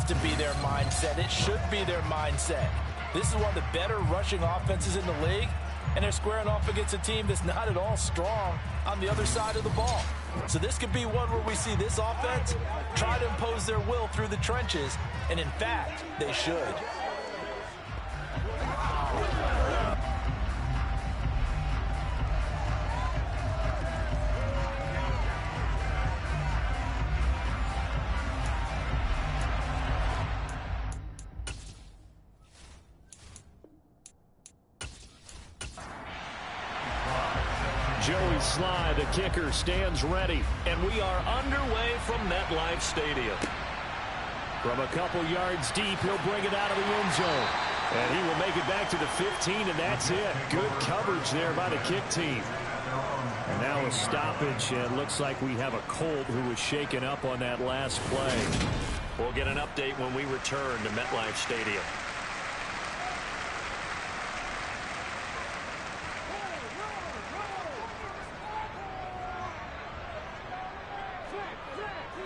to be their mindset. It should be their mindset. This is one of the better rushing offenses in the league, and they're squaring off against a team that's not at all strong on the other side of the ball. So this could be one where we see this offense try to impose their will through the trenches, and in fact, they should. Joey Sly, the kicker, stands ready, and we are underway from MetLife Stadium. From a couple yards deep, he'll bring it out of the end zone, and he will make it back to the 15, and that's it. Good coverage there by the kick team. And now a stoppage, and looks like we have a Colt who was shaken up on that last play. We'll get an update when we return to MetLife Stadium.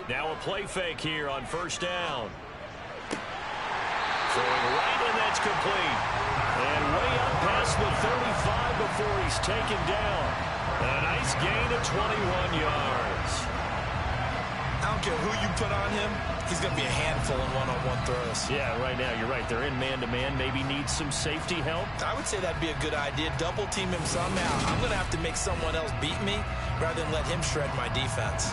Now a play fake here on first down. Throwing right, and that's complete. And way up past the 35 before he's taken down. A nice gain of 21 yards. I don't care who you put on him, he's going to be a handful in one-on-one throws. Yeah, right now, you're right. They're in man-to-man. Maybe needs some safety help. I would say that'd be a good idea. Double team him somehow. I'm going to have to make someone else beat me rather than let him shred my defense.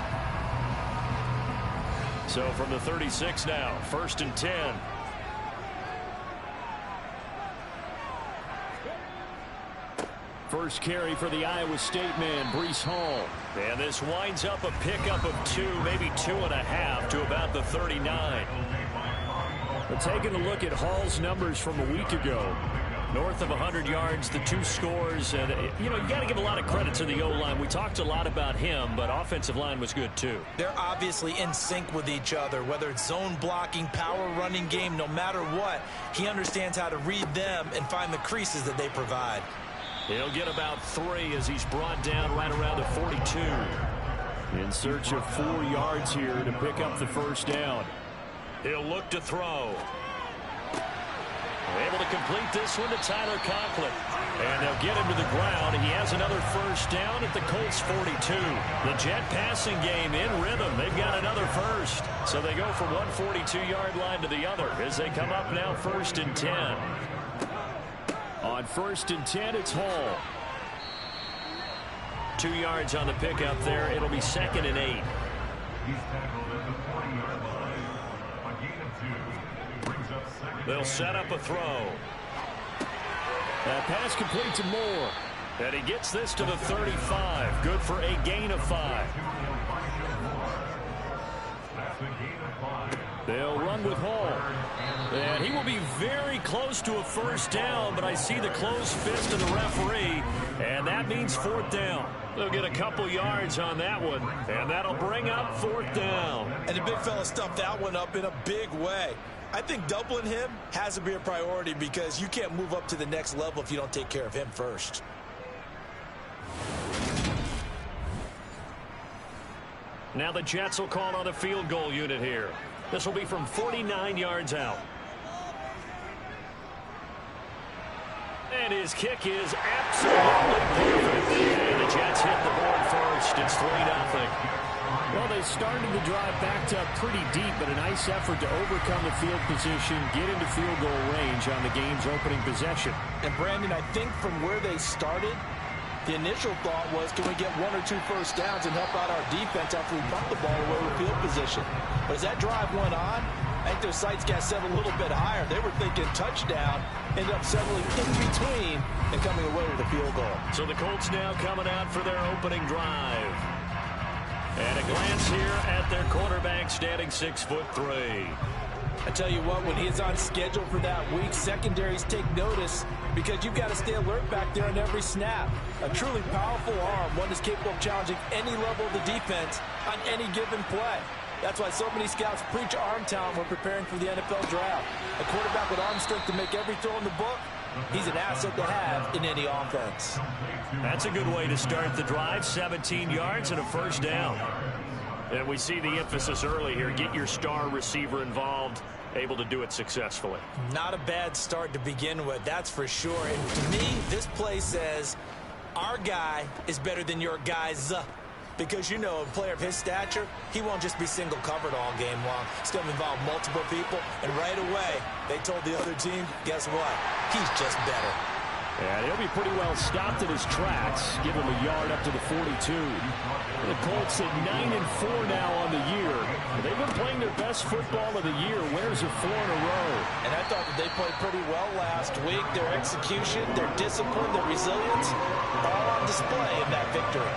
So from the 36 now, 1st and 10. First carry for the Iowa State man, Breece Hall. And this winds up a pickup of 2, maybe 2.5 to about the 39. But taking a look at Hall's numbers from a week ago, north of 100 yards, the 2 scores, and you got to give a lot of credit to the O-line. We talked a lot about him, but offensive line was good too. They're obviously in sync with each other, whether it's zone blocking, power running game, no matter what. He understands how to read them and find the creases that they provide. He'll get about 3 as he's brought down right around the 42. In search of 4 yards here to pick up the first down. He'll look to throw. Able to complete this one to Tyler Conklin. And they'll get him to the ground. He has another first down at the Colts 42. The Jet passing game in rhythm. They've got another first. So they go from one 42-yard line to the other as they come up now 1st and 10. On 1st and 10, it's Hall. 2 yards on the pickup there. It'll be 2nd and 8. They'll set up a throw. That pass complete to Moore. And he gets this to the 35. Good for a gain of 5. They'll run with Hall. And he will be very close to a first down, but I see the closed fist of the referee, and that means 4th down. They'll get a couple yards on that one, and that'll bring up 4th down. And the big fella stuffed that one up in a big way. I think doubling him has to be a priority because you can't move up to the next level if you don't take care of him first. Now the Jets will call on a field goal unit here. This will be from 49 yards out. And his kick is absolutely perfect. And the Jets hit the board first. It's 3-0. Well, they started the drive backed up pretty deep, but a nice effort to overcome the field position, get into field goal range on the game's opening possession. And, Brandon, I think from where they started, the initial thought was, can we get 1 or 2 first downs and help out our defense after we bump the ball away with field position? But as that drive went on, I think their sights got set a little bit higher. They were thinking touchdown, ended up settling in between and coming away with a field goal. So the Colts now coming out for their opening drive. And a glance here at their quarterback, standing 6'3". I tell you what, when he's on schedule for that week, secondaries take notice because you've got to stay alert back there on every snap. A truly powerful arm, one that's capable of challenging any level of the defense on any given play. That's why so many scouts preach arm talent when preparing for the NFL draft. A quarterback with arm strength to make every throw in the book, he's an asset to have in any offense. That's a good way to start the drive. 17 yards and a first down. And we see the emphasis early here. Get your star receiver involved able to do it successfully. Not a bad start to begin with, that's for sure. And to me, this play says our guy is better than your guys. Because, you know, a player of his stature, he won't just be single covered all game long. It's going to involve multiple people. And right away, they told the other team, guess what? He's just better. And he'll be pretty well stopped in his tracks. Give him a yard up to the 42. The Colts at 9-4 now on the year. They've been playing their best football of the year. Winners of 4 in a row. And I thought that they played pretty well last week. Their execution, their discipline, their resilience, all on display in that victory.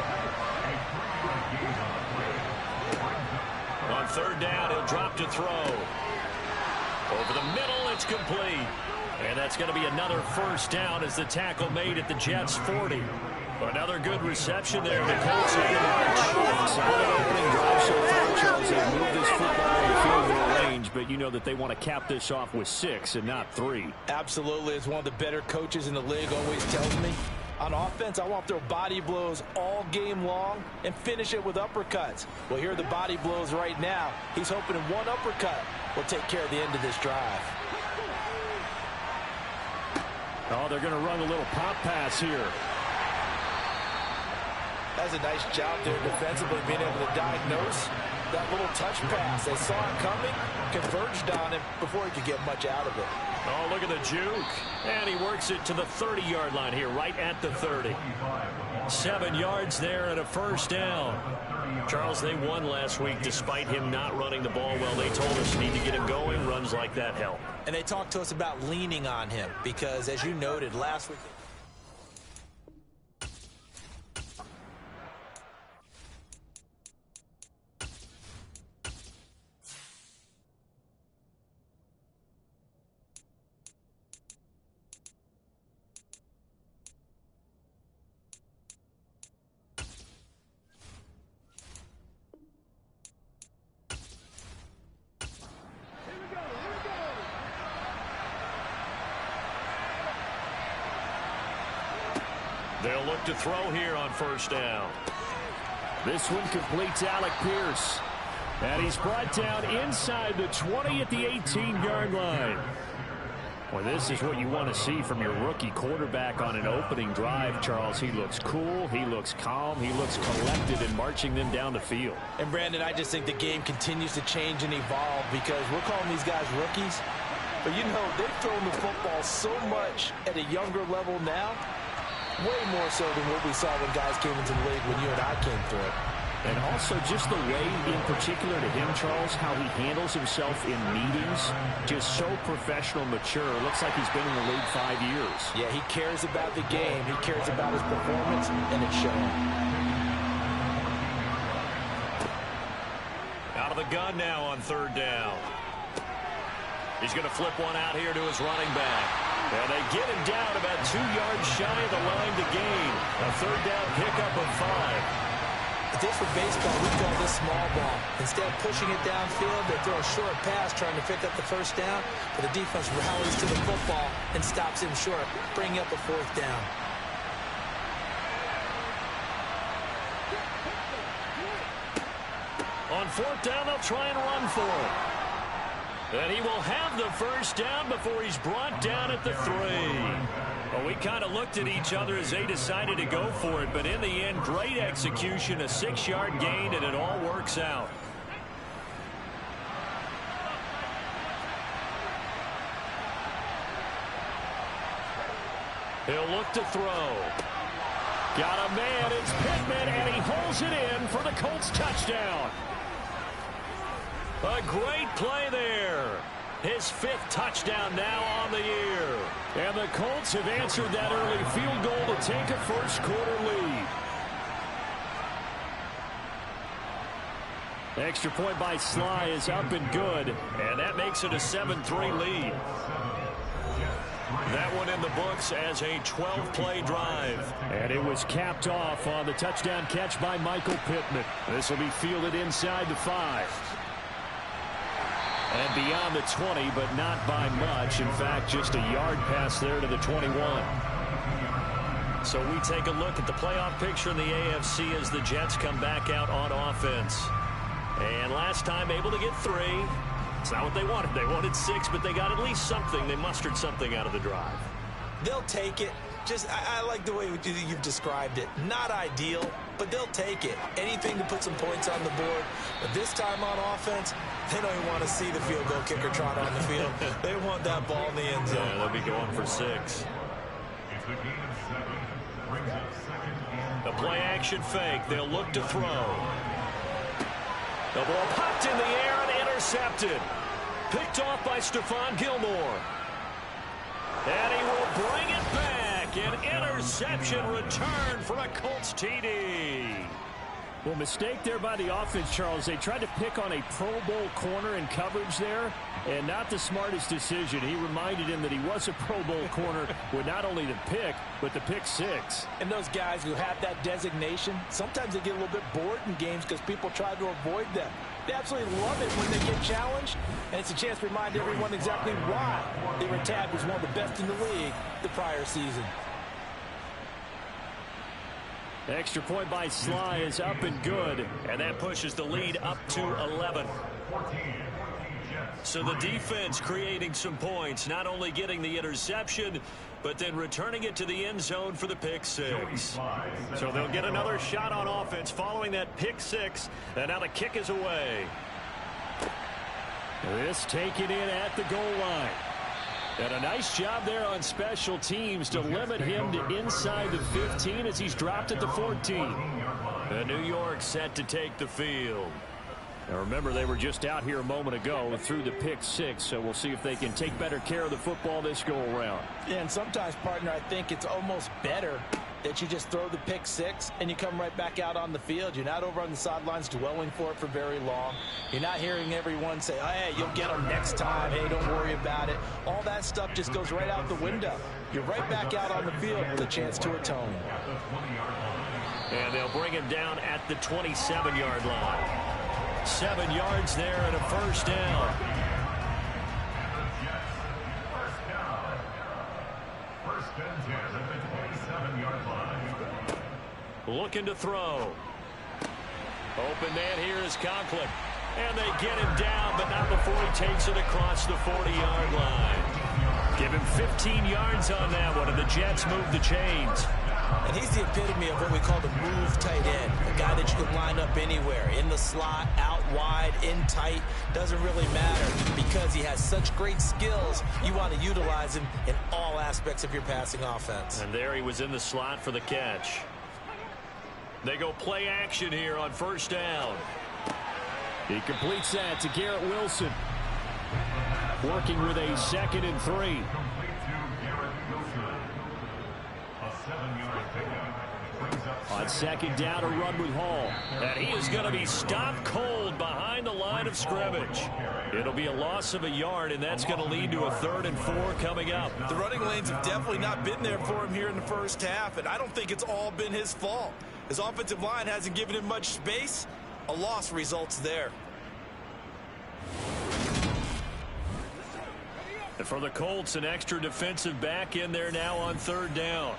On third down, he'll drop to throw. Over the middle, it's complete. And that's going to be another first down as the tackle made at the Jets' 40. Another good reception there. The Colts on the march. Solid opening drive so far, Charles. They moved this football in field goal range, but you know that they want to cap this off with 6 and not 3. Absolutely. As one of the better coaches in the league always tells me, on offense, I want to throw body blows all game long and finish it with uppercuts. Well, here are the body blows right now. He's hoping in one uppercut will take care of the end of this drive. Oh, they're going to run a little pop pass here. That's a nice job there defensively, being able to diagnose that little touch pass. They saw it coming, converged on him before he could get much out of it. Oh, look at the juke. And he works it to the 30-yard line here, right at the 30. 7 yards there and a first down. Charles, they won last week despite him not running the ball well. They told us you need to get him going. Runs like that help. And they talked to us about leaning on him because, as you noted, last week... They'll look to throw here on first down. This one completes Alec Pierce. And he's brought down inside the 20 at the 18-yard line. Well, this is what you want to see from your rookie quarterback on an opening drive, Charles. He looks cool, he looks calm, he looks collected in marching them down the field. And, Brandon, I just think the game continues to change and evolve because we're calling these guys rookies. But, you know, they've thrown the football so much at a younger level now. Way more so than what we saw when guys came into the league when you and I came through. And also just the way, in particular to him, Charles, how he handles himself in meetings. Just so professional, mature. Looks like he's been in the league 5 years. Yeah, he cares about the game. He cares about his performance, and it's showing. Out of the gun now on third down. He's going to flip one out here to his running back. And they get him down about 2 yards shy of the line to gain. A third down pickup of 5. If this were baseball, we call this small ball. Instead of pushing it downfield, they throw a short pass trying to pick up the first down. But the defense rallies to the football and stops him short, bringing up a fourth down. On fourth down, they'll try and run for it. And he will have the first down before he's brought down at the 3. Well, we kind of looked at each other as they decided to go for it, but in the end, great execution, a 6-yard gain, and it all works out. He'll look to throw. Got a man, it's Pittman, and he holds it in for the Colts touchdown. A great play there. His 5th touchdown now on the year. And the Colts have answered that early field goal to take a first-quarter lead. Extra point by Sly is up and good. And that makes it a 7-3 lead. That one in the books as a 12-play drive. And it was capped off on the touchdown catch by Michael Pittman. This will be fielded inside the 5. And beyond the 20, but not by much. In fact, just a yard pass there to the 21. So we take a look at the playoff picture in the AFC as the Jets come back out on offense. And last time able to get 3. It's not what they wanted. They wanted 6, but they got at least something. They mustered something out of the drive. They'll take it. I like the way you've described it. Not ideal, but they'll take it. Anything to put some points on the board. But this time on offense, they don't even want to see the field goal kicker trot on the field. They want that ball in the end zone. Yeah, they'll be going for 6. The play-action fake. They'll look to throw. The ball popped in the air and intercepted. Picked off by Stephon Gilmore. And he will bring it back. An interception return for a Colts TD. Well, mistake there by the offense, Charles. They tried to pick on a Pro Bowl corner in coverage there, and not the smartest decision. He reminded him that he was a Pro Bowl corner with not only the pick, but the pick 6. And those guys who have that designation, sometimes they get a little bit bored in games because people try to avoid them. They absolutely love it when they get challenged, and it's a chance to remind everyone exactly why they were tagged as one of the best in the league the prior season. The extra point by Sly is up and good. And that pushes the lead up to 11. So the defense creating some points, not only getting the interception, but then returning it to the end zone for the pick 6. So they'll get another shot on offense following that pick 6. And now the kick is away. This taken in at the goal line. And a nice job there on special teams to limit him to inside the 15 as he's dropped at the 14. And New York set to take the field. Now remember, they were just out here a moment ago through the pick 6, so we'll see if they can take better care of the football this go around. Yeah, and sometimes, partner, I think it's almost better that you just throw the pick 6 and you come right back out on the field. You're not over on the sidelines dwelling for it for very long. You're not hearing everyone say, oh, hey, you'll get them next time. Hey, don't worry about it. All that stuff just goes right out the window. You're right back out on the field with a chance to atone. And they'll bring him down at the 27-yard line. 7 yards there and a first down. Looking to throw. Open man here is Conklin. And they get him down, but not before he takes it across the 40-yard line. Give him 15 yards on that one, and the Jets move the chains. And he's the epitome of what we call the move tight end. A guy that you can line up anywhere. In the slot, out wide, in tight. Doesn't really matter because he has such great skills. You want to utilize him in all aspects of your passing offense. And there he was in the slot for the catch. They go play action here on first down. He completes that to Garrett Wilson. Working with a 2nd and 3. On 2nd down, a run with Hall. And he is going to be stopped cold behind the line of scrimmage. It'll be a loss of a yard, and that's going to lead to a 3rd and 4 coming up. The running lanes have definitely not been there for him here in the first half, and I don't think it's all been his fault. His offensive line hasn't given him much space. A loss results there. And for the Colts, an extra defensive back in there now on 3rd down.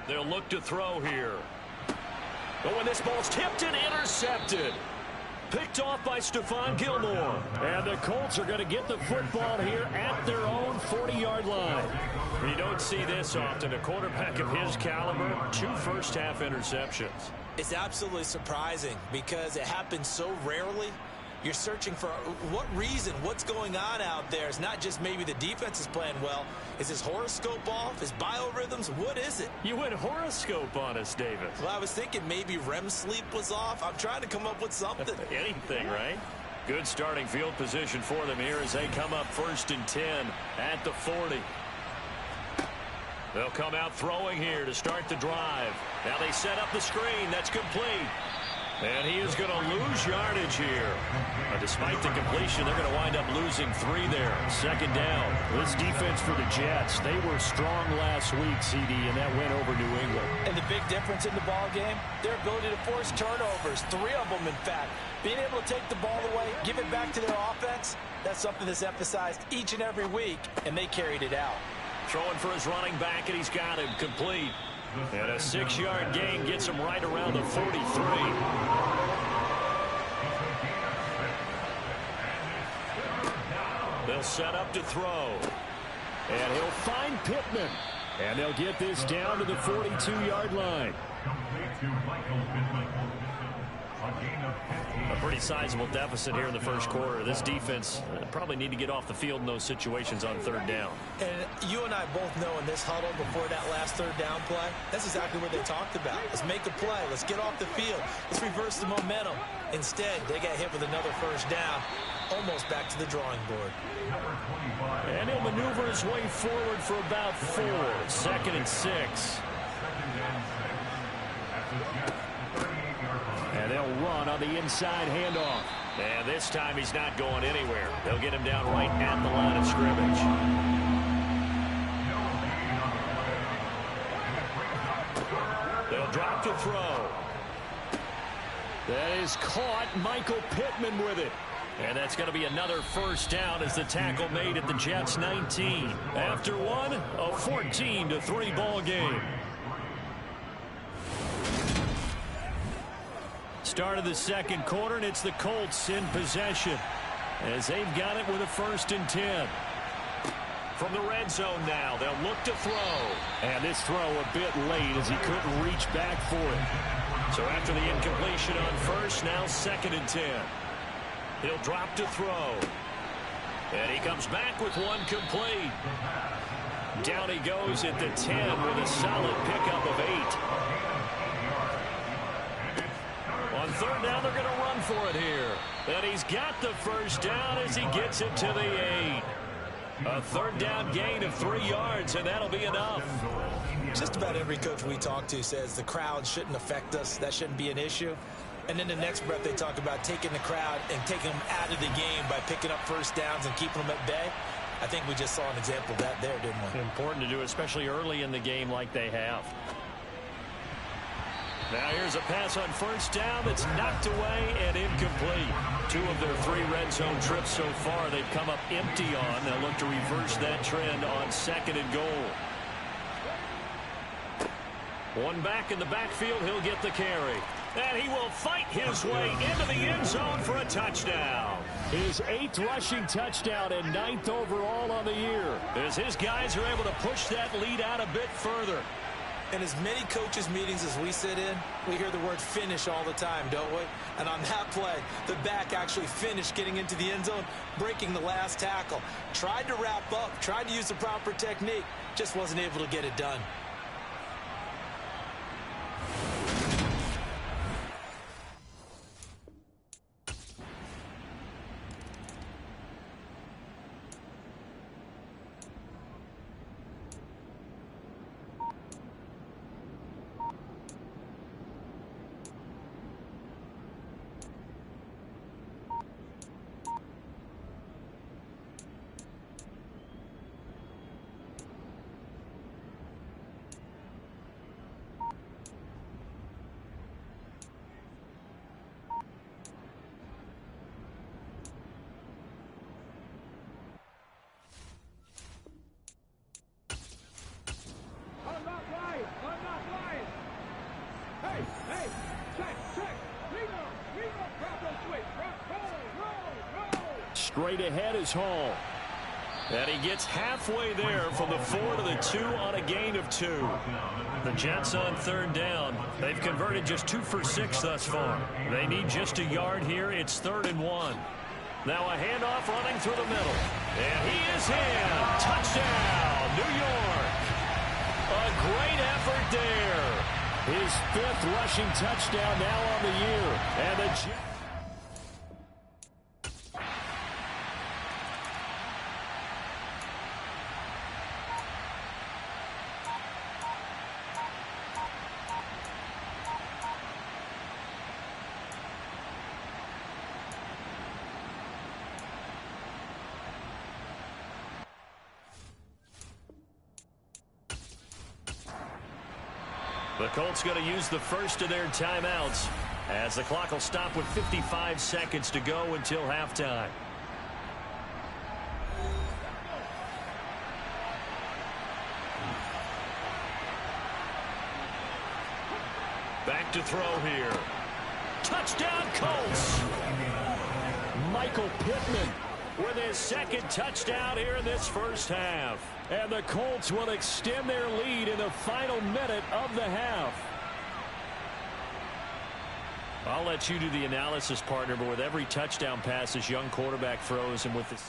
They'll look to throw here. Oh, and this ball's tipped and intercepted. Picked off by Stephon Gilmore. And the Colts are going to get the football here at their own 40-yard line. You don't see this often. A quarterback of his caliber, 2 first-half interceptions. It's absolutely surprising because it happens so rarely. You're searching for what reason, what's going on out there. It's not just maybe the defense is playing well. Is his horoscope off? His biorhythms? What is it? You went horoscope on us, David. Well, I was thinking maybe REM sleep was off. I'm trying to come up with something. Anything, right? Good starting field position for them here as they come up 1st and 10 at the 40. They'll come out throwing here to start the drive. Now they set up the screen. That's complete. And he is going to lose yardage here. Despite the completion, they're going to wind up losing 3 there. 2nd down. This defense for the Jets, they were strong last week, CD, and that went over New England. And the big difference in the ball game, their ability to force turnovers. 3 of them, in fact. Being able to take the ball away, give it back to their offense, that's something that's emphasized each and every week, and they carried it out. Throwing for his running back, and he's got him complete. And a 6-yard gain gets him right around the 43. They'll set up to throw. And he'll find Pittman. And they'll get this down to the 42-yard line. A pretty sizable deficit here in the first quarter. This defense probably need to get off the field in those situations on third down. And you and I both know in this huddle before that last third down play, that's exactly what they talked about. Let's make a play. Let's get off the field. Let's reverse the momentum. Instead, they got hit with another first down, almost back to the drawing board. And he'll maneuver his way forward for about 4. 2nd and 6. And they'll run on the inside handoff. And this time he's not going anywhere. They'll get him down right at the line of scrimmage. They'll drop to throw. That is caught. Michael Pittman with it. And that's going to be another first down as the tackle made at the Jets' 19. After one, a 14-3 ball game. Start of the second quarter, and it's the Colts in possession as they've got it with a 1st and 10. From the red zone now, they'll look to throw. And this throw a bit late as he couldn't reach back for it. So after the incompletion on first, now 2nd and 10. He'll drop to throw. And he comes back with one complete. Down he goes at the 10 with a solid pickup of 8. On third down, they're going to run for it here. And he's got the first down as he gets it to the 8. A third down gain of 3 yards, and that'll be enough. Just about every coach we talk to says the crowd shouldn't affect us. That shouldn't be an issue. And then the next breath they talk about taking the crowd and taking them out of the game by picking up first downs and keeping them at bay. I think we just saw an example of that there, didn't we? Important to do, especially early in the game like they have. Now here's a pass on first down that's knocked away and incomplete. 2 of their 3 red zone trips so far they've come up empty on. They'll look to reverse that trend on 2nd and goal. One back in the backfield, he'll get the carry. And he will fight his way into the end zone for a touchdown. His 8th rushing touchdown and 9th overall on the year. As his guys are able to push that lead out a bit further. In as many coaches' meetings as we sit in, we hear the word finish all the time, don't we? And on that play, the back actually finished getting into the end zone, breaking the last tackle. Tried to wrap up, tried to use the proper technique, just wasn't able to get it done. Straight ahead is Hall. And he gets halfway there from the 4 to the 2 on a gain of 2. The Jets on third down. They've converted just 2 for 6 thus far. They need just a yard here. It's 3rd and 1. Now a handoff running through the middle. And he is in. Touchdown, New York. A great effort there. His 5th rushing touchdown now on the year. And the Jets. The Colts going to use the first of their timeouts as the clock will stop with 55 seconds to go until halftime. Back to throw here. Touchdown, Colts. Michael Pittman with his second touchdown here in this first half. And the Colts will extend their lead in the final minute of the half. I'll let you do the analysis, partner, but with every touchdown pass this young quarterback throws, and with this...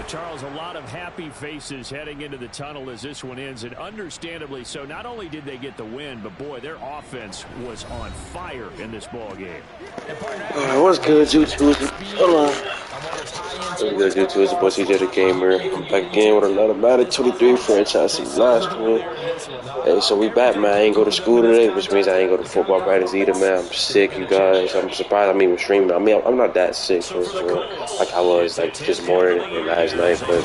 Charles, a lot of happy faces heading into the tunnel as this one ends, and understandably so. Not only did they get the win, but boy, their offense was on fire in this ball game. What's good, YouTube? Hold on. What's good, YouTube? It's the boy CJ the Gamer. I'm back again with another Madden 23 franchise season last one. Hey, so we back, man. I ain't go to school today, which means I ain't go to football practice either, man. I'm sick, you guys. I'm surprised I'm even streaming. I mean, I'm not that sick, for sure, like I was like this morning and last night, but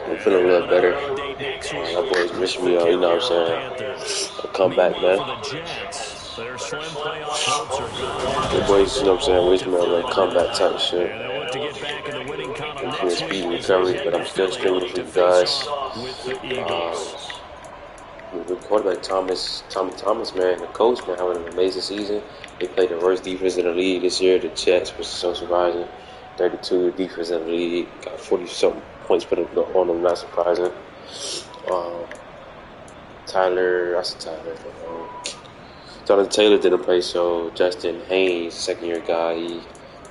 I'm feeling a little better. My boys miss me, you know what I'm saying? I'll come back, man. The boys, you know what I'm saying, wish me a like comeback type shit. I'm from the speed recovery, but I'm still streaming for you guys. The quarterback Tommy Thomas, man, the coach, man, having an amazing season. They played the worst defense in the league this year, the Jets, which is so surprising. 32 defense in the league, got 40-something points put on them, not surprising. Jonathan Taylor didn't play, so Justin Haynes, second-year guy,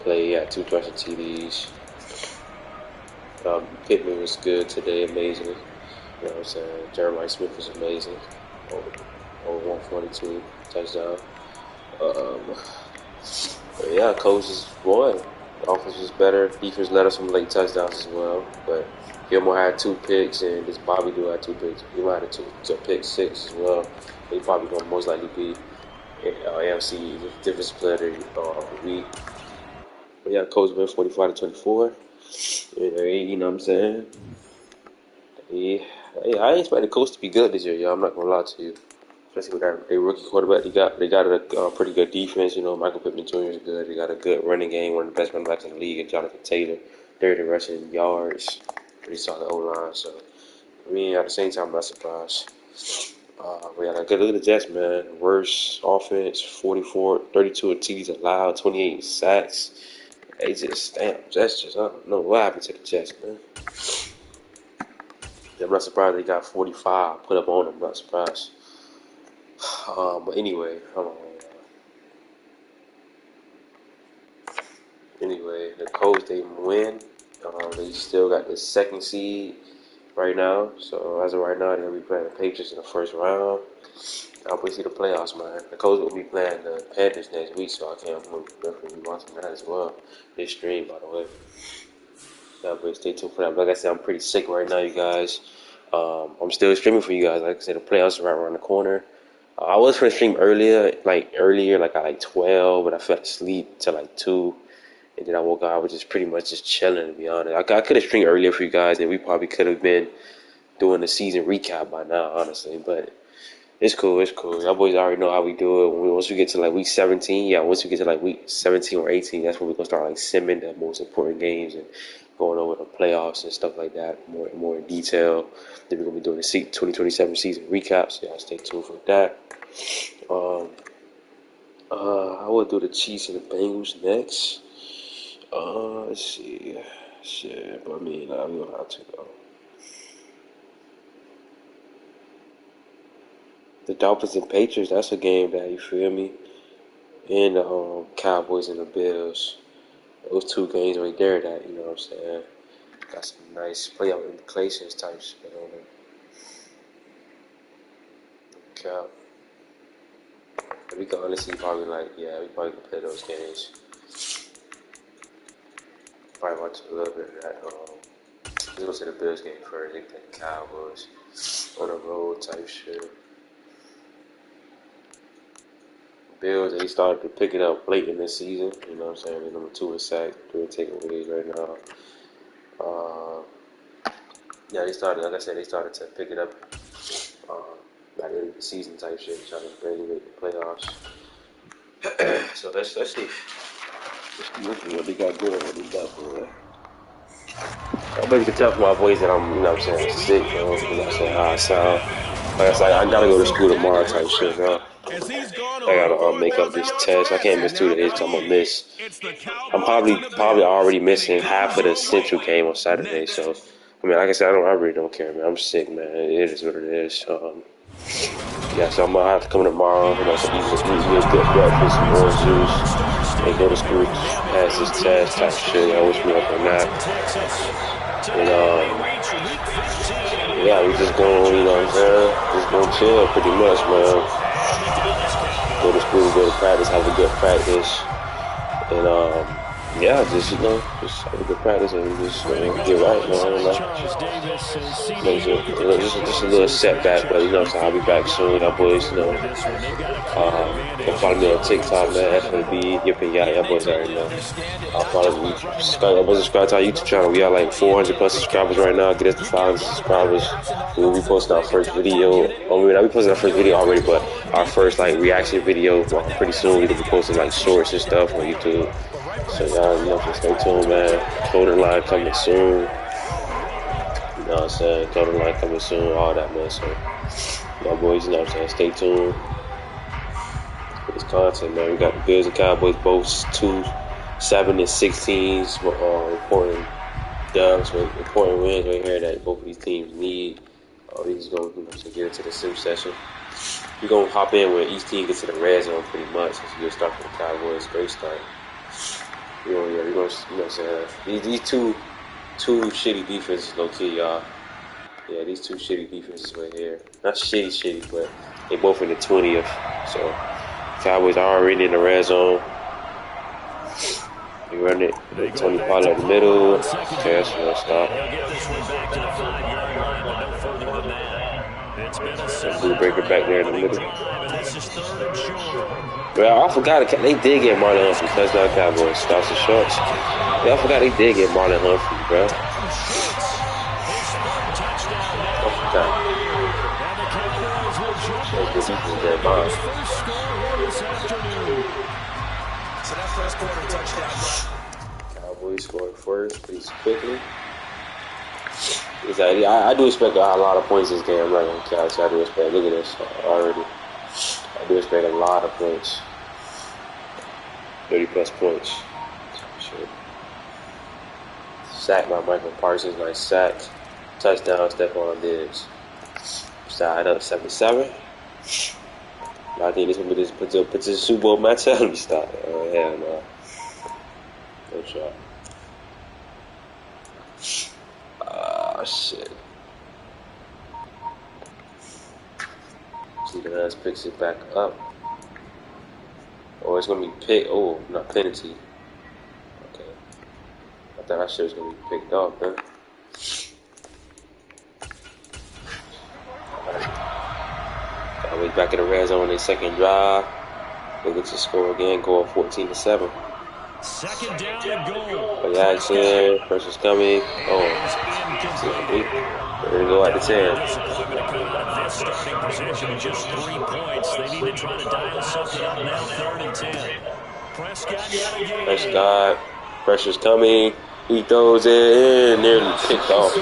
he had 2 rushing TDs. Pittman was good today, amazing. You know what I'm saying? Jeremiah Smith was amazing. Over 142 touchdown. But yeah, coaches won. The offense was better. Defense led us some late touchdowns as well. But Gilmore had 2 picks, and this Bobby dude had 2 picks. He might have two pick 6 as well. He probably going to most likely be AFC Defensive Player of the week. But yeah, Colts win 45-24. You know what I'm saying? Yeah, I ain't expect the Colts to be good this year, y'all. I'm not gonna lie to you. Especially with their rookie quarterback, they got a pretty good defense. You know, Michael Pittman Jr. is good. They got a good running game, one of the best running backs in the league, and Jonathan Taylor, 30 rushing yards, pretty solid O-line. So, I mean, at the same time, I'm not surprised. We got a good look at the Jets, man. Worst offense, 32 TDs allowed, 28 sacks. They just, damn, Jets just, I don't know what happened to the Jets, man. I'm not surprised they got 45 put up on them. I'm not surprised. But anyway, the Colts, they win. They still got the 2nd seed right now. So as of right now, they'll be playing the Patriots in the first round. I'll probably see the playoffs, man. The Colts will be playing the Panthers next week, so I can't definitely be watching that as well. This stream, by the way. Yeah, but stay tuned for that. Like I said, I'm pretty sick right now, you guys. I'm still streaming for you guys. Like I said, the playoffs are right around the corner. I was going to stream earlier, at 12, but I fell asleep till like 2. And then I woke up. I was just pretty much just chilling, to be honest. I could have streamed earlier for you guys, and we probably could have been doing the season recap by now, honestly. But it's cool. Y'all boys already know how we do it. Once we get to like week 17, once we get to like week 17 or 18, that's when we're going to start like simming the most important games and going over the playoffs and stuff like that more in detail. Then we're going to be doing the 2027 season recaps. So y'all stay tuned for that. I will do the Chiefs and the Bengals next. Let's see. Shit, but I mean, we don't have to go. The Dolphins and Patriots, that's a game that, you feel me? And the Cowboys and the Bills. Those two games right there that, you know what I'm saying, got some nice playoff implications type shit on them. Cow. We can honestly probably we probably can play those games. Probably watch a little bit of that. Let's go to the Bills game first. They play the Cowboys on the road type shit. Bills, they started to pick it up late in this season. You know what I'm saying? They're number 2 in sack, doing takeaways right now. Yeah, they started. Like I said, they started to pick it up by the end of the season type shit, trying to barely make the playoffs. So let's see. Let's see what they got good and what they got for. I bet you can tell from my voice that I'm, you know what I'm saying, sick, you know what I'm saying, how I sound. Like I said, I gotta go to school tomorrow type shit, bro. I gotta make up this test. I can't miss 2 days, I'm gonna miss. I'm probably already missing half of the Central game on Saturday, so I mean, like I said, I really don't care, man. I'm sick, man. It is what it is. Yeah, so I'm gonna have to come tomorrow. You know, so eat a good breakfast, some orange juice, and go to school, pass this test type shit. I wish me up on that. And yeah, we just going, you know what I'm saying? Just gonna chill pretty much, man. Go to school, go to practice, have a good practice, and yeah, just have a good practice and just get right, man. Just a little setback, but you know, so I'll be back soon. Y'all boys, you know, go follow me on TikTok, man. FAB, yippee yay, y'all boys already know. Follow me, subscribe to our YouTube channel. We got like 400 plus subscribers right now. Get us to 500 subscribers. We'll be posting our first video. I mean, I'll be posting our first video already, but our first like reaction video pretty soon. We'll be posting like shorts and stuff on YouTube. So y'all, you know, just stay tuned, man. Clothing line coming soon. You know what I'm saying? Clothing line coming soon, all that, man. So y'all boys, you know what I'm saying? Stay tuned for this content, man. We got the Bills and Cowboys both 2-7-16s, important dubs, important wins right here that both of these teams need. We just gonna, you know, get into the sim session. We're gonna hop in when each team gets to the red zone pretty much. It's a good start for the Cowboys. Great start. We're gonna, you know what I'm saying? These two shitty defenses, low key, y'all. Yeah, these two shitty defenses right here. Not shitty, but they both in the 20th. So Cowboys are already in the red zone. We run it. Tony Pollard in the middle. Okay, that's gonna stop. Blue breaker back there in the middle. Well, I forgot they did get Marlon Humphrey. Touchdown Cowboys. Stops the shorts. Yeah, I forgot they did get Marlon Humphrey, bro. I forgot. That's good defense there, Bob. So that first quarter touchdown. Cowboys scored first pretty quickly. Exactly. I do expect a lot of points this game. I'm not gonna count. So I do expect. Look at this already. I do expect a lot of points. 30 plus points. Sure. Sack by Michael Parsons. Nice sack. Touchdown. Stephon Diggs. Side up 7-7. I think this will be this potential Super Bowl matchup. Let me stop. Hell no. No shot. Shit. Steven Hines picks it back up. Oh, it's gonna be picked. Oh, not penalty. Okay. I thought that shit was gonna be picked up, man. Alright. Back in the red zone on their second drive. They get to score again, go up 14-7. Second down and goal. Play action. Pressure's coming. Oh. There we go at the 10. Starting possession in just 3 points. They need to try to dial something up now. 3rd and 10. Prescott. Pressure's coming. He throws it in. Nearly picked off.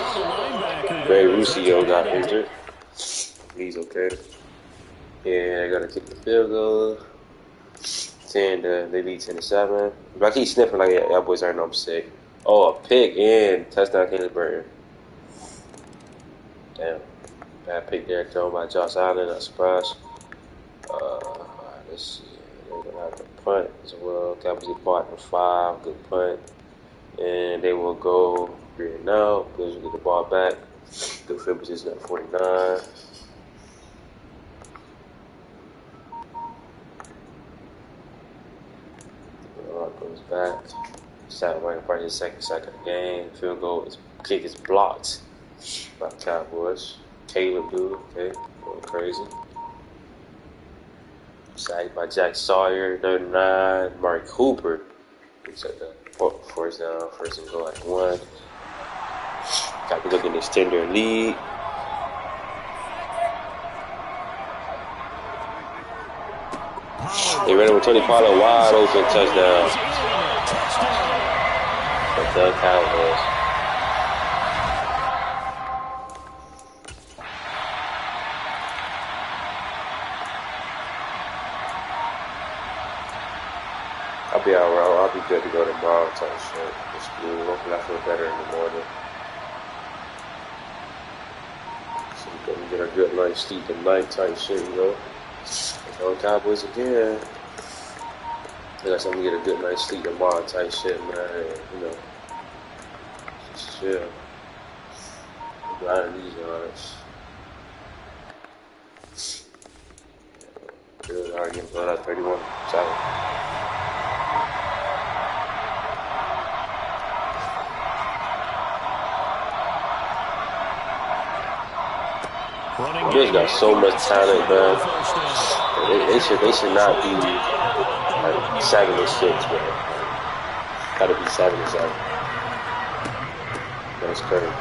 Ray Ruscio got injured. He's okay. Yeah, I gotta kick the field goal. 10. They lead 10-7. If I keep sniffing like that, y'all boys already know I'm sick. Oh, a pick and touchdown, Caleb Burton. Damn. Bad pick there thrown by Josh Allen. Not surprised. Let's see. They're gonna have to punt as well. Cowboys get bought for 5. Good punt. And they will go 3 and out. Bills will get the ball back. Good field position at 49. Goes back. Sack right in front of his second sack of the game. Field goal kick is blocked by the Cowboys. Caleb dude, okay, going crazy. Sacked by Jack Sawyer, 39. Mark Cooper picks up the first down, first and goal at 1. Got to look and extend their lead. They ran with Tony Pollard, wide open touchdown. But the Cowboys. I'll be alright. I'll be good to go tomorrow type shit. It's cool. Hopefully I feel better in the morning. So we can get a good night's sleep tonight type shit, you know. On Cowboys again. I guess I'm gonna get a good night's sleep tomorrow type shit, man. And, you know, just chill. Grinding these yards. Good, already getting blown out 31. Sorry. Bills got so much talent, man. They should not be like 7-6, man. Gotta be 7-7. That's crazy.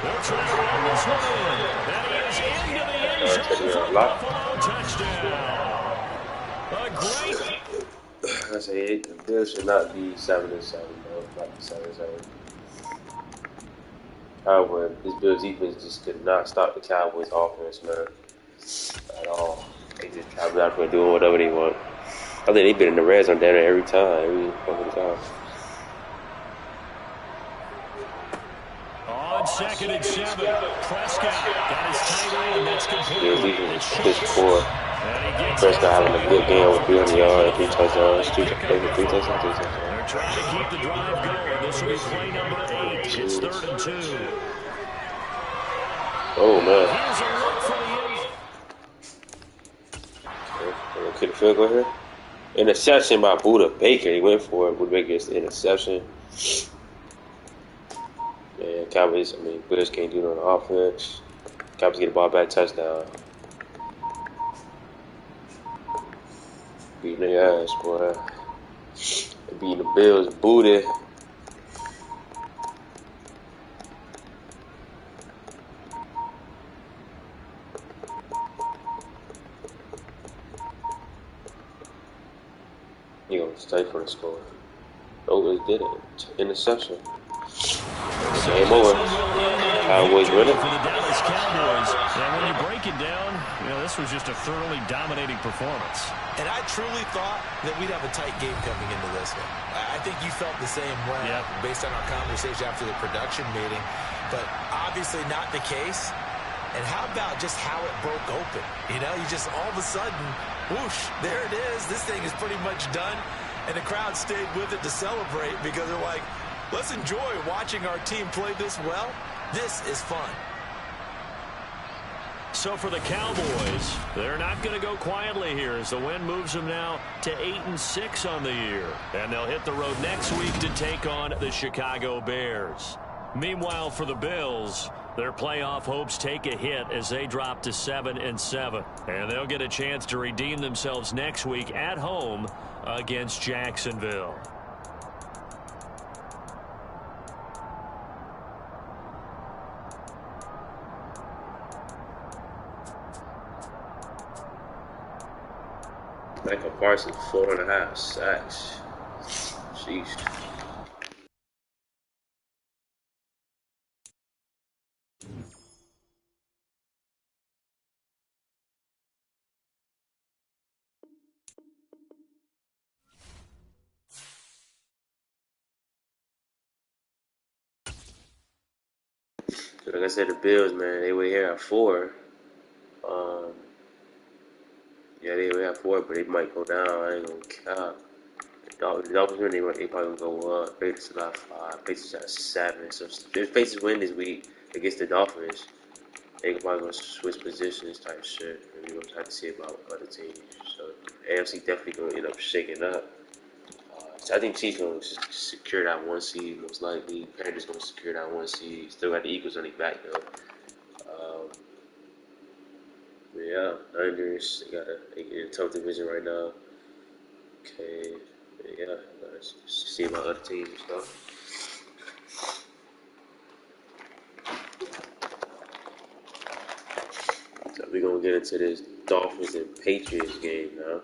I say the Bills should not be 7-7, bro. Not be 7-7. However, this Bills defense just could not stop the Cowboys offense, man. At all. They just travel out there doing whatever they want. I think they've been in the red zone down there every time, every fucking time. On 2nd and 7, Prescott got his tight end. That's complete. Bills defense is push 4. Prescott having a good game with 300 yards, 3 touchdowns, 3 touchdowns. They're trying to keep the drive going. This will be play number 8. It's 3rd and 2. Oh, man. Here's a look for the end. Okay, the field goal here. Interception by Buda Baker. He went for it. Buda Baker gets the interception. And Cowboys, Bills can't do it on offense. Cowboys get the ball back, touchdown. Beating their ass, boy. Beating the Bills, booty. He gonna stay for the score. Oh, he did it. Interception. Game over. Cowboys winning. For the Dallas Cowboys. And when you break it down, this was just a thoroughly dominating performance. And I truly thought that we'd have a tight game coming into this one. I think you felt the same way based on our conversation after the production meeting. But obviously not the case. And how about just how it broke open? You just all of a sudden, whoosh, there it is. This thing is pretty much done. And the crowd stayed with it to celebrate because they're like, let's enjoy watching our team play this well. This is fun. So for the Cowboys, they're not going to go quietly here as the win moves them now to 8-6 on the year. And they'll hit the road next week to take on the Chicago Bears. Meanwhile, for the Bills, their playoff hopes take a hit as they drop to 7-7. And they'll get a chance to redeem themselves next week at home against Jacksonville. Michael Parsons, 4.5 sacks. Sheesh. Like I said, the Bills, man, they were here at 4. Yeah, they have 4, but they might go down. I ain't gonna count. The Dolphins win, they probably gonna go up. Patriots got 5. Patriots got 7. So if Patriots win this week against the Dolphins, they probably gonna switch positions type shit. And we're gonna have to see about other teams. So AFC definitely gonna end up shaking up. So I think Chiefs gonna secure that 1 seed most likely. Panthers gonna secure that 1 seed. Still got the Eagles on their back though. But yeah, Niners they in a tough division right now. Okay, but yeah, let's see about other teams and stuff. So we're gonna get into this Dolphins and Patriots game now.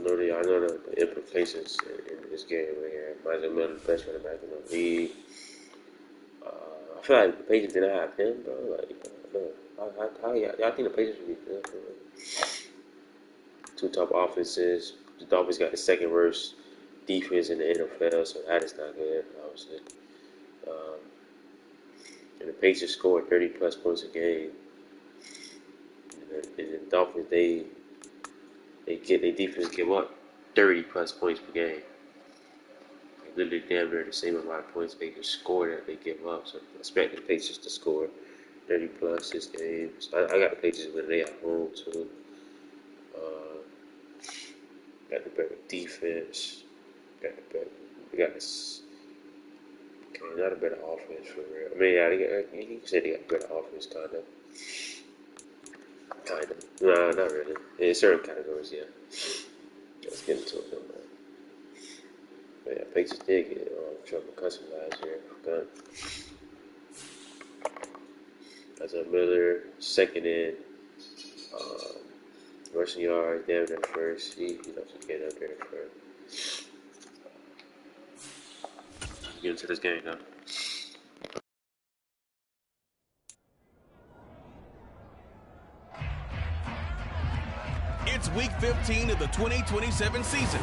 I know the implications in this game right here. Michael Miller, the best running back in the league. I feel like the Patriots didn't have him, bro. Like, how y'all think the Patriots would be good? Bro? 2 top offenses. The Dolphins got the 2nd worst defense in the NFL, so that is not good, obviously. And the Patriots scored 30 plus points a game. And the Dolphins, they defense give up 30 plus points per game. Like literally damn near the same amount of points they can score that they give up. So I expect the Patriots to score 30 plus this game. So I got the Patriots winning. They at home too. Got the better defense. We got this. Okay, not a better offense for real. I mean, yeah, you can say they got a better offense, kind of. No, not really. In certain categories, yeah. Let's get into it, though, man. But yeah, Patriots did get Trevor McCutcheon last year. Gun. That's a Miller, 2nd in. Rushing yards, damn near first. He knows to get up there first. Get into this game now. It's week 15 of the 2027 season,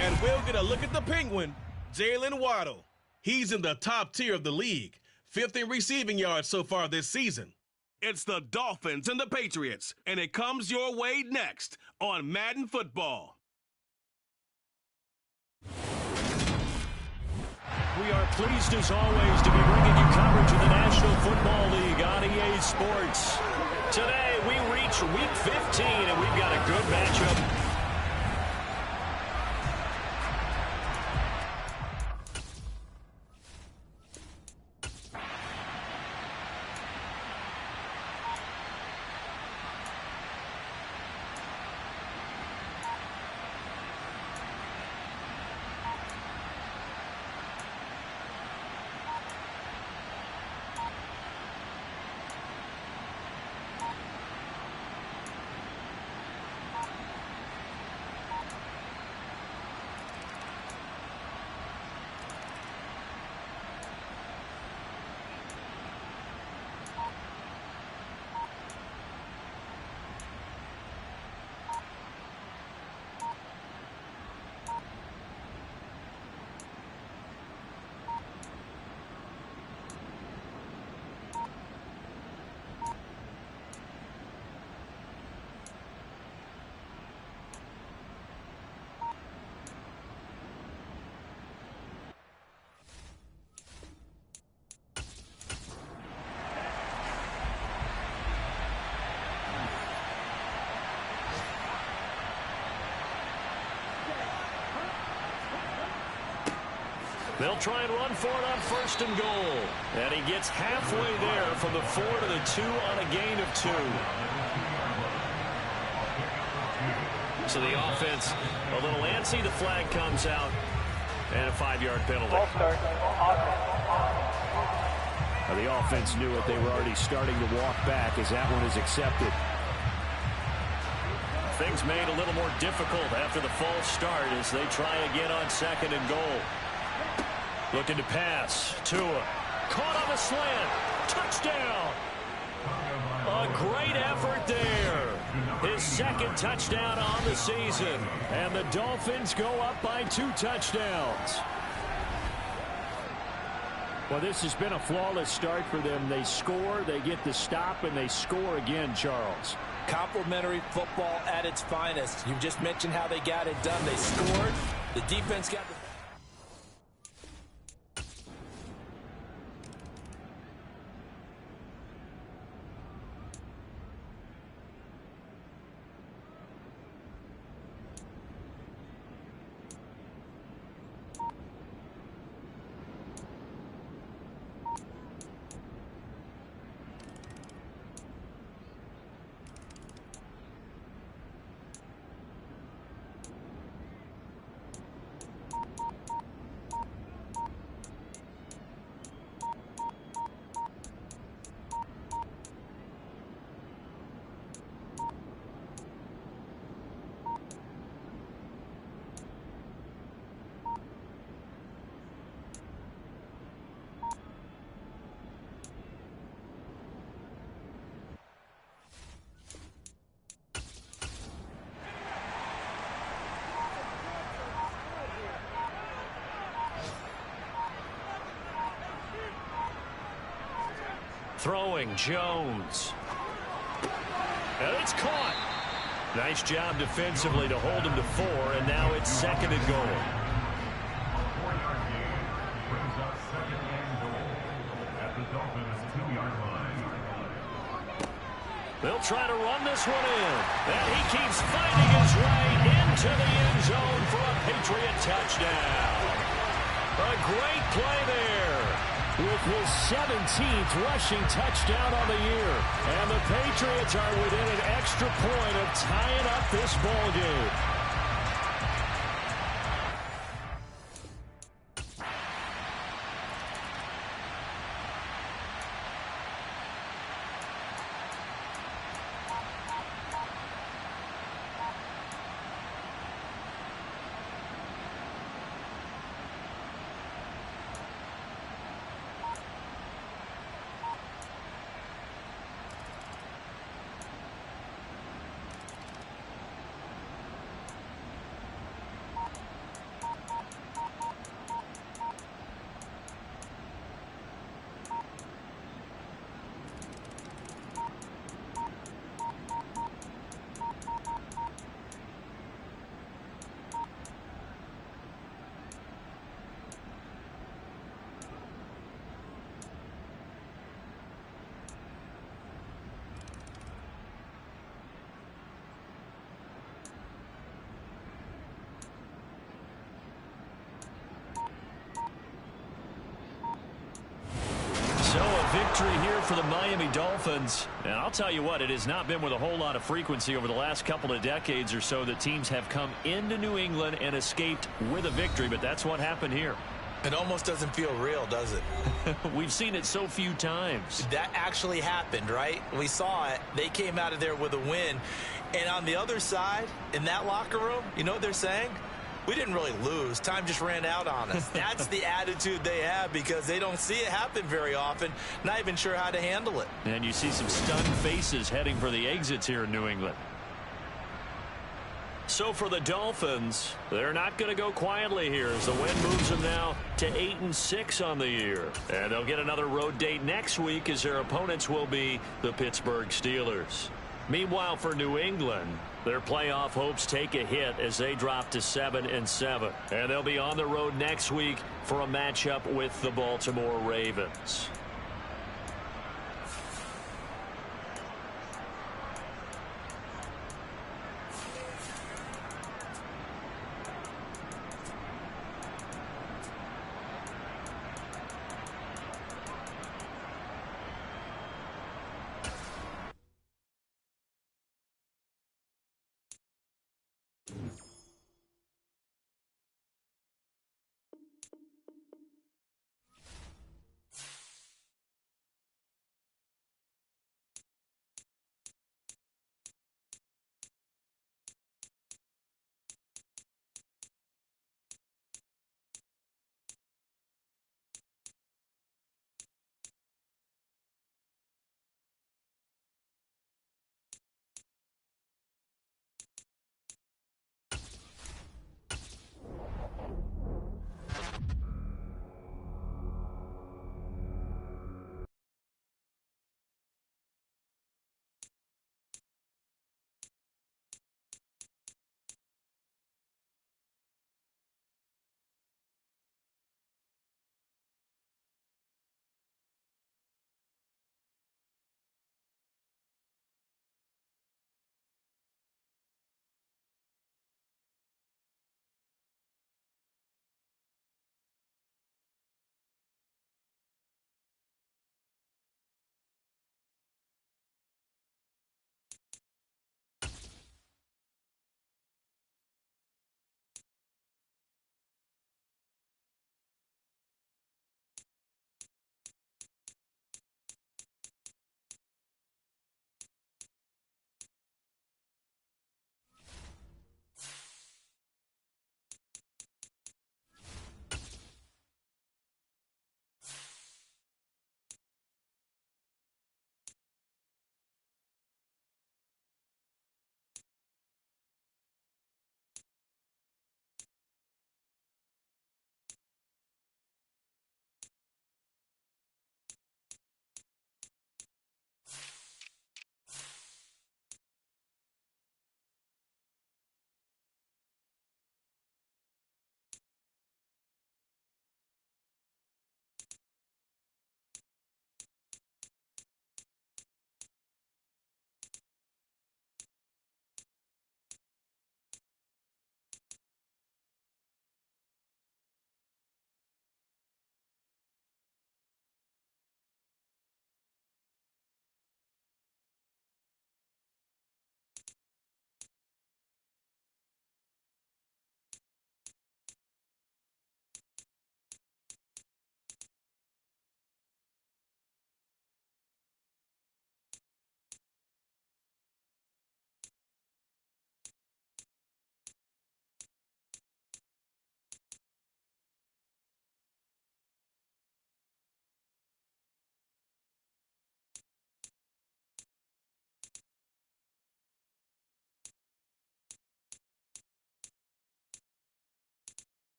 and we'll get a look at the Penguin, Jalen Waddle. He's in the top tier of the league, 5th in receiving yards so far this season. It's the Dolphins and the Patriots, and it comes your way next on Madden Football. We are pleased as always to be bringing you coverage of the National Football League on EA Sports. Today we reach week 15 and we've got a good matchup. They'll try and run for it on 1st and goal. And he gets halfway there from the 4 to the 2 on a gain of 2. So the offense a little antsy. The flag comes out. And a 5-yard penalty. Now the offense knew it. They were already starting to walk back as that one is accepted. Things made a little more difficult after the false start as they try again on 2nd and goal. Looking to pass. Tua. Caught on a slant. Touchdown. A great effort there. His 2nd touchdown on the season. And the Dolphins go up by 2 touchdowns. Well, this has been a flawless start for them. They score, they get the stop, and they score again, Charles. Complimentary football at its finest. You just mentioned how they got it done. They scored. The defense got the... Throwing Jones. And it's caught. Nice job defensively to hold him to 4, and now it's 2nd and goal. They'll try to run this one in. And he keeps finding his way into the end zone for a Patriot touchdown. A great play there. With his 17th rushing touchdown on the year. And the Patriots are within an extra point of tying up this ball game. So a victory here for the Miami Dolphins. And I'll tell you what, it has not been with a whole lot of frequency over the last couple of decades or so that teams have come into New England and escaped with a victory, but that's what happened here. It almost doesn't feel real, does it? We've seen it so few times. That actually happened, right? We saw it. They came out of there with a win. And on the other side, in that locker room, you know what they're saying? We didn't really lose. Time just ran out on us. That's the attitude they have because they don't see it happen very often. Not even sure how to handle it. And you see some stunned faces heading for the exits here in New England. So for the Dolphins, they're not going to go quietly here as the win moves them now to 8-6 on the year. And they'll get another road date next week as their opponents will be the Pittsburgh Steelers. Meanwhile, for New England, their playoff hopes take a hit as they drop to 7-7. And they'll be on the road next week for a matchup with the Baltimore Ravens.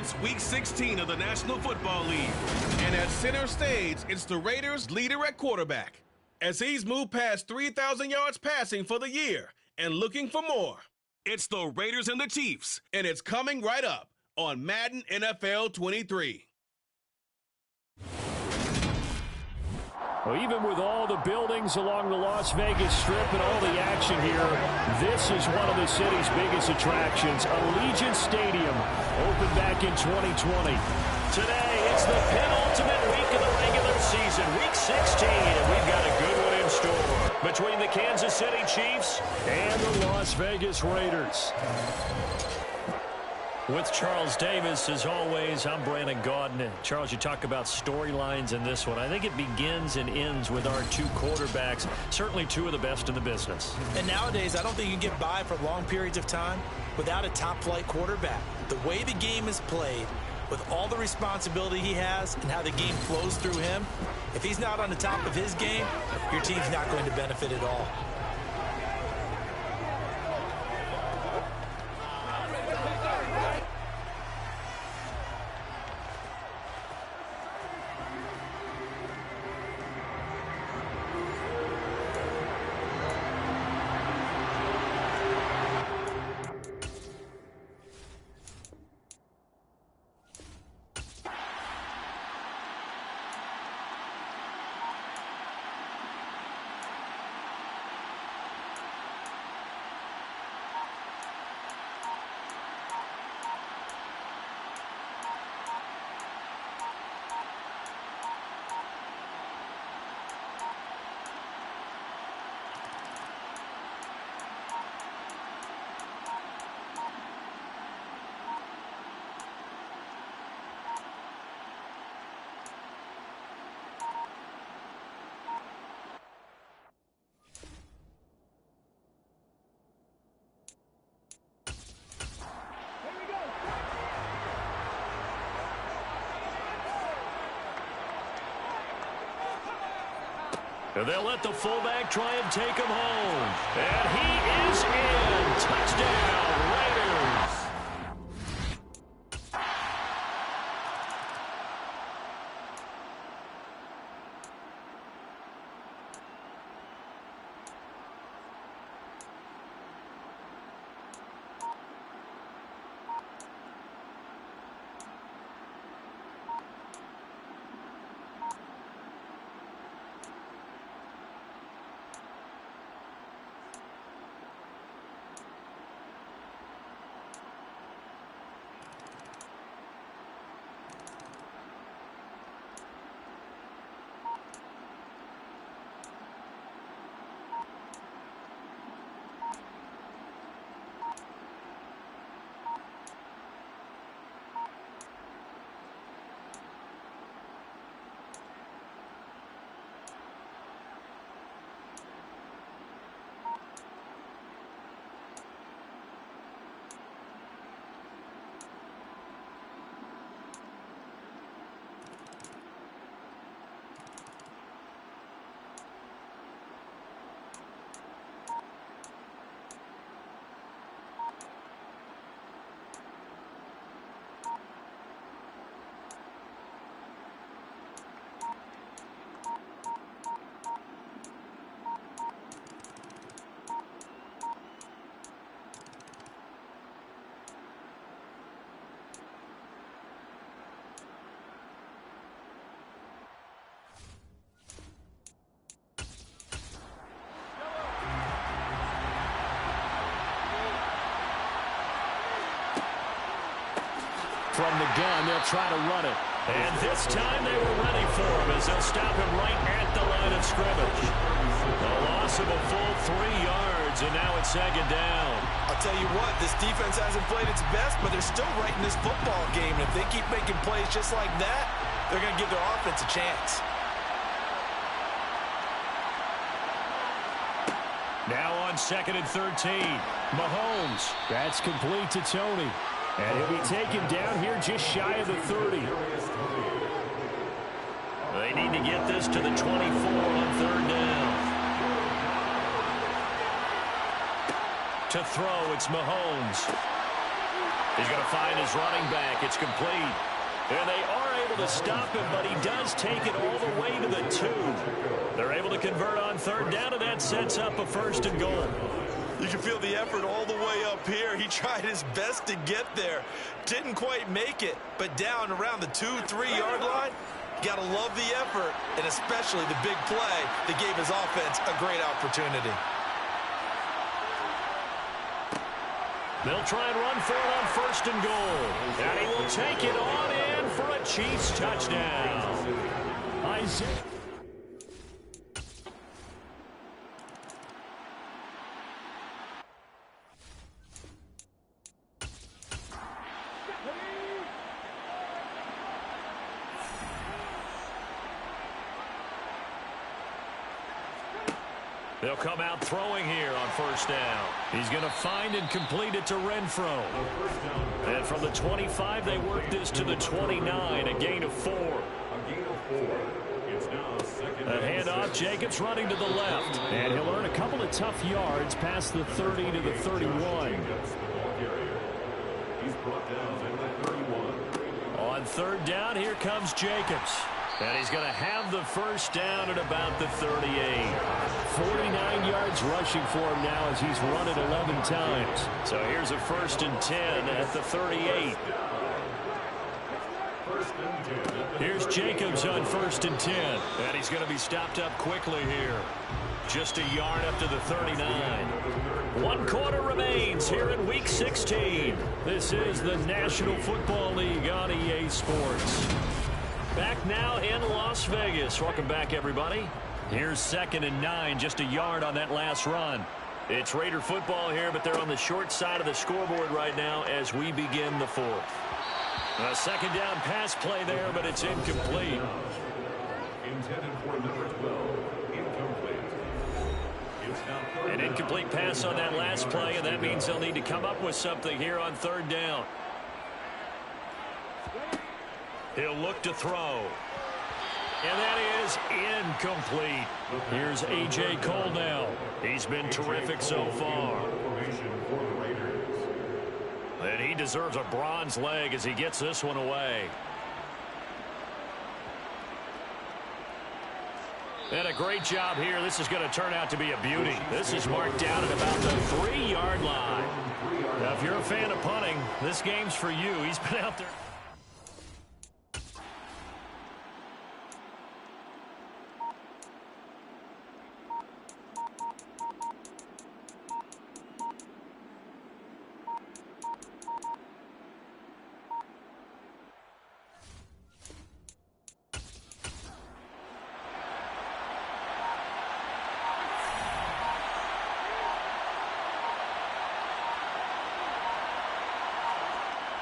It's Week 16 of the National Football League. And at center stage, it's the Raiders' leader at quarterback, as he's moved past 3,000 yards passing for the year and looking for more. It's the Raiders and the Chiefs, and it's coming right up on Madden NFL 23. Well, even with all the buildings along the Las Vegas Strip and all the action here, this is one of the city's biggest attractions. Allegiant Stadium opened back in 2020. Today, it's the penultimate week of the regular season, Week 16, and we've got a good one in store between the Kansas City Chiefs and the Las Vegas Raiders. With Charles Davis, as always, I'm Brandon Gaudin. Charles, you talk about storylines in this one. I think it begins and ends with our two quarterbacks, certainly two of the best in the business. And nowadays, I don't think you can get by for long periods of time without a top-flight quarterback. The way the game is played, with all the responsibility he has and how the game flows through him, if he's not on the top of his game, your team's not going to benefit at all. And they'll let the fullback try and take him home. And he is in. Touchdown, Raiders. From the gun, they'll try to run it. And this time they were ready for him as they'll stop him right at the line of scrimmage. A loss of a full 3 yards, and now it's second down. I'll tell you what, this defense hasn't played its best, but they're still right in this football game. And if they keep making plays just like that, they're going to give their offense a chance. Now on 2nd and 13, Mahomes. That's complete to Tony. And he'll be taken down here just shy of the 30. They need to get this to the 24 on 3rd down. To throw, it's Mahomes. He's going to find his running back. It's complete. And they are able to stop him, but he does take it all the way to the 2. They're able to convert on third down, and that sets up a 1st and goal. You can feel the effort all the way up here. He tried his best to get there. Didn't quite make it, but down around the 2-3 yard line, you got to love the effort, and especially the big play that gave his offense a great opportunity. They'll try and run for it on 1st and goal. And he will take it on in for a Chiefs touchdown. Isaiah. They'll come out throwing here on 1st down. He's going to find and complete it to Renfro. And from the 25, they work this to the 29, a gain of 4. A handoff, Jacobs running to the left. And he'll earn a couple of tough yards past the 30 to the 31. On 3rd down, here comes Jacobs. And he's going to have the 1st down at about the 38. 49 yards rushing for him now as he's run it 11 times. So here's a 1st and 10 at the 38. Here's Jacobs on 1st and 10. And he's going to be stopped up quickly here. Just a yard up to the 39. 1 quarter remains here in Week 16. This is the National Football League on EA Sports. Back now in Las Vegas. Welcome back, everybody. Here's 2nd and 9, just a yard on that last run. It's Raider football here, but they're on the short side of the scoreboard right now as we begin the 4th. A 2nd down pass play there, but it's incomplete. Intended for number 12, incomplete. An incomplete pass on that last play, and that means they'll need to come up with something here on 3rd down. He'll look to throw. And that is incomplete. Here's A.J. Cole now. He's been terrific so far. And he deserves a bronze leg as he gets this one away. And a great job here. This is going to turn out to be a beauty. This is marked down at about the 3-yard line. Now, if you're a fan of punting, this game's for you. He's been out there.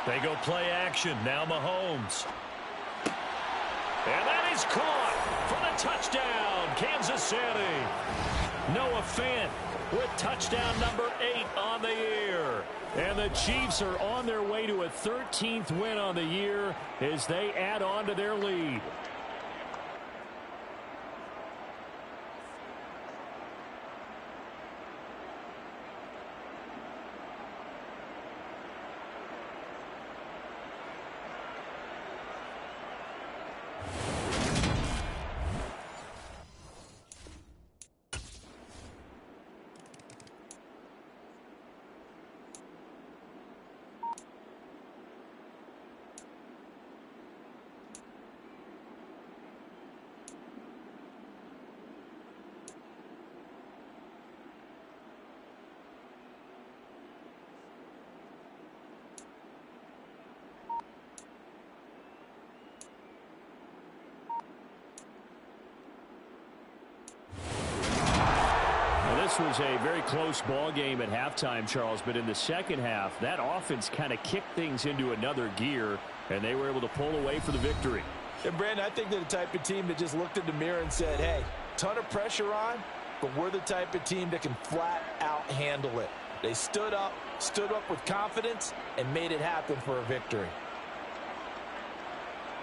They go play action. Now Mahomes. And that is caught for the touchdown, Kansas City. Noah Fant with touchdown number 8 on the year. And the Chiefs are on their way to a 13th win on the year as they add on to their lead. This was a very close ball game at halftime, Charles, but in the second half, that offense kind of kicked things into another gear, and they were able to pull away for the victory. And, Brandon, I think they're the type of team that just looked in the mirror and said, hey, ton of pressure on, but we're the type of team that can flat out handle it. They stood up with confidence, and made it happen for a victory.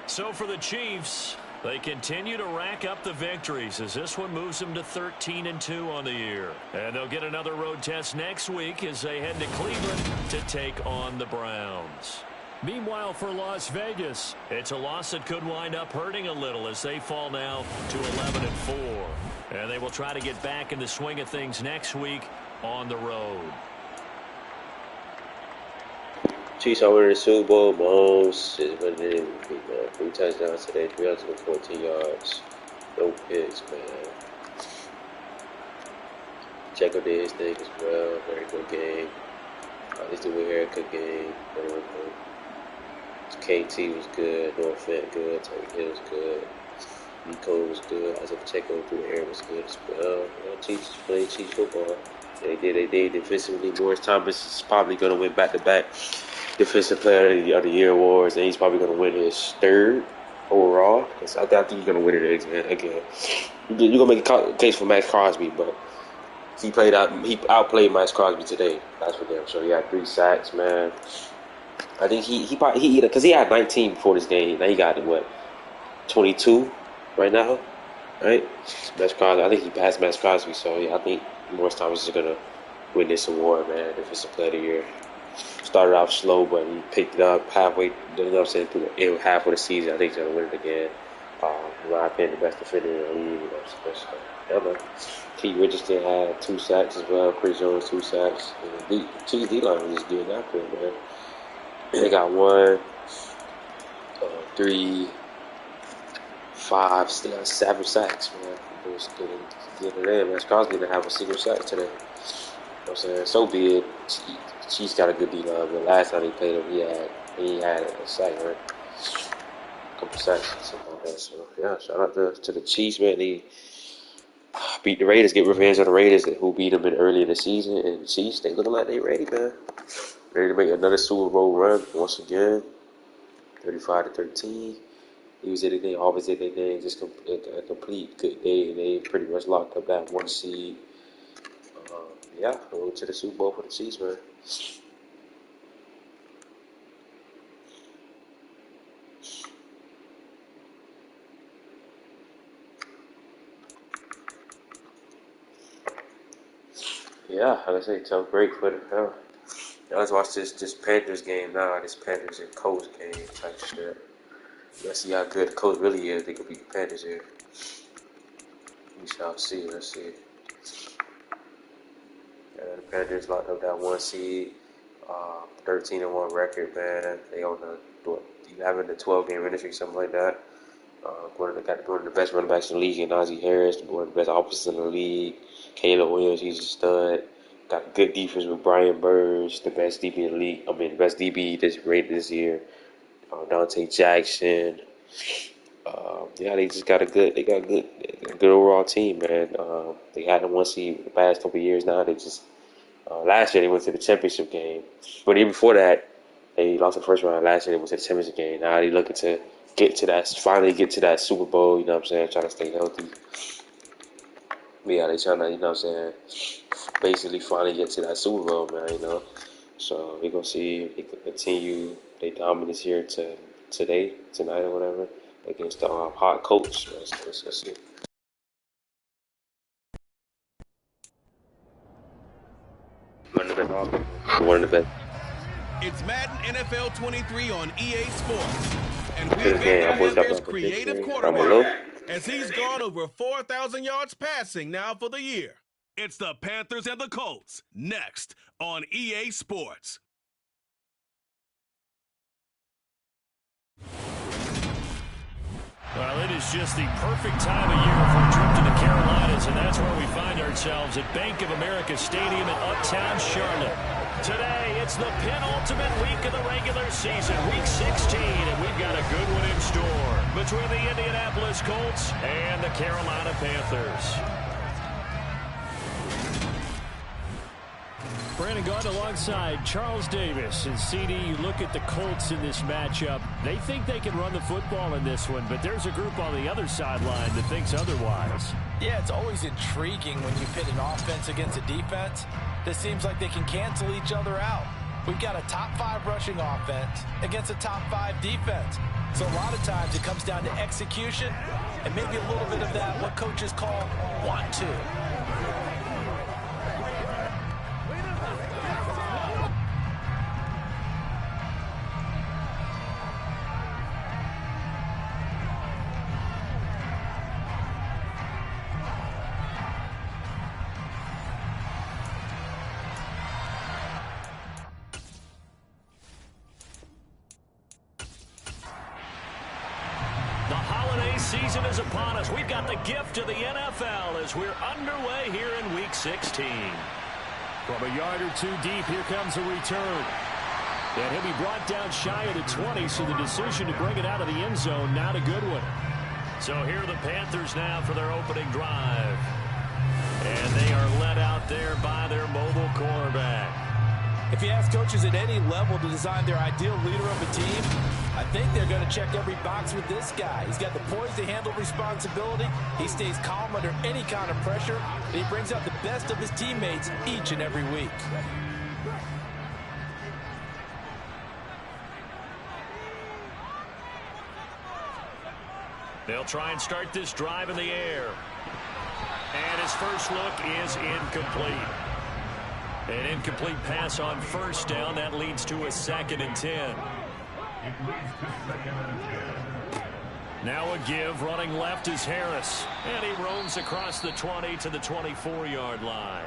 So for the Chiefs, They continue to rack up the victories as this one moves them to 13-2 on the year. And they'll get another road test next week as they head to Cleveland to take on the Browns. Meanwhile, for Las Vegas, it's a loss that could wind up hurting a little as they fall now to 11-4. And they will try to get back in the swing of things next week on the road. Chiefs are winning the Super Bowl. Mahomes is winning it. 3 touchdowns today, 314 yards. No picks, man. Checo did his thing as well. Very good game. This the haircut game. Very good. KT was good. Noah Fant good. Tony Hill was good. Nico was good. Isaac Pacheco through the air was good as well. Chiefs played Chiefs football. They did defensively. Morris Thomas is probably going to win back-to-back Defensive Player of the Year awards, and he's probably going to win his 3rd overall. Because I think he's going to win it again. You're going to make a case for Max Crosby, but he outplayed Max Crosby today. That's for them. So he had 3 sacks, man. I think he because he had 19 before this game. Now he got 22 right now, right? Max Crosby. I think he passed Max Crosby. So yeah, I think Morris Thomas is going to win this award, man. Defensive Player of the Year. Started off slow, but he picked it up halfway. You know what I'm saying? Through half of the season, I think he's gonna win it again. In my opinion, the best defender in the league. You know, so, yeah, man. Keith Richardson had 2 sacks as well. Chris Jones 2 sacks. The Chiefs D-line was just doing that good, man. They got 1, 3, 5, still 7 sacks, man. The other day, man. Crosby didn't have a single sack today. You know what I'm saying? So be it. Chiefs got a good D-line, but last time he played him, he had a sack, right? A couple sacks, something like that. So, yeah, shout out to the Chiefs, man. They beat the Raiders, get revenge on the Raiders who beat them early in the season. And the Chiefs, they looking like they ready, man. Ready to make another Super Bowl run once again. 35-13. He was anything, always anything, just a complete good day. And they pretty much locked up that 1 seed. Yeah, going to the Super Bowl for the Chiefs, man. Yeah, like I say, tough break for them. Now let's watch this Panthers game now. This Panthers and Colts game type shit. Let's see how good the Colts really is. They could beat the Panthers here. We shall see. Let's see. The Panthers locked up that 1 seed, 13-1 record, man. They on the 11-12 game winning streak, something like that. One of the best running backs in the league, and Najee Harris, one of the best offenses in the league. Caleb Williams, he's a stud. Got good defense with Brian Burns, the best DB in the league. I mean, the best DB that's rated this year. Dante Jackson. Yeah, they just got a good overall team, man. They had the 1 seed the past couple of years now. They just last year they went to the championship game, but even before that they lost the first round. Last year they went to the championship game. Now they looking to finally get to that Super Bowl. You know what I'm saying? Trying to stay healthy. But yeah, they trying to, you know what I'm saying, basically finally get to that Super Bowl, man. You know, so we gonna see if they can continue their dominance here tonight or whatever. Against the hot Colts. Let's see. One of the best. It's Madden NFL 23 on EA Sports. And we've got his creative quarterback as he's gone over 4,000 yards passing now for the year. It's the Panthers and the Colts next on EA Sports. Well, it is just the perfect time of year for a trip to the Carolinas, and that's where we find ourselves at Bank of America Stadium in Uptown Charlotte. Today, it's the penultimate week of the regular season, Week 16, and we've got a good one in store between the Indianapolis Colts and the Carolina Panthers. Brandon Gaunt alongside Charles Davis. And CD, you look at the Colts in this matchup. They think they can run the football in this one, but there's a group on the other sideline that thinks otherwise. Yeah, it's always intriguing when you pit an offense against a defense that seems like they can cancel each other out. We've got a top 5 rushing offense against a top 5 defense. So a lot of times it comes down to execution and maybe a little bit of that, what coaches call want to. Season is upon us. We've got the gift of the NFL as we're underway here in Week 16. From a yard or two deep, here comes a return. And he'll be brought down shy of the 20, so the decision to bring it out of the end zone, not a good one. So here are the Panthers now for their opening drive. And they are led out there by their mobile quarterback. If you ask coaches at any level to design their ideal leader of a team, I think they're going to check every box with this guy. He's got the poise to handle responsibility. He stays calm under any kind of pressure. And he brings out the best of his teammates each and every week. They'll try and start this drive in the air. And his first look is incomplete. An incomplete pass on first down. That leads to a 2nd and 10. Now a give. Running left is Harris. And he roams across the 20 to the 24-yard line.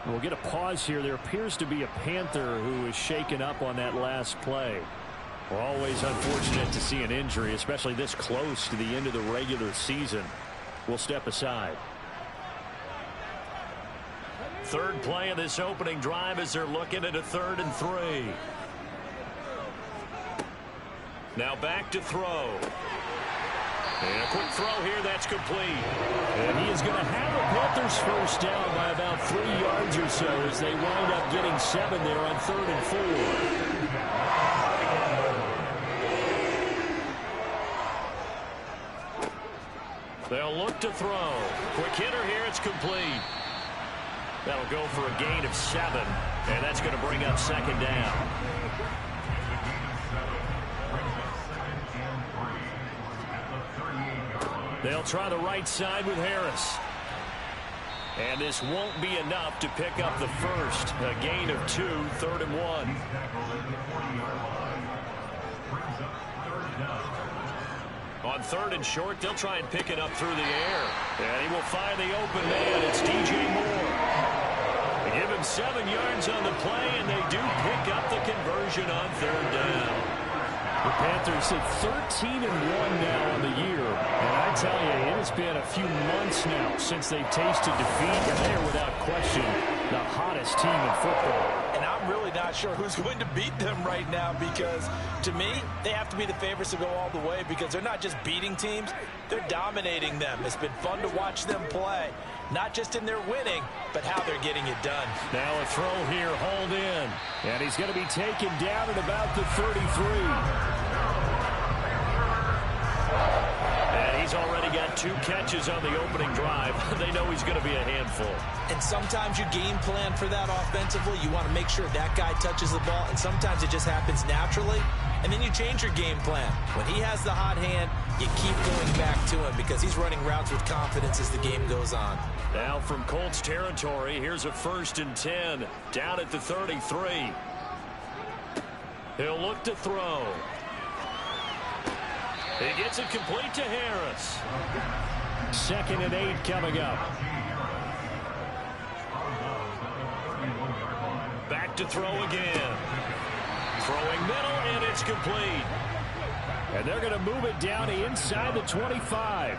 We'll get a pause here. There appears to be a Panther who is shaken up on that last play. We're always unfortunate to see an injury, especially this close to the end of the regular season. We'll step aside. Third play of this opening drive as they're looking at a 3rd and 3. Now back to throw. And a quick throw here, that's complete. And he is going to have a Panthers first down by about 3 yards or so as they wind up getting 7 there on 3rd and 4. They'll look to throw. Quick hitter here, it's complete. That'll go for a gain of 7, and that's going to bring up 2nd down. They'll try the right side with Harris. And this won't be enough to pick up the first. A gain of 2, 3rd and 1. On 3rd and short, they'll try and pick it up through the air. And he will find the open man. It's DJ Moore. They give him 7 yards on the play, and they do pick up the conversion on 3rd down. The Panthers sit 13-1 now on the year. And I tell you, it has been a few months now since they've tasted defeat, and they are without question the hottest team in football. And I'm really not sure who's going to beat them right now because, to me, they have to be the favorites to go all the way because they're not just beating teams, they're dominating them. It's been fun to watch them play, not just in their winning, but how they're getting it done. Now a throw here, hauled in. And he's going to be taken down at about the 33. And he's already got 2 catches on the opening drive. They know he's going to be a handful. And sometimes you game plan for that offensively. You want to make sure that guy touches the ball, and sometimes it just happens naturally. And then you change your game plan. When he has the hot hand, you keep going back to him because he's running routes with confidence as the game goes on. Now from Colts territory, here's a 1st and 10 down at the 33. He'll look to throw. He gets it complete to Harris. 2nd and 8 coming up. Back to throw again. Throwing middle, and it's complete. And they're going to move it down inside the 25.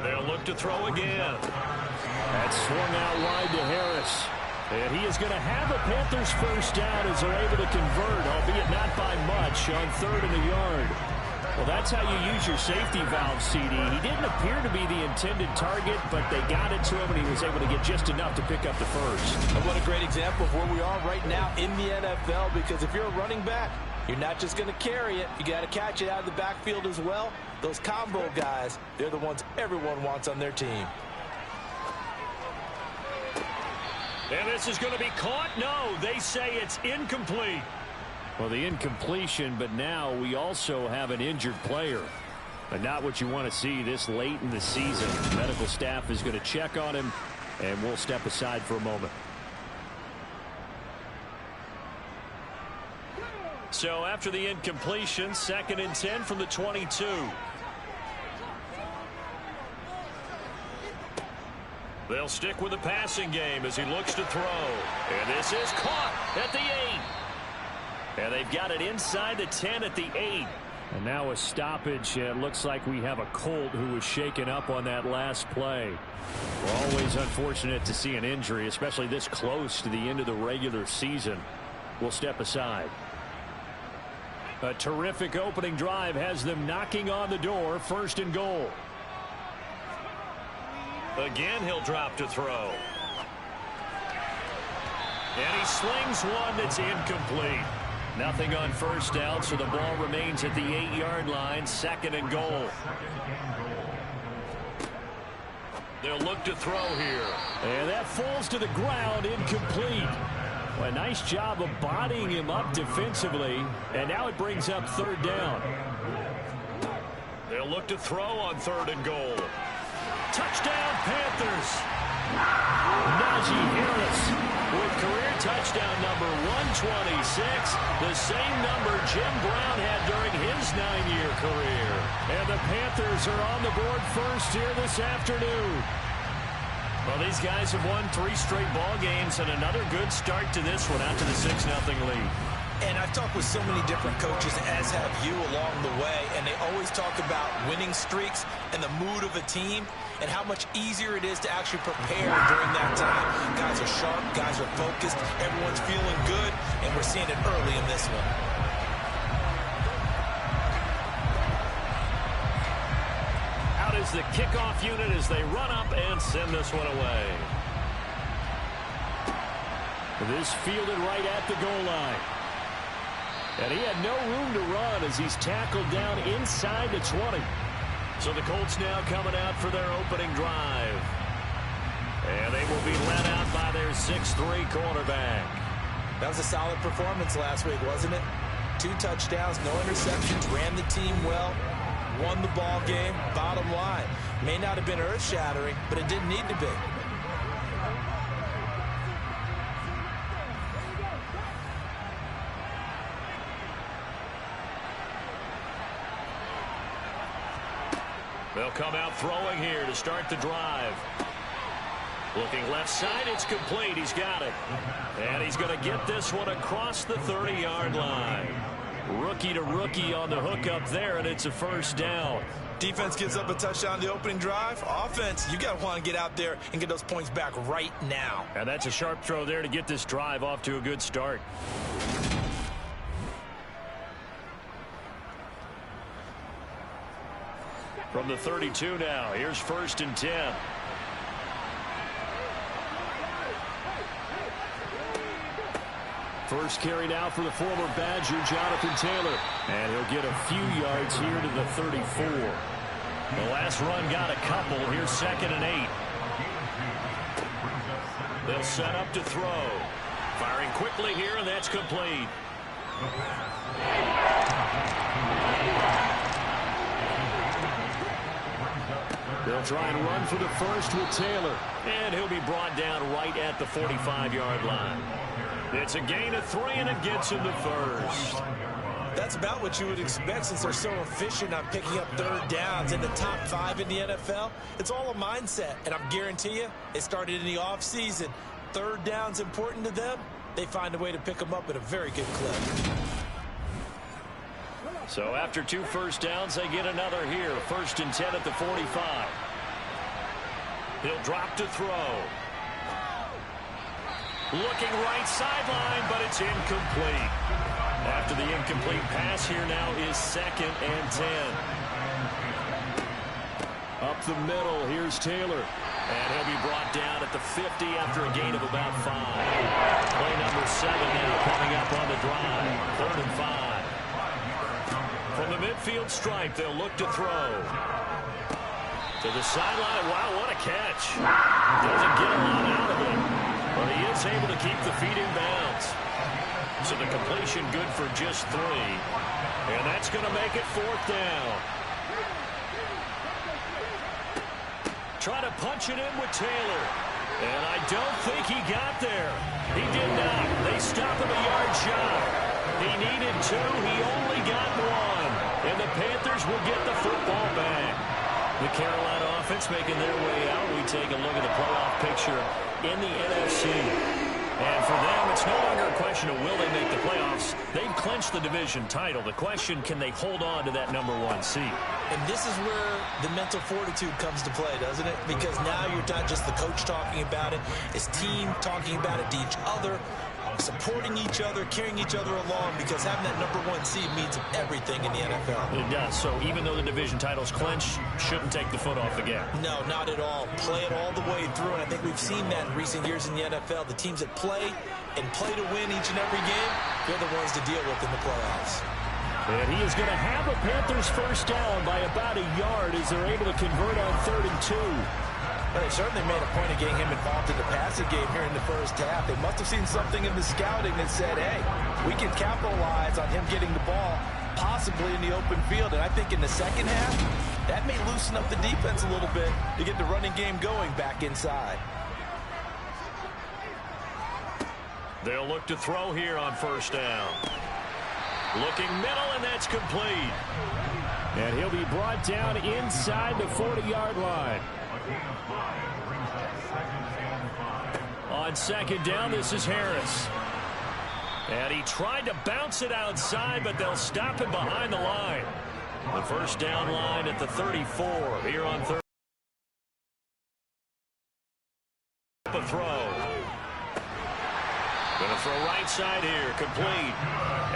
They'll look to throw again. That's swung out wide to Harris. And he is going to have a Panthers first down as they're able to convert, albeit not by much, on 3rd and a yard. Well, that's how you use your safety valve, CD. He didn't appear to be the intended target, but they got it to him, and he was able to get just enough to pick up the first. And what a great example of where we are right now in the NFL, because if you're a running back, you're not just going to carry it. You got to catch it out of the backfield as well. Those combo guys, they're the ones everyone wants on their team. And this is going to be caught. No, they say it's incomplete. Well, the incompletion, but now we also have an injured player. But not what you want to see this late in the season. The medical staff is going to check on him, and we'll step aside for a moment. So after the incompletion, 2nd and 10 from the 22. They'll stick with the passing game as he looks to throw. And this is caught at the 8. And they've got it inside the 10 at the 8. And now a stoppage. It looks like we have a Colt who was shaken up on that last play. We're always unfortunate to see an injury, especially this close to the end of the regular season. We'll step aside. A terrific opening drive has them knocking on the door. 1st and goal. Again, he'll drop to throw. And he slings one that's incomplete. Nothing on 1st down, so the ball remains at the 8-yard line. 2nd and goal. They'll look to throw here. And that falls to the ground, incomplete. Well, a nice job of bodying him up defensively. And now it brings up 3rd down. They'll look to throw on 3rd and goal. Touchdown, Panthers. Najee Harris with career touchdown number 126, the same number Jim Brown had during his 9-year career. And the Panthers are on the board first here this afternoon. Well, these guys have won 3 straight ball games and another good start to this one out to the 6-0 lead. And I've talked with so many different coaches, as have you, along the way, and they always talk about winning streaks and the mood of a team and how much easier it is to actually prepare during that time. Guys are sharp, guys are focused, everyone's feeling good, and we're seeing it early in this one. Out is the kickoff unit as they run up and send this one away. This fielded right at the goal line. And he had no room to run as he's tackled down inside the 20. So the Colts now coming out for their opening drive. And they will be led out by their 6'3" quarterback. That was a solid performance last week, wasn't it? 2 touchdowns, no interceptions, ran the team well, won the ball game. Bottom line, may not have been earth-shattering, but it didn't need to be. They'll come out throwing here to start the drive. Looking left side, it's complete. He's got it. And he's going to get this one across the 30-yard line. Rookie to rookie on the hook up there, and it's a 1st down. Defense gives up a touchdown the opening drive. Offense, you got to want to get out there and get those points back right now. And that's a sharp throw there to get this drive off to a good start. From the 32 now, here's 1st and 10. First carry now for the former Badger, Jonathan Taylor. And he'll get a few yards here to the 34. The last run got a couple. Here's 2nd and 8. They'll set up to throw. Firing quickly here, and that's complete. They'll try and run for the first with Taylor. And he'll be brought down right at the 45-yard line. It's a gain of 3, and it gets him to first. That's about what you would expect since they're so efficient on picking up 3rd downs in the top 5 in the NFL. It's all a mindset, and I guarantee you, it started in the offseason. 3rd down's important to them. They find a way to pick them up at a very good clip. So after 2 first downs, they get another here. 1st and 10 at the 45. He'll drop to throw. Looking right sideline, but it's incomplete. After the incomplete pass, here now is 2nd and 10. Up the middle, here's Taylor. And he'll be brought down at the 50 after a gain of about 5. Play number 7 now coming up on the drive. 3rd and 5. From the midfield stripe, they'll look to throw. To the sideline. Wow, what a catch. Doesn't get a lot out of it. But he is able to keep the feet in bounds. So the completion good for just 3. And that's going to make it 4th down. Try to punch it in with Taylor. And I don't think he got there. He did not. They stop him a yard shy. He needed 2. He only got 1. And the Panthers will get the football back. The Carolina offense making their way out. We take a look at the playoff picture in the NFC. And for them, it's no longer a question of will they make the playoffs. They've clinched the division title. The question, can they hold on to that #1 seed? And this is where the mental fortitude comes to play, doesn't it? Because now you're not just the coach talking about it, it's team talking about it to each other, supporting each other, carrying each other along, because having that #1 seed means everything in the NFL. It does. So even though the division title's clinched, shouldn't take the foot off the gas. No, not at all. Play it all the way through, and I think we've seen that in recent years in the NFL. The teams that play and play to win each and every game, they're the ones to deal with in the playoffs. And he is going to have a Panthers first down by about a yard as they're able to convert on 3rd and 2. Well, they certainly made a point of getting him involved in the passing game here in the first half. They must have seen something in the scouting that said, hey, we can capitalize on him getting the ball possibly in the open field. And I think in the second half, that may loosen up the defense a little bit to get the running game going back inside. They'll look to throw here on first down. Looking middle, and that's complete. And he'll be brought down inside the 40-yard line. On 2nd down, this is Harris. And he tried to bounce it outside, but they'll stop him behind the line. The first down line at the 34 here on 3rd. A throw. Going to throw right side here, complete.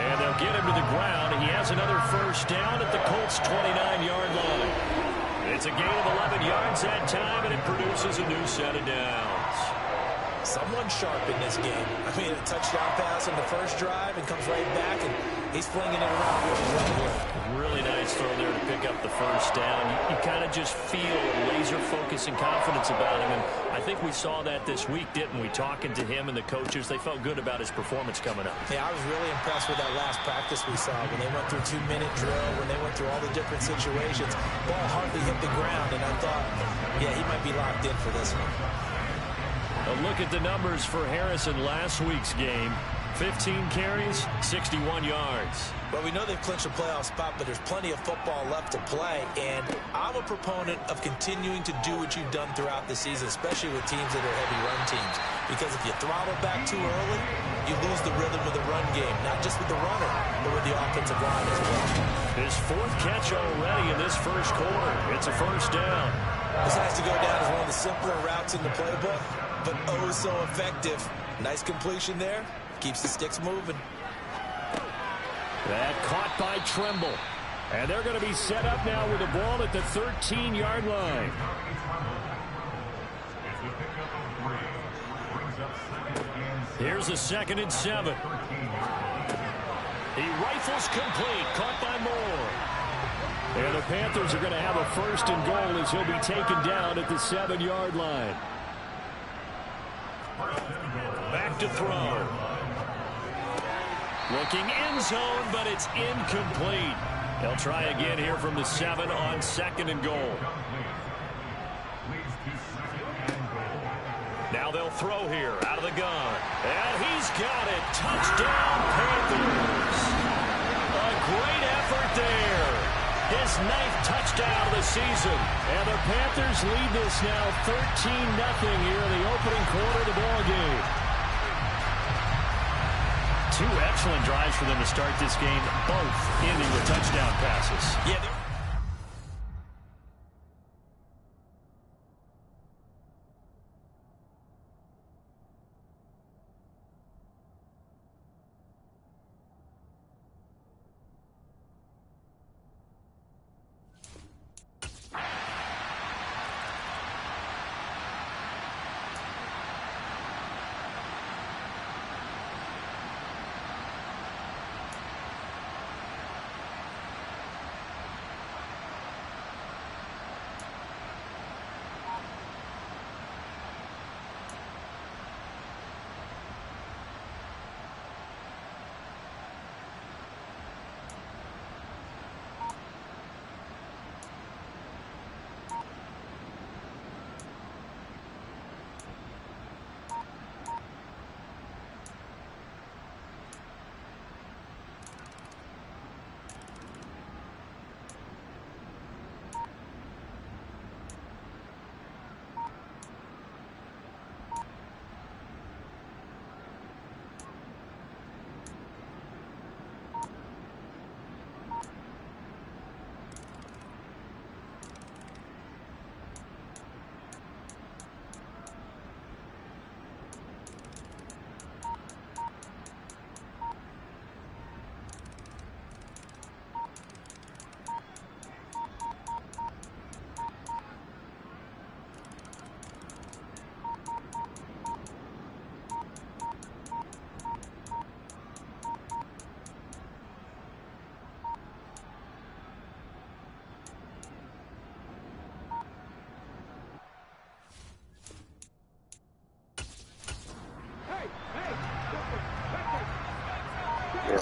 And they'll get him to the ground. He has another first down at the Colts' 29-yard line. It's a gain of 11 yards that time, and it produces a new set of downs. Someone sharp in this game. I mean, a touchdown pass on the first drive and comes right back, and he's flinging it around really well here. Really nice throw there to pick up the first down. You kind of just feel a laser focus and confidence about him, and I think we saw that this week, didn't we? Talking to him and the coaches, they felt good about his performance coming up. Yeah, I was really impressed with that last practice we saw when they went through 2-minute drill, when they went through all the different situations. Ball hardly hit the ground, and I thought, yeah, he might be locked in for this one. A look at the numbers for Harris in last week's game. 15 carries, 61 yards. Well, we know they've clinched a playoff spot, but there's plenty of football left to play, and I'm a proponent of continuing to do what you've done throughout the season, especially with teams that are heavy run teams, because if you throttle back too early, you lose the rhythm of the run game, not just with the runner, but with the offensive line as well. His 4th catch already in this first quarter. It's a first down. This has to go down as one of the simpler routes in the playbook, but oh so effective. Nice completion there. Keeps the sticks moving. That caught by Tremble. And they're going to be set up now with the ball at the 13-yard line. Here's a 2nd and 7. He rifles complete. Caught by Moore. And the Panthers are going to have a 1st and goal as he'll be taken down at the 7-yard line. Back to throw. Looking end zone, but it's incomplete. They'll try again here from the 7 on 2nd and goal. Now they'll throw here out of the gun. And he's got it. Touchdown, Panthers. A great effort there. His 9th touchdown of the season. And the Panthers lead this now 13-0 here in the opening quarter of the ball game. 2 excellent drives for them to start this game, both ending with touchdown passes. Yeah,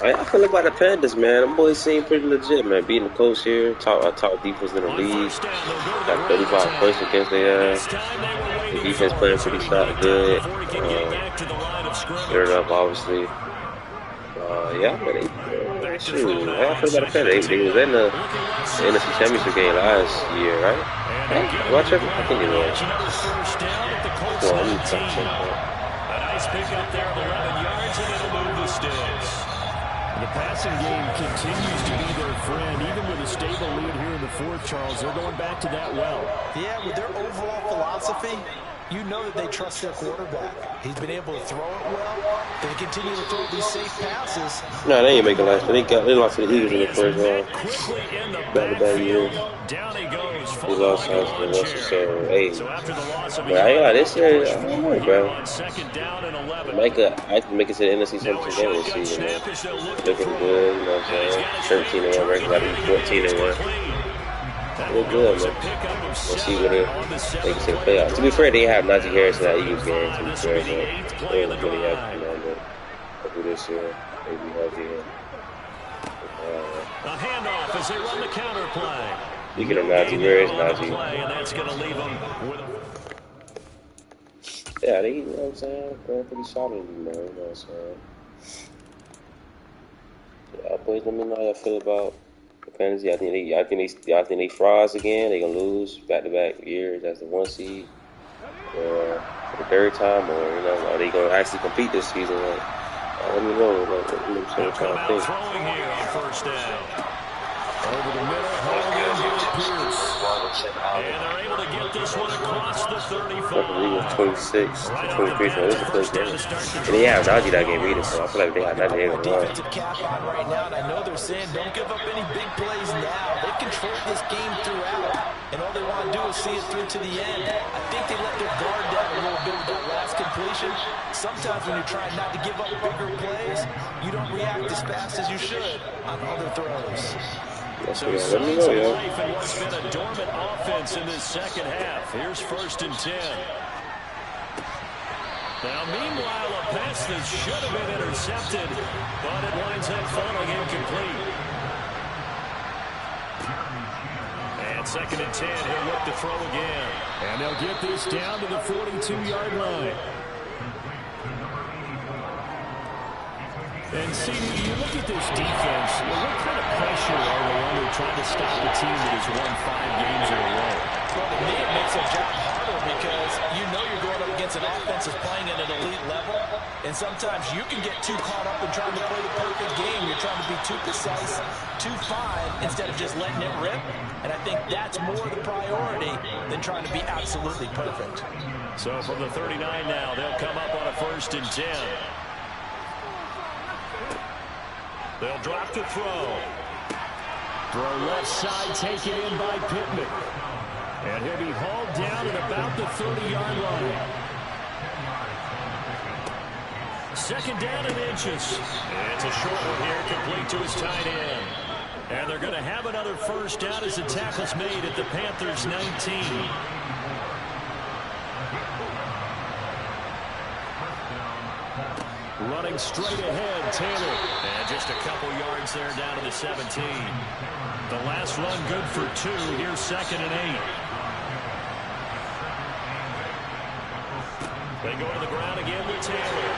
I feel about the Panthers, man. Them boys seem pretty legit, man. Beating the Colts here, top defense in the league. Got 35 points against their ass. The defense playing pretty solid, good. Cleared up, obviously. Yeah, but shoot, how I feel about the Panthers? They was in the NFC Championship game last year, right? Watch it. I think it was. Well, I'm gonna check that. A nice pickup there of 11 yards, and it'll move the sticks. The passing game continues to be their friend. Even with a stable lead here in the fourth, Charles, they're going back to that well. Yeah, with their overall philosophy, you know that they trust their quarterback. He's been able to throw it well. They continue to throw these safe passes. No, they ain't making last. They lost to the Eagles in the first round. Back year. Down he goes. He lost to Russell. So, hey. But I ain't got this year. I don't know, bro. I can make it to the NFC Championship game this season, man. Looking good, you know what I'm saying? 13-1 record, got to be 14-1. Look good, man. We'll see what they can say the playoffs. To be fair, they have Najee Harris in that Eagles game. To be fair, but they ain't really happy, you know, but hopefully this year they be healthy. A handoff as they run the counter play. Speaking of Najee Harris, Najee. And that's going to leave them with yeah, they, you know what I'm saying? They're pretty solid, man. You know what I'm saying? Yeah, boys, let me know how y'all feel about the Panthers. I think they frauds again. They gonna lose back-to-back years as the 1 seed, or for the third time, or you know, are they gonna actually compete this season? Like, let me know. Like, what y'all think. Throwing here on first down. Over the middle, Pierce. And they're able to get this one across the 35. 26 to 23, so this is the first game. And they have Najee that game either, so I feel like they have Najee in the defensive cap on right now, and I know they're saying don't give up any big plays now. They control this game throughout, and all they want to do is see it through to the end. I think they let their guard down a little bit with that last completion. Sometimes when you're trying not to give up bigger plays, you don't react as fast as you should on other throws. So signs of life in what's been a dormant offense in this second half. Here's 1st and 10. Now, meanwhile, a pass that should have been intercepted, but it winds up falling incomplete. And 2nd and 10, he'll look to throw again. And they'll get this down to the 42-yard line. And see, when you look at this defense, what kind of pressure are they under trying to stop a team that has won 5 games in a row? Well, to me, it makes their job harder because you know you're going up against an offense that's playing at an elite level, and sometimes you can get too caught up in trying to play the perfect game. You're trying to be too precise, too fine, instead of just letting it rip. And I think that's more the priority than trying to be absolutely perfect. So from the 39 now, they'll come up on a 1st and 10. They'll drop to throw. Throw left side, taken in by Pittman. And he'll be hauled down at about the 30-yard line. 2nd down and inches. It's a short one here, complete to his tight end. And they're going to have another 1st down as the tackle's made at the Panthers' 19. Running straight ahead, Taylor. And just a couple yards there down to the 17. The last run good for 2. Here's 2nd and 8. They go to the ground again with Taylor.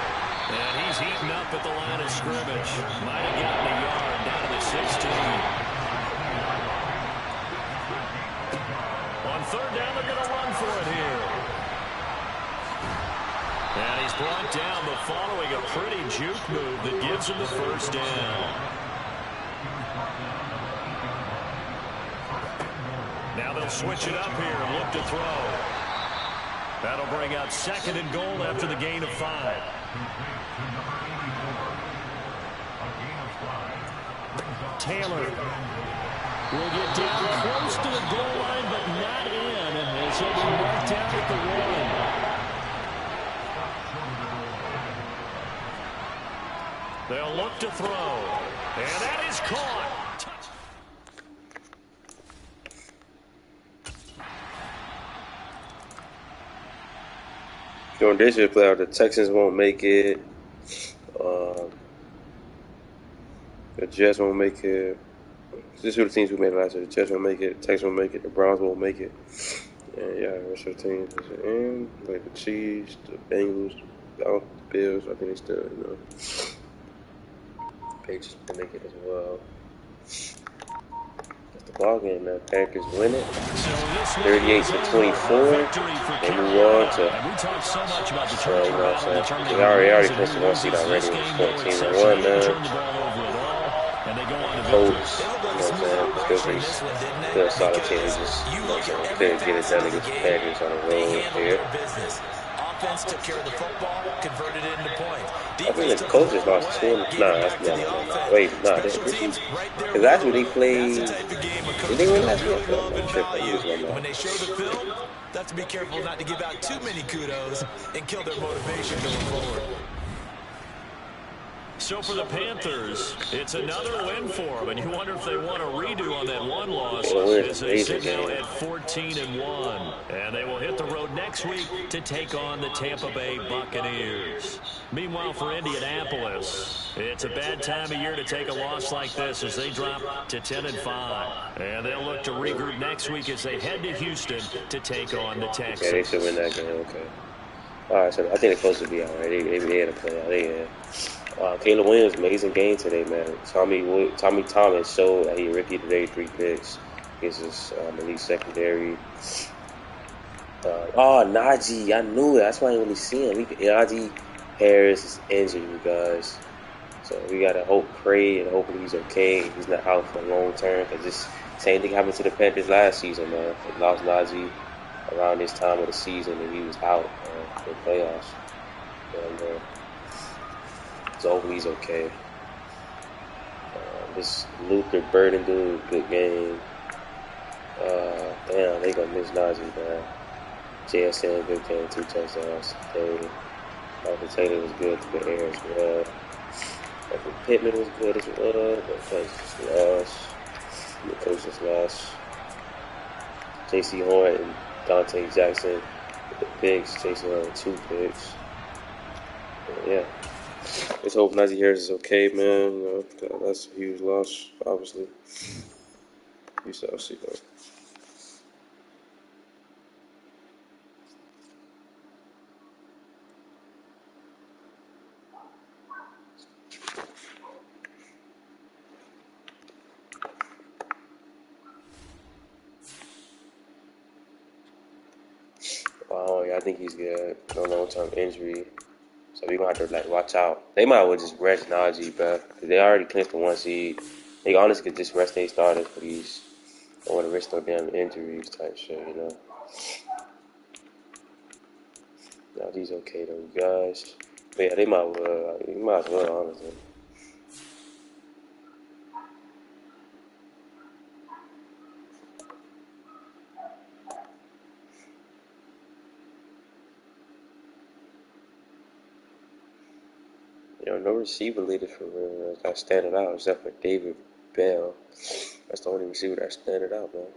And he's heating up at the line of scrimmage. Might have gotten a yard down to the 16. On 3rd down, they're going to run for it here. And he's brought down, but following a pretty juke move that gives him the 1st down. Now they'll switch it up here and look to throw. That'll bring up 2nd and goal after the gain of 5. Taylor will get down close to the goal line, but not in, as he'll be marked down at the 1. They'll look to throw. And that is caught. During this year's playoff, the Texans won't make it. The Jets won't make it. This is who the teams who made it last year. The Jets won't make it. Texans won't make it. The Browns won't make it. And yeah, the rest of the teams is in. Like the Chiefs, the Bengals, the Bills. I think they still, Patriots can make it as well. That's the ball game, man. Packers win it, 38-24. They move on to. You know what I'm saying? They already clinched the 1 seed already. It's 14-1 now. Colts, you know what I'm saying? Still solid team. Just, couldn't get it done against the Packers on the road here. Offense took care of the football, converted it into points. I think the Colts just lost 2. Nah, that's not. Wait, nah. Because actually they played. Did they win last week? When they show the film, they have to be careful not to give out too many kudos and kill their motivation going forward. So for the Panthers, it's another win for them, and you wonder if they want a redo on that one loss as they sit now at 14-1. And they will hit the road next week to take on the Tampa Bay Buccaneers. Meanwhile, for Indianapolis, it's a bad time of year to take a loss like this as they drop to 10-5. And they'll look to regroup next week as they head to Houston to take on the Texans. Okay, they should win that game, okay. All right, so I think they're supposed to be all right. They had a play out. Caleb Williams, amazing game today, man. Tommy Thomas showed that he rookie today, 3 picks against his elite secondary. Najee, I knew it. That's why I didn't really see him. Najee Harris is injured, you guys. So we gotta pray, and hopefully he's okay. He's not out for a long term. Cause this same thing happened to the Panthers last season, man. They lost Najee around this time of the season, and he was out for the playoffs. And, so hopefully he's okay. This Luther Burden dude, good game. Damn, they gonna miss Najee, man. JSN, good game, 2 touchdowns today. Michael Taylor was good to the air as well. Michael Pittman was good as well, but the coach just lost. J.C. Horn and Dante Jackson with the picks. J.C. Horn with 2 picks. Yeah. Let's hope Najee Harris is okay, man. That's a huge loss, obviously. We shall see, though. Yeah, I think he's good. No long-term injury. So we're going to have to, watch out. They might as well just rest Najee, bro. Because they already clinched the 1 seed. They honestly could just rest their starters for these. Don't want to risk no damn injuries type shit, Najee's okay, though, you guys. But yeah, they might as well, honestly. No receiver leader for real that standing out except for David Bell. That's the only receiver that's standing out, man.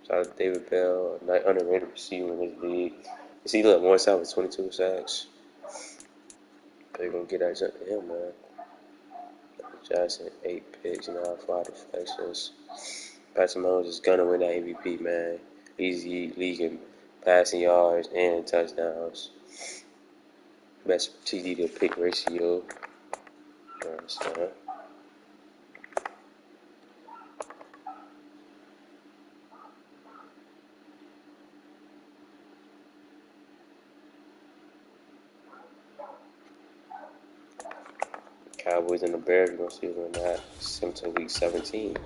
Shout out to David Bell, a underrated receiver in this league. You see, look, one side with 22 sacks. They're gonna get that jump to him, man. Jackson, 8 picks, 5 deflections. Patrick Mahomes is gonna win that MVP, man. He's leading passing yards and touchdowns. Best TD to pick ratio. Cowboys and the Bears, we're going to see who's in that. Until week 17.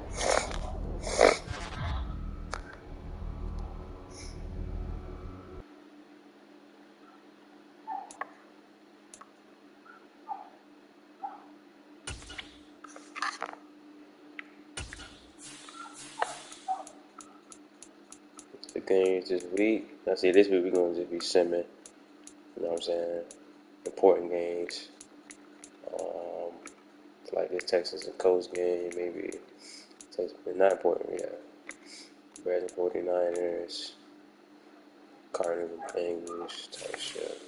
The games this week. I see this week we're going to just be simming. You know what I'm saying? Important games. Like this Texas and Colts game, maybe. Texas, but not important, yeah. Bears and 49ers. Cardinals and Bengals type shit.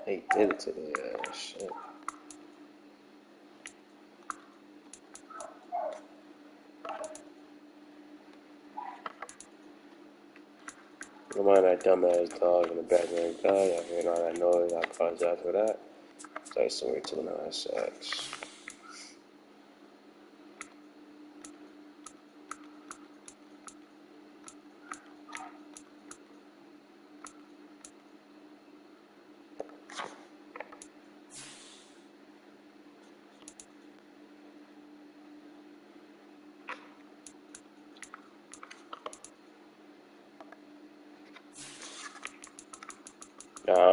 They did it today, shit. Don't mind that dumbass dog in the background. God, y'all hearing all that noise. I apologize for that. So I swear to 9 sacks.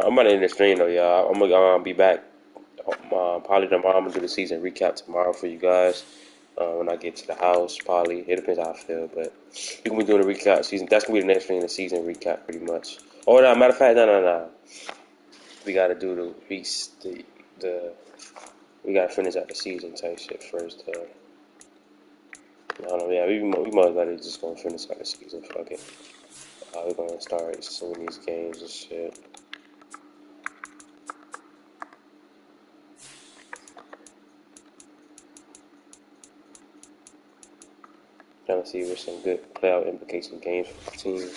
I'm about to end the stream though, y'all. I'm gonna be back probably tomorrow. I'm gonna do the season recap tomorrow for you guys. When I get to the house, probably it depends how I feel, but you can be doing the recap season. That's gonna be the next thing, the season recap, pretty much. Oh no, matter of fact, no. We gotta do the weeks, the we gotta finish out the season type shit first. I don't know, yeah, we might as well just gonna finish out the season. Fuck it. We're gonna start some of these games and shit. Trying to see what's some good playoff implication games for the team.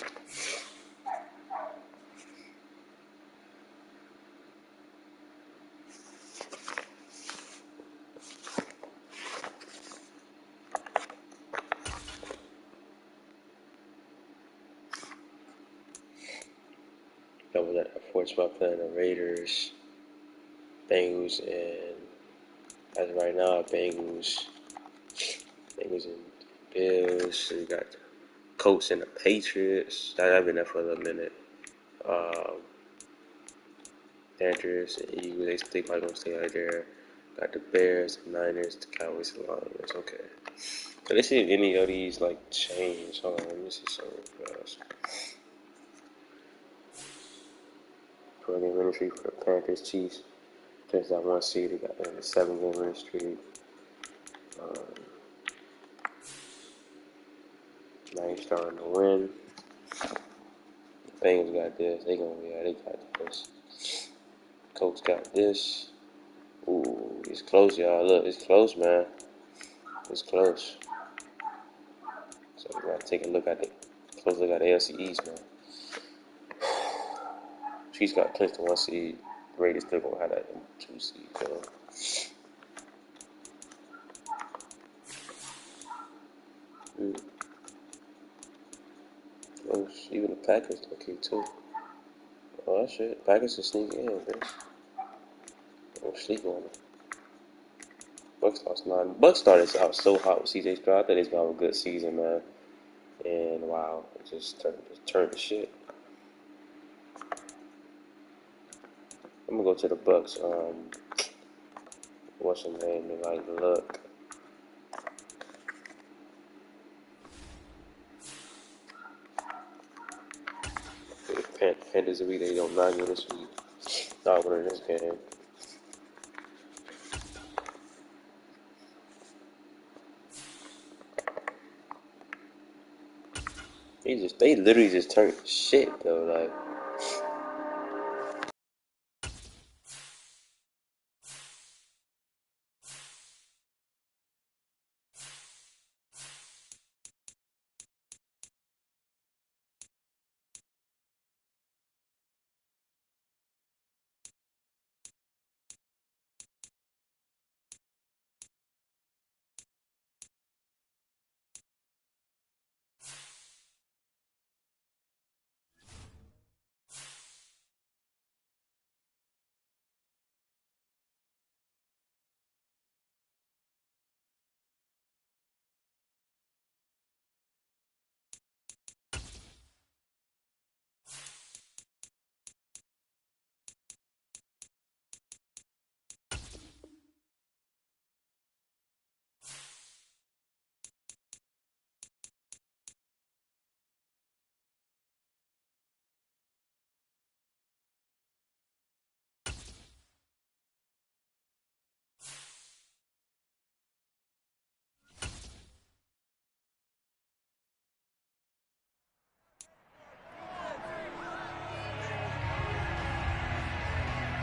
That was at Fort Smith playing the Raiders, Bengals, and as of right now, Bengals and Bills. So you got the Colts and the Patriots. I've been there for a little minute. Panthers and Eagles, they probably gonna stay out there. Got the Bears, the Niners, the Cowboys, the Lions. Okay. So let's see if any of these like change. Hold on, let me see something else. Game winning streak for the Panthers, Chiefs. Just that one seed. They got a 7-game winning streak. Niners starting to win. The Bengals got this. They got this. Colts got this. Ooh, it's close, y'all. Look, it's close, man. It's close. So we gotta take a look at close look at the AFC East, man. Chiefs got clinched the 1 seed. Raiders still gonna have that 2 seed, though. Oh, even the Packers okay too. Oh, that shit. Packers are sneaking in, bitch. Don't sleep on them. Bucks lost 9. Bucks started out so hot with CJ Stroud. I thought he's gonna have a good season, man. And wow, it just turned to shit. I'm gonna go to the Bucks. What's her name? And like, look. Panthers a week. They don't 9 win this week. Not winning this game. They literally just turned shit though. Like,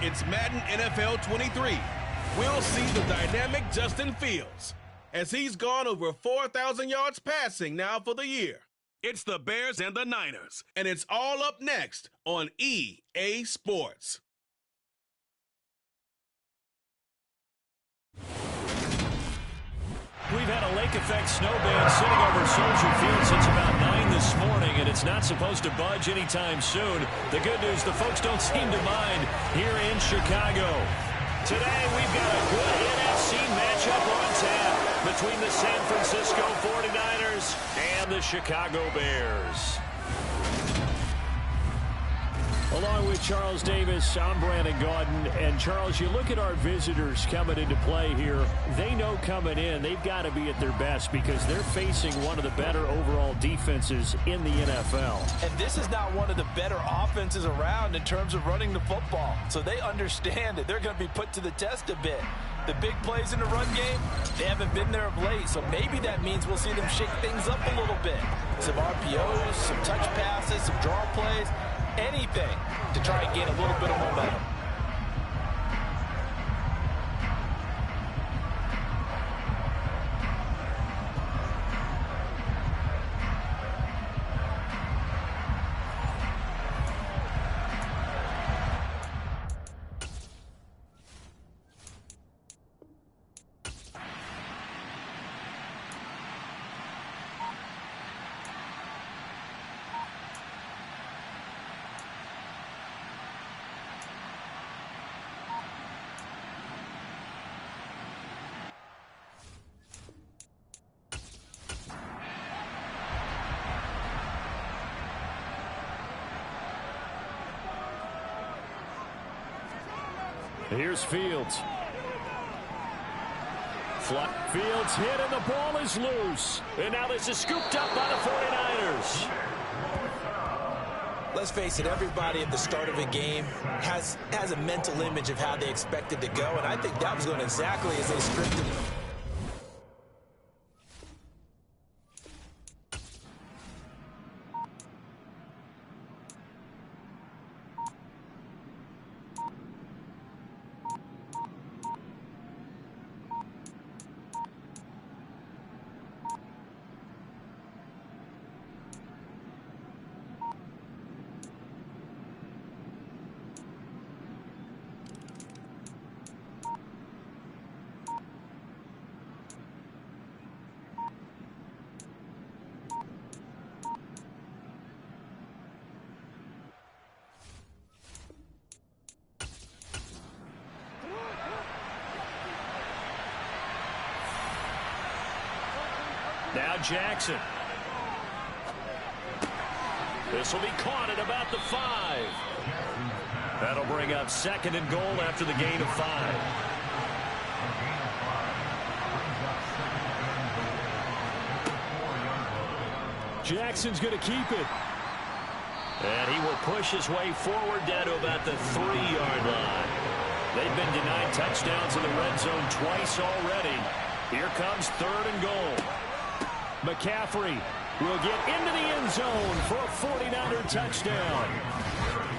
It's Madden NFL 23. We'll see the dynamic Justin Fields as he's gone over 4,000 yards passing now for the year. It's the Bears and the Niners, and it's all up next on EA Sports. We've had a lake effect snow band sitting over Soldier Field since about 9 this morning, and it's not supposed to budge anytime soon. The good news, the folks don't seem to mind here in Chicago. Today, we've got a good NFC matchup on tap between the San Francisco 49ers and the Chicago Bears. Along with Charles Davis, I'm Brandon Gaudin. And, Charles, you look at our visitors coming into play here. They know coming in they've got to be at their best because they're facing one of the better overall defenses in the NFL. And this is not one of the better offenses around in terms of running the football. So they understand that they're going to be put to the test a bit. The big plays in the run game, they haven't been there of late. So maybe that means we'll see them shake things up a little bit. Some RPOs, some touch passes, some draw plays. Anything to try and gain a little bit of momentum. Here's Fields. Fields hit and the ball is loose. And now this is scooped up by the 49ers. Let's face it, everybody at the start of a game has a mental image of how they expect it to go, and I think that was going exactly as they scripted it. Now Jackson. This will be caught at about the 5. That'll bring up 2nd and goal after the gain of 5. Jackson's going to keep it. And he will push his way forward down to about the 3-yard line. They've been denied touchdowns in the red zone twice already. Here comes 3rd and goal. McCaffrey will get into the end zone for a 49er touchdown.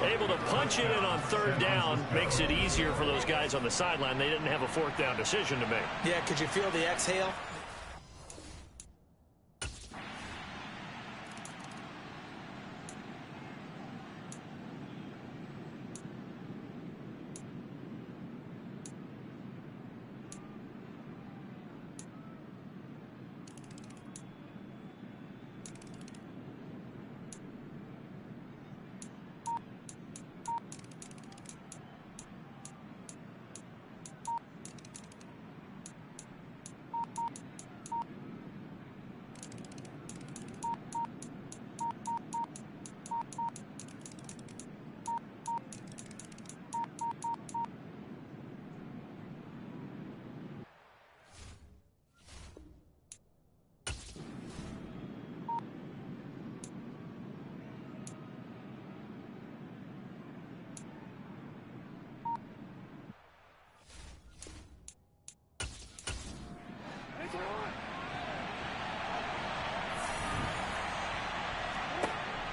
Able to punch it in on 3rd down makes it easier for those guys on the sideline. They didn't have a 4th down decision to make. Yeah, could you feel the exhale?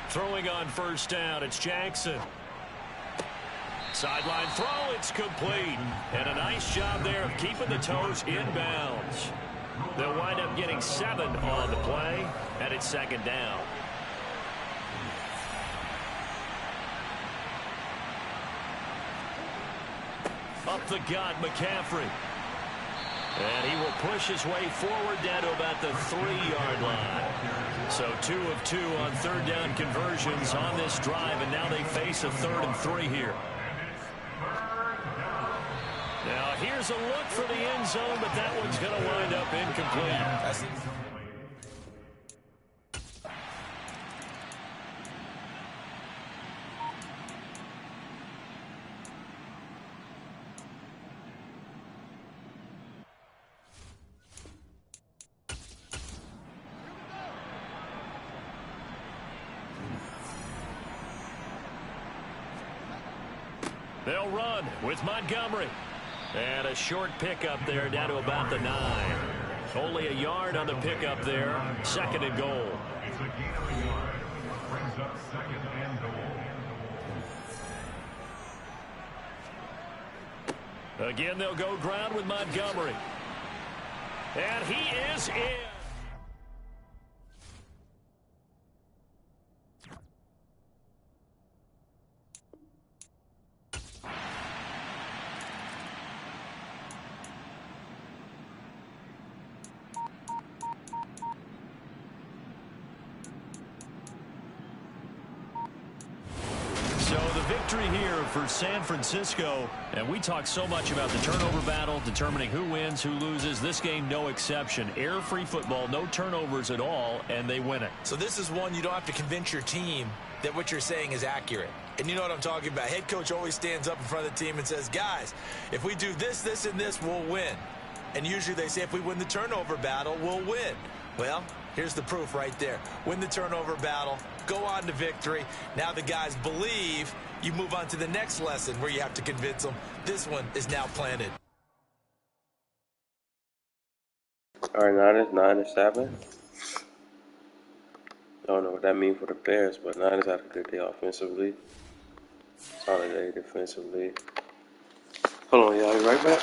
Throwing on 1st down, it's Jackson. Sideline throw, it's complete. And a nice job there of keeping the toes in bounds. They'll wind up getting 7 on the play, and it's 2nd down. up the gut, McCaffrey. And he will push his way forward down to about the 3-yard line. So 2 of 2 on third down conversions on this drive, and now they face a 3rd and 3 here. Now here's a look for the end zone, but that one's going to wind up incomplete. They'll run with Montgomery. And a short pickup there down to about the 9. Only a yard on the pickup there. 2nd and goal. Again, they'll go ground with Montgomery. And he is in. Victory here for San Francisco, and we talk so much about the turnover battle, determining who wins, who loses. This game, no exception. Air-free football, no turnovers at all, and they win it. So this is one you don't have to convince your team that what you're saying is accurate. And you know what I'm talking about. Head coach always stands up in front of the team and says, guys, if we do this, this, and this, we'll win. And usually they say if we win the turnover battle, we'll win. Well, here's the proof right there. Win the turnover battle, go on to victory. Now the guys believe. You move on to the next lesson where you have to convince them. This one is now planted. All right, Niners 7. I don't know what that means for the Bears, but Niners had a good day offensively. Solid day defensively. Hold on, y'all. Be right back.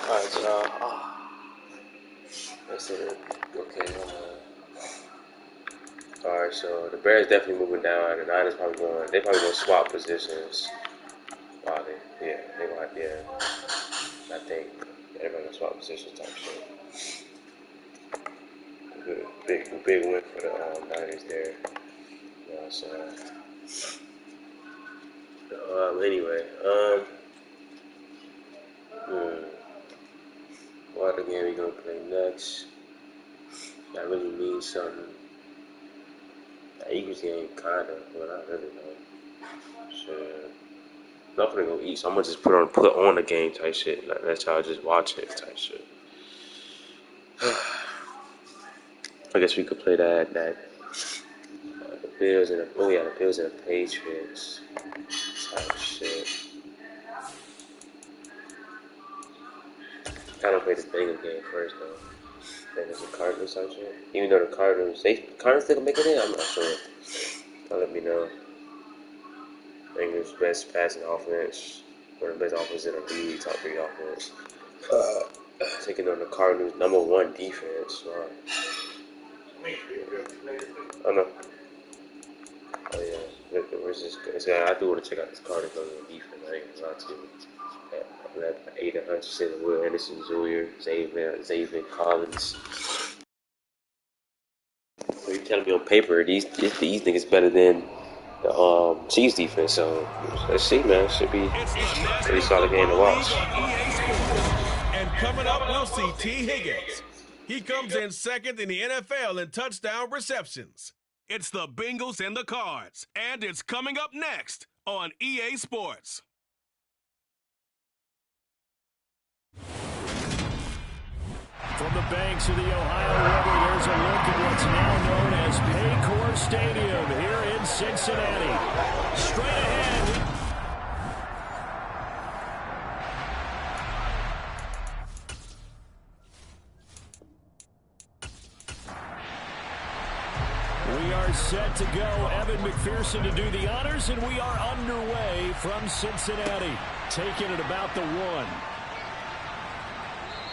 Alright, so let's see. Okay. Alright, so the Bears definitely moving down. The Niners probably going. They probably gonna swap positions. Wow, they gonna I think everybody gonna swap positions type shit. Big win for the Niners there. You know what I'm saying? Anyway, what other game we gonna play next? That really means something. The Eagles game kinda, but not really though. Shit. I'm not gonna go eat, so I'm gonna just put on the game type shit. Like let y'all just watch it type shit. I guess we could play that the Bills and the Bills and the Patriots type shit. Kind of play the Bengals game first though. Then there's the Cardinals type shit. Even though the Cardinals still can make it in, I'm not sure. Y'all let me know. Bengals best passing offense, one of the best offenses in the league, top 3 offense. Taking on the Cardinals' #1 defense. Oh no. Oh yeah. I do want to check out this Cardinals defense. I ain't gonna lie to you. I'm at Aiden Hutchinson, Will Anderson Jr., Xavier Collins. So you telling me on paper these niggas better than the Chiefs defense? So let's see, man. Should be a pretty solid game to watch. And coming up, we'll see T. Higgins. He comes in second in the NFL in touchdown receptions. It's the Bengals and the Cards, and it's coming up next on EA Sports. From the banks of the Ohio River, there's a look at what's now known as Paycor Stadium here in Cincinnati. Straight ahead. We are set to go. Evan McPherson to do the honors, and we are underway from Cincinnati. Taking it about the 1.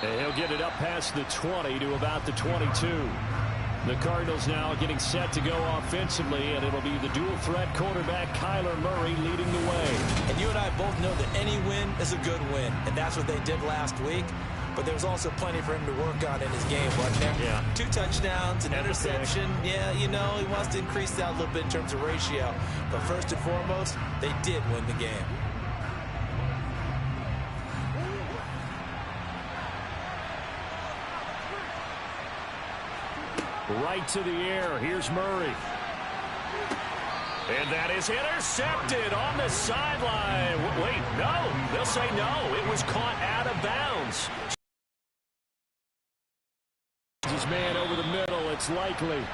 And he'll get it up past the 20 to about the 22. The Cardinals now getting set to go offensively, and it'll be the dual threat quarterback Kyler Murray leading the way. And you and I both know that any win is a good win, and that's what they did last week. But there was also plenty for him to work on in his game, wasn't there? Yeah. 2 touchdowns, an interception. Yeah, you know, he wants to increase that a little bit in terms of ratio. But first and foremost, they did win the game. Right to the air. Here's Murray. And that is intercepted on the sideline. Wait, no. They'll say no. It was caught out of bounds. His man over the middle. It's likely.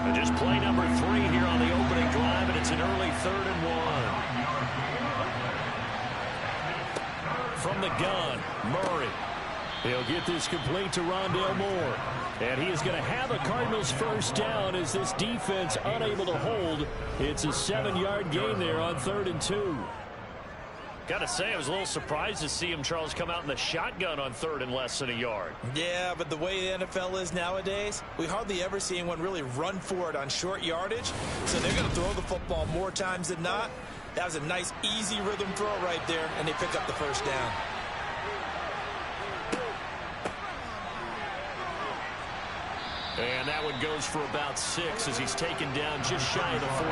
And just play number 3 here on the opening drive, and it's an early 3rd and 1. From the gun, Murray. He'll get this complete to Rondale Moore. And he is going to have a Cardinals first down as this defense unable to hold. It's a 7-yard gain there on 3rd and 2. Got to say, I was a little surprised to see him, Charles, come out in the shotgun on 3rd and less than a yard. Yeah, but the way the NFL is nowadays, we hardly ever see anyone really run for it on short yardage. So they're going to throw the football more times than not. That was a nice, easy rhythm throw right there, and they pick up the first down. And that one goes for about 6 as he's taken down just shy of the 45.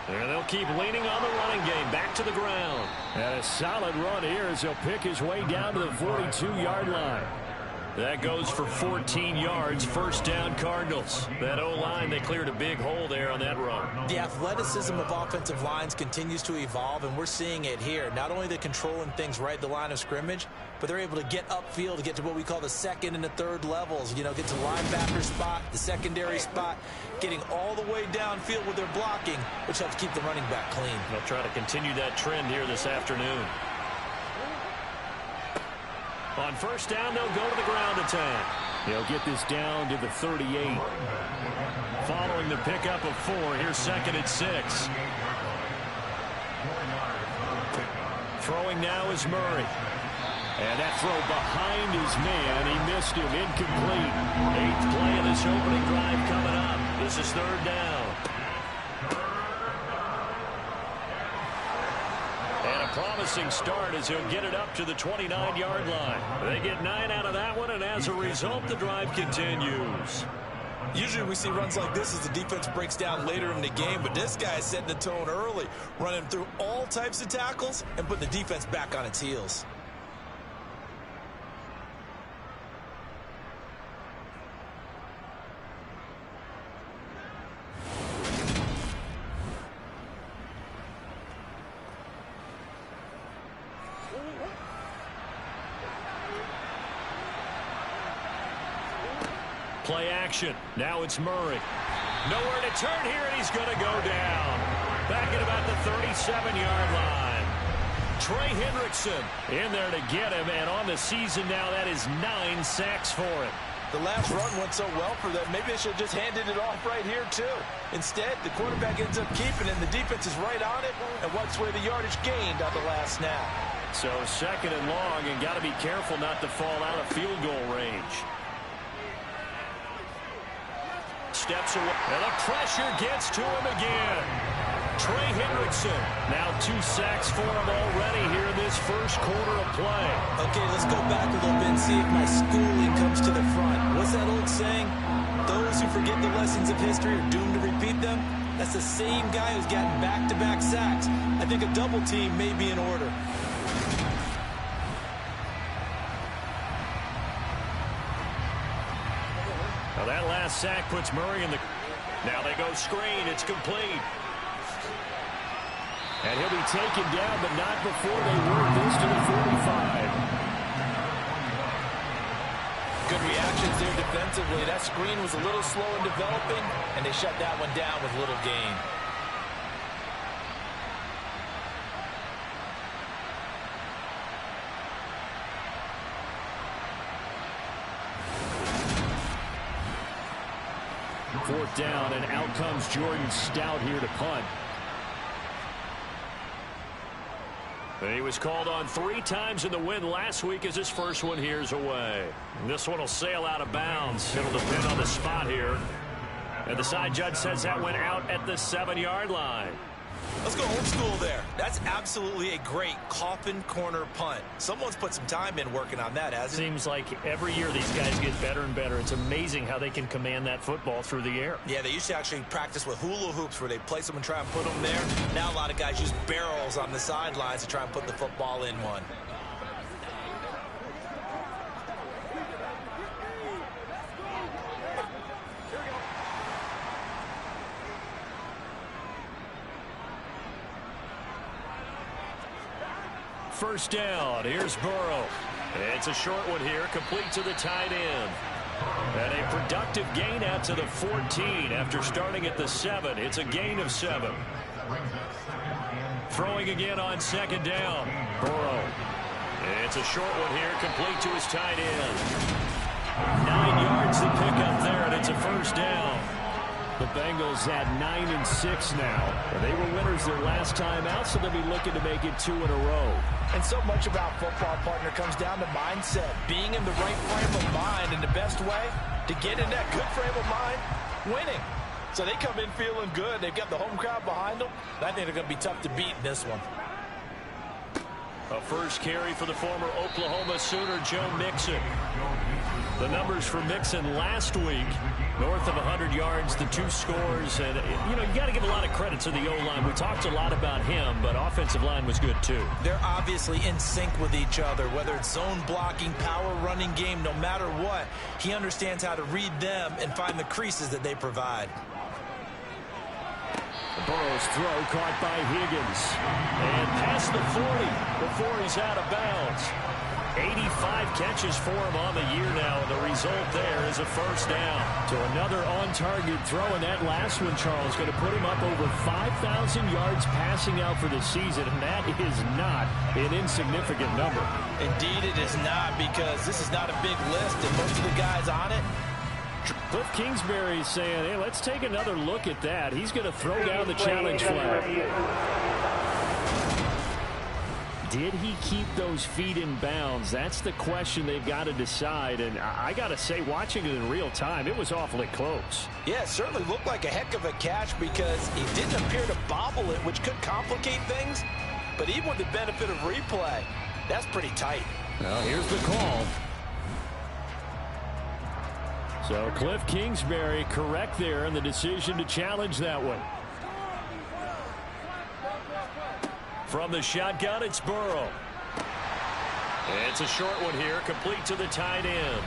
And they'll keep leaning on the running game. Back to the ground. And a solid run here as he'll pick his way down to the 42-yard line. That goes for 14 yards. First down, Cardinals. That O-line, they cleared a big hole there on that run. The athleticism of offensive lines continues to evolve, and we're seeing it here. Not only they're controlling things right at the line of scrimmage, but they're able to get upfield to get to what we call the 2nd and the 3rd levels. You know, get to linebacker spot, the secondary spot, getting all the way downfield with their blocking, which helps keep the running back clean. They'll try to continue that trend here this afternoon. On first down, they'll go to the ground attack. They'll get this down to the 38. Following the pickup of 4, here's 2nd and 6. Throwing now is Murray. And that throw behind his man, he missed him, incomplete. 8th play of this opening drive coming up. This is 3rd down. Promising start as he'll get it up to the 29-yard line. They get 9 out of that one, and as a result, the drive continues. Usually we see runs like this as the defense breaks down later in the game, but this guy is setting the tone early, running through all types of tackles and putting the defense back on its heels. Play action. Now it's Murray. Nowhere to turn here, and he's going to go down. Back at about the 37-yard line. Trey Hendrickson in there to get him, and on the season now, that is 9 sacks for him. The last run went so well for them, maybe they should have just handed it off right here, too. Instead, the quarterback ends up keeping it, and the defense is right on it, and wipes away the yardage gained on the last snap. So 2nd and long, and got to be careful not to fall out of field goal range. steps away. And the pressure gets to him again. Trey Hendrickson. Now 2 sacks for him already here in this first quarter of play. Okay, let's go back a little bit and see if my schooling comes to the front. What's that old saying? Those who forget the lessons of history are doomed to repeat them. That's the same guy who's gotten back-to-back sacks. I think a double team may be in order. Now that last sack puts Murray in the... Now they go screen. It's complete. And he'll be taken down, but not before they work this to the 45. Good reactions there defensively. That screen was a little slow in developing, and they shut that one down with little gain. Fourth down, and out comes Jordan Stout here to punt. And he was called on 3 times in the win last week as his first one here's away. And this one will sail out of bounds. It'll depend on the spot here. And the side judge says that went out at the 7-yard line. Let's go old school there. That's absolutely a great coffin corner punt. Someone's put some time in working on that, hasn't it? Seems like every year these guys get better and better. It's amazing how they can command that football through the air. Yeah, they used to actually practice with hula hoops where they place them and try and put them there. Now a lot of guys use barrels on the sidelines to try and put the football in one. First down. Here's Burrow. It's a short one here, complete to the tight end. And a productive gain out to the 14 after starting at the 7. It's a gain of 7. Throwing again on second down. Burrow. It's a short one here, complete to his tight end. 9 yards to pick up there, and it's a first down. The Bengals at 9-6 now. And they were winners their last time out, so they'll be looking to make it 2 in a row. And so much about football, partner, comes down to mindset. Being in the right frame of mind, and the best way to get in that good frame of mind, winning. So they come in feeling good. They've got the home crowd behind them. I think they're going to be tough to beat in this one. A first carry for the former Oklahoma Sooner, Joe Mixon. The numbers for Mixon last week, north of 100 yards, the 2 scores. And, you know, you got to give a lot of credit to the O-line. We talked a lot about him, but offensive line was good, too. They're obviously in sync with each other, whether it's zone blocking, power running game, no matter what. He understands how to read them and find the creases that they provide. Burrow's throw caught by Higgins. And past the 40 before he's out of bounds. 85 catches for him on the year now, and the result there is a first down. To another on-target throw, and that last one, Charles, going to put him up over 5,000 yards passing out for the season, and that is not an insignificant number. Indeed it is not, because this is not a big list, and most of the guys on it. Cliff Kingsbury is saying, hey, let's take another look at that. He's going to throw down the challenge flag. Did he keep those feet in bounds? That's the question they've got to decide. And I got to say, watching it in real time, it was awfully close. Yeah, it certainly looked like a heck of a catch because he didn't appear to bobble it, which could complicate things. But even with the benefit of replay, that's pretty tight. Well, here's the call. So Cliff Kingsbury correct there in the decision to challenge that one. From the shotgun, it's Burrow. It's a short one here, complete to the tight end.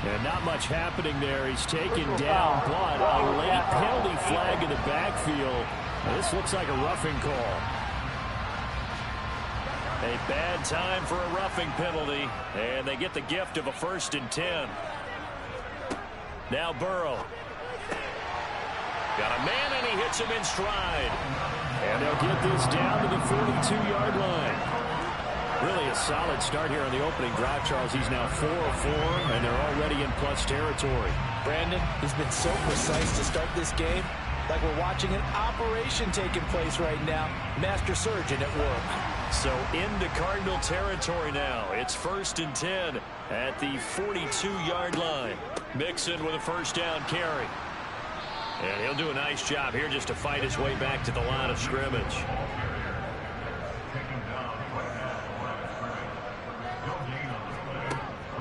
And not much happening there. He's taken down, but a late penalty flag in the backfield. This looks like a roughing call. A bad time for a roughing penalty, and they get the gift of a 1st and 10. Now Burrow. Got a man, and he hits him in stride. And they'll get this down to the 42-yard line. Really a solid start here on the opening drive, Charles. He's now 4 of 4, and they're already in plus territory. Brandon, he's been so precise to start this game, like we're watching an operation taking place right now. Master surgeon at work. So into Cardinal territory now. It's 1st and 10 at the 42-yard line. Mixon with a first down carry. And he'll do a nice job here just to fight his way back to the line of scrimmage.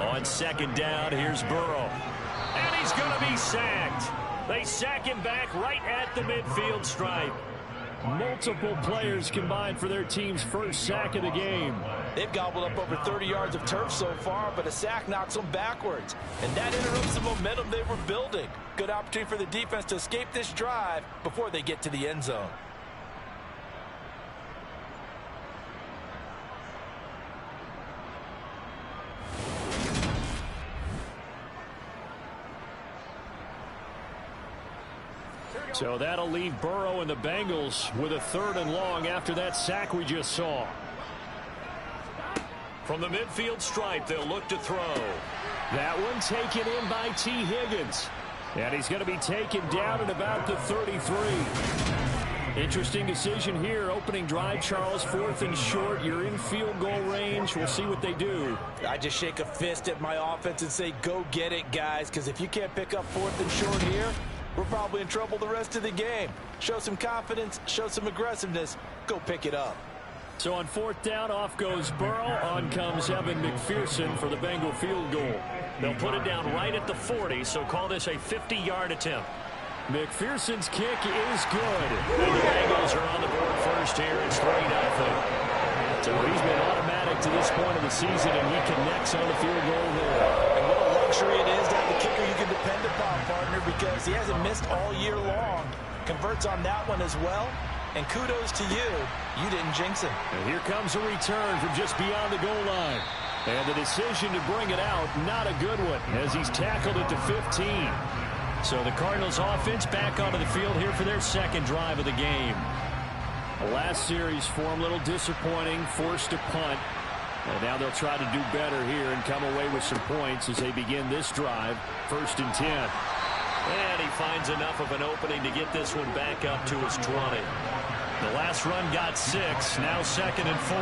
On second down, here's Burrow. And he's going to be sacked. They sack him back right at the midfield stripe. Multiple players combined for their team's first sack of the game. They've gobbled up over 30 yards of turf so far, but a sack knocks them backwards. And that interrupts the momentum they were building. Good opportunity for the defense to escape this drive before they get to the end zone. So that'll leave Burrow and the Bengals with a 3rd and long after that sack we just saw. From the midfield stripe, they'll look to throw. That one taken in by T. Higgins. And he's going to be taken down at about the 33. Interesting decision here. Opening drive, Charles. 4th and short. You're in field goal range. We'll see what they do. I just shake a fist at my offense and say, go get it, guys, because if you can't pick up 4th and short here, we're probably in trouble the rest of the game. Show some confidence, show some aggressiveness, go pick it up. So on 4th down, off goes Burrow. On comes Evan McPherson for the Bengal field goal. They'll put it down right at the 40, so call this a 50-yard attempt. McPherson's kick is good. And the Bengals are on the board first here. It's 3-0. So he's been automatic to this point of the season, and he connects on the field goal there. And what a luxury it is to have the kicker you can depend upon, partner, because he hasn't missed all year long. Converts on that one as well. And kudos to you. You didn't jinx him. And here comes a return from just beyond the goal line. And the decision to bring it out, not a good one, as he's tackled at the 15. So the Cardinals offense back onto the field here for their 2nd drive of the game. The last series for him, a little disappointing, forced to punt. And now they'll try to do better here and come away with some points as they begin this drive. 1st and 10. And he finds enough of an opening to get this one back up to his 20. The last run got 6, now 2nd and 4.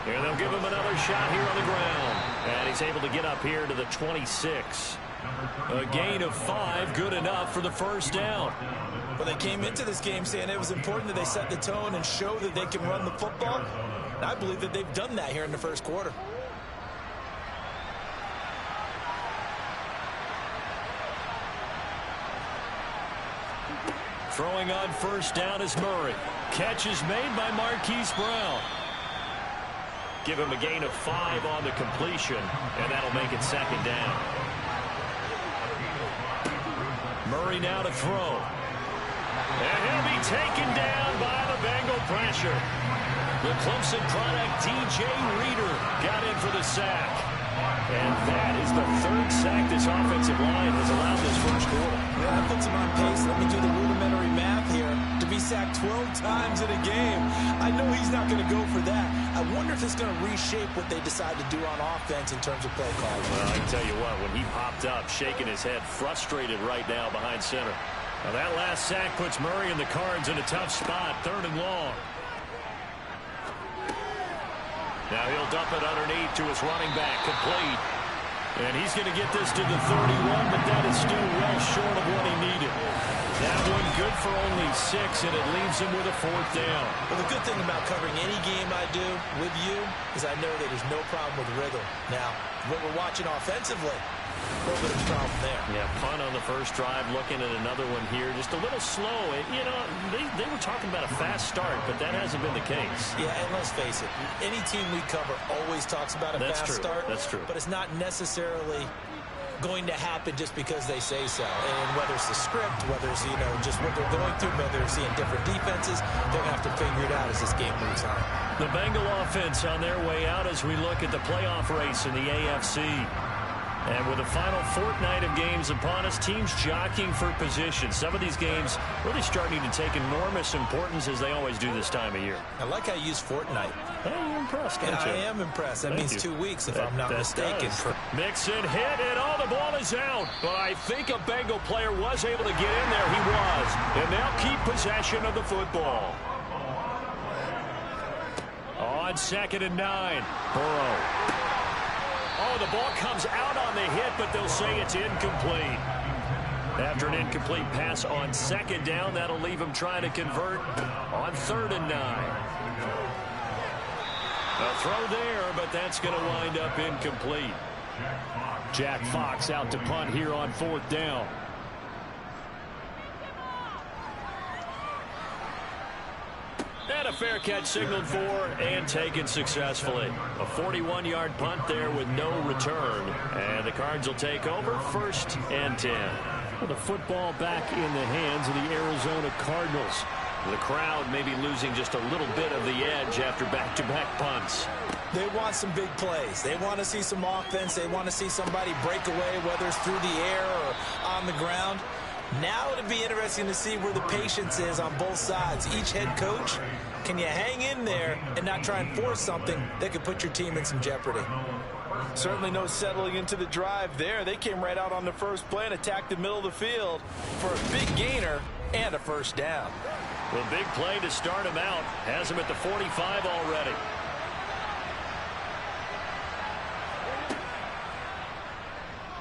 And they'll give him another shot here on the ground. And he's able to get up here to the 26. A gain of 5, good enough for the 1st down. Well, they came into this game saying it was important that they set the tone and show that they can run the football. And I believe that they've done that here in the 1st quarter. Throwing on 1st down is Murray. Catch is made by Marquise Brown. Give him a gain of 5 on the completion, and that'll make it 2nd down. Murray now to throw. And he'll be taken down by the Bengal pressure. The Clemson product, DJ Reader, got in for the sack. And that is the 3rd sack this offensive line has allowed this 1st quarter. Yeah, that puts him on pace. Let me do the rudimentary math here. To be sacked 12 times in a game, I know he's not going to go for that. I wonder if it's going to reshape what they decide to do on offense in terms of play calling. Well, I can tell you what, when he popped up, shaking his head, frustrated right now behind center. Now that last sack puts Murray and the Cards in a tough spot, 3rd and long. Now he'll dump it underneath to his running back, complete. And he's going to get this to the 31, but that is still well short of what he needed. That one good for only 6, and it leaves him with a 4th down. Well, the good thing about covering any game I do with you is I know that there's no problem with rhythm. Now, what we're watching offensively, a little bit of a problem there. Yeah, punt on the 1st drive, looking at another one here. Just a little slow. You know, they were talking about a fast start, but that hasn't been the case. Yeah, and let's face it, any team we cover always talks about a fast start. That's true. But it's not necessarily going to happen just because they say so. And whether it's the script, whether it's, just what they're going through, whether they're seeing different defenses, they're going to have to figure it out as this game moves on. The Bengal offense on their way out as we look at the playoff race in the AFC. And with the final fortnight of games upon us, teams jockeying for position. Some of these games really starting to take enormous importance as they always do this time of year. I like how you use fortnight. Hey, you're impressed, aren't you? I am impressed. That means 2 weeks, if I'm not mistaken. Mixon hit, and the ball is out. But I think a Bengal player was able to get in there. He was. And they'll keep possession of the football. On 2nd and 9, Burrow. Oh, the ball comes out on the hit, but they'll say it's incomplete. After an incomplete pass on second down, that'll leave him trying to convert on 3rd and 9. A throw there, but that's going to wind up incomplete. Jack Fox out to punt here on 4th down. And a fair catch signaled for and taken successfully. A 41-yard punt there with no return. And the Cards will take over 1st and 10. Well, the football back in the hands of the Arizona Cardinals. The crowd maybe losing just a little bit of the edge after back-to-back punts. They want some big plays. They want to see some offense. They want to see somebody break away, whether it's through the air or on the ground. Now it'll be interesting to see where the patience is on both sides. Each head coach, can you hang in there and not try and force something that could put your team in some jeopardy? Certainly no settling into the drive there. They came right out on the first play and attacked the middle of the field for a big gainer and a 1st down. The big play to start him out has him at the 45 already.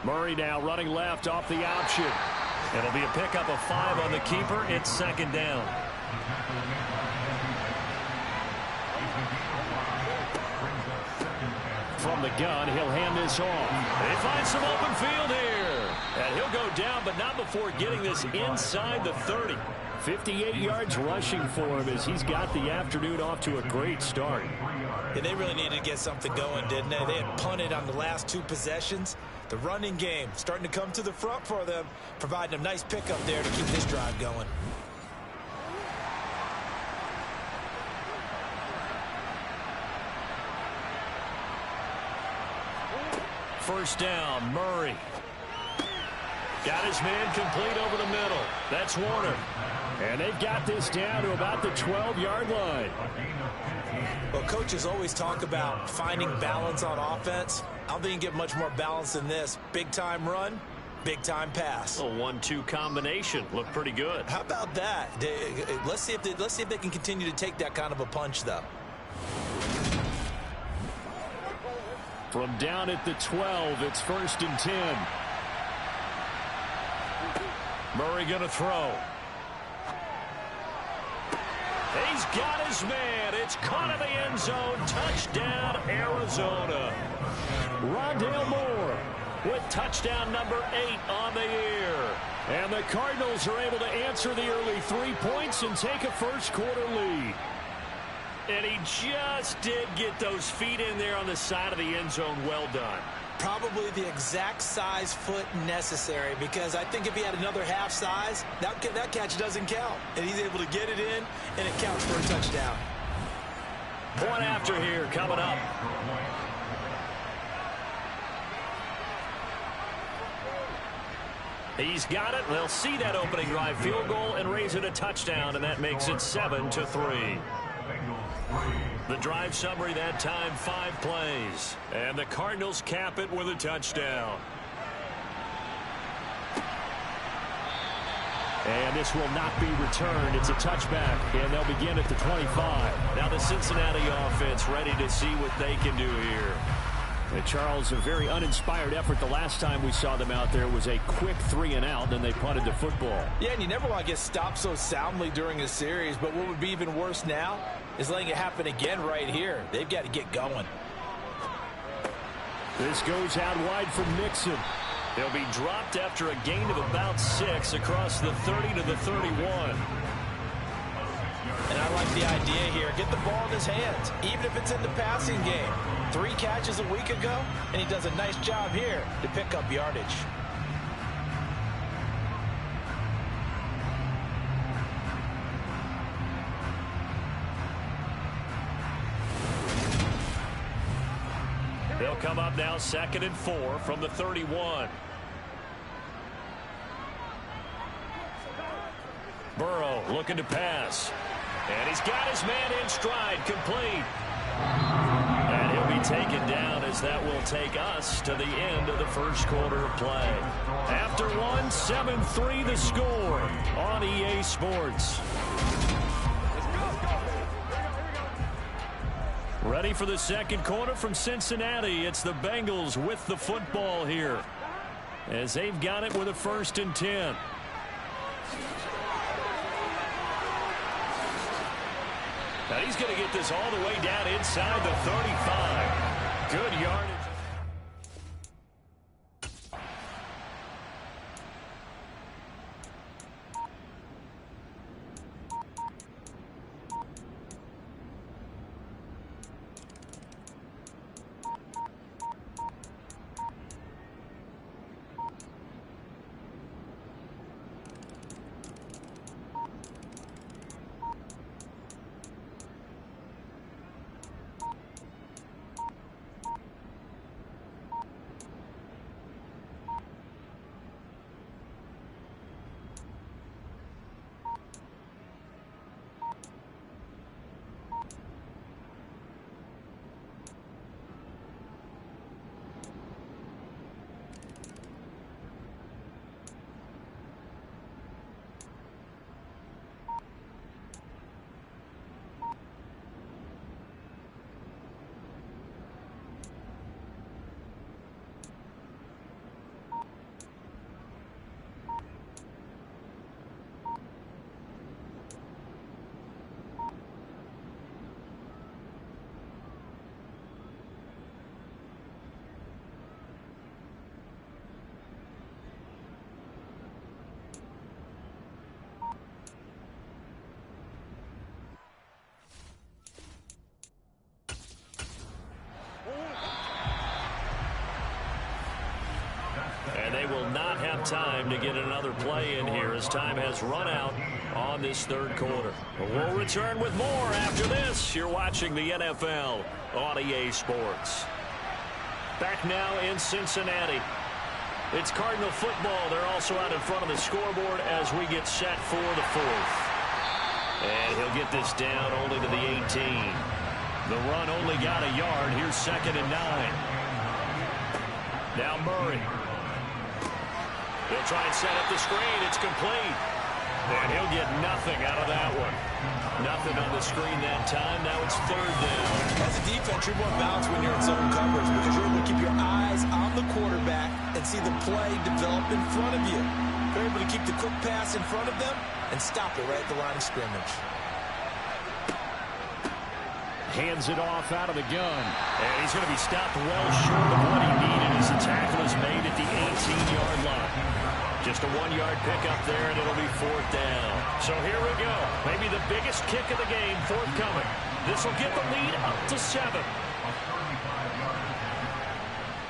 Murray now running left off the option. It'll be a pickup of 5 on the keeper. It's 2nd down. From the gun, he'll hand this off. They find some open field here. And he'll go down, but not before getting this inside the 30. 58 yards rushing for him as he's got the afternoon off to a great start. Yeah, they really needed to get something going, didn't they? They had punted on the last 2 possessions. The running game starting to come to the front for them, providing a nice pickup there to keep this drive going. First down, Murray. Got his man complete over the middle. That's Warner. And they've got this down to about the 12-yard line. Well, coaches always talk about finding balance on offense. I don't think you can get much more balance than this. Big-time run, big-time pass. A 1-2 combination. Looked pretty good. How about that? Let's see if they can continue to take that kind of a punch, though. From down at the 12, it's 1st and 10. Murray going to throw. He's got his man. It's caught in the end zone. Touchdown, Arizona. Rondale Moore with touchdown number 8 on the year. And the Cardinals are able to answer the early 3 points and take a first-quarter lead. And he just did get those feet in there on the side of the end zone. Well done. Probably the exact size foot necessary, because I think if he had another half size, that catch doesn't count. And he's able to get it in, and it counts for a touchdown. Point after here coming up. He's got it. They'll see that opening drive field goal and raise it a touchdown, and that makes it 7-3. The drive summary that time, 5 plays. And the Cardinals cap it with a touchdown. And this will not be returned. It's a touchback, and they'll begin at the 25. Now the Cincinnati offense ready to see what they can do here. And Charles, a very uninspired effort. The last time we saw them out there was a quick 3-and-out, then they punted the football. Yeah, and you never want to get stopped so soundly during a series, but what would be even worse now is letting it happen again right here. They've got to get going. This goes out wide from Mixon. They'll be dropped after a gain of about 6 across the 30 to the 31. And I like the idea here. Get the ball in his hands, even if it's in the passing game. 3 catches a week ago, and he does a nice job here to pick up yardage. They'll come up now 2nd and 4 from the 31. Burrow looking to pass. And he's got his man in stride, complete. And he'll be taken down as that will take us to the end of the first quarter of play. After 1, 7-3 the score on EA Sports. Ready for the second quarter from Cincinnati. It's the Bengals with the football here. as they've got it with a 1st and 10. Now he's going to get this all the way down inside the 35. Good yardage. And they will not have time to get another play in here as time has run out on this 3rd quarter. We'll return with more after this. You're watching the NFL on EA Sports. Back now in Cincinnati. It's Cardinal football. They're also out in front of the scoreboard as we get set for the 4th. And he'll get this down only to the 18. The run only got a yard. Here's 2nd and 9. Now Murray. He'll try and set up the screen. It's complete. And he'll get nothing out of that one. Nothing on the screen that time. Now it's 3rd down. As a defense, you're more balanced when you're in zone coverage because you're able to keep your eyes on the quarterback and see the play develop in front of you. You're able to keep the quick pass in front of them and stop it right at the line of scrimmage. Hands it off out of the gun. And he's going to be stopped well short of what he needed as the tackle is made at the 18-yard line. Just a 1-yard pickup there, and it'll be 4th down. So here we go. Maybe the biggest kick of the game forthcoming. This will get the lead up to 7.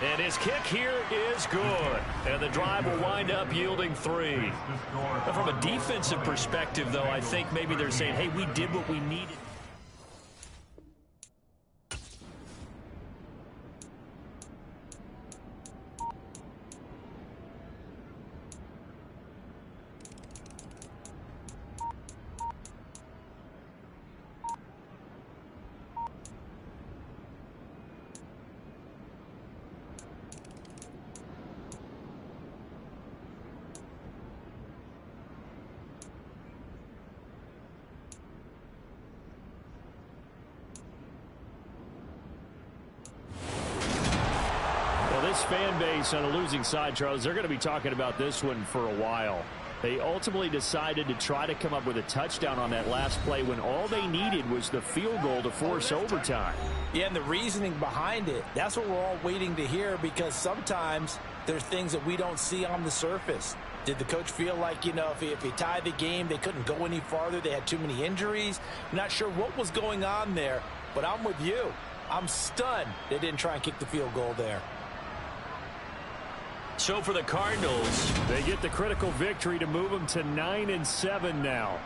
And his kick here is good. And the drive will wind up yielding 3. But from a defensive perspective, though, I think maybe they're saying, hey, we did what we needed. Fan base on a losing side, Charles, they're going to be talking about this one for a while. They ultimately decided to try to come up with a touchdown on that last play when all they needed was the field goal to force overtime. Yeah, and the reasoning behind it, that's what we're all waiting to hear because sometimes there's things that we don't see on the surface. Did the coach feel like, you know, if he tied the game, they couldn't go any farther, they had too many injuries? I'm not sure what was going on there, but I'm with you. I'm stunned they didn't try and kick the field goal there. So for the Cardinals, they get the critical victory to move them to 9-7 now.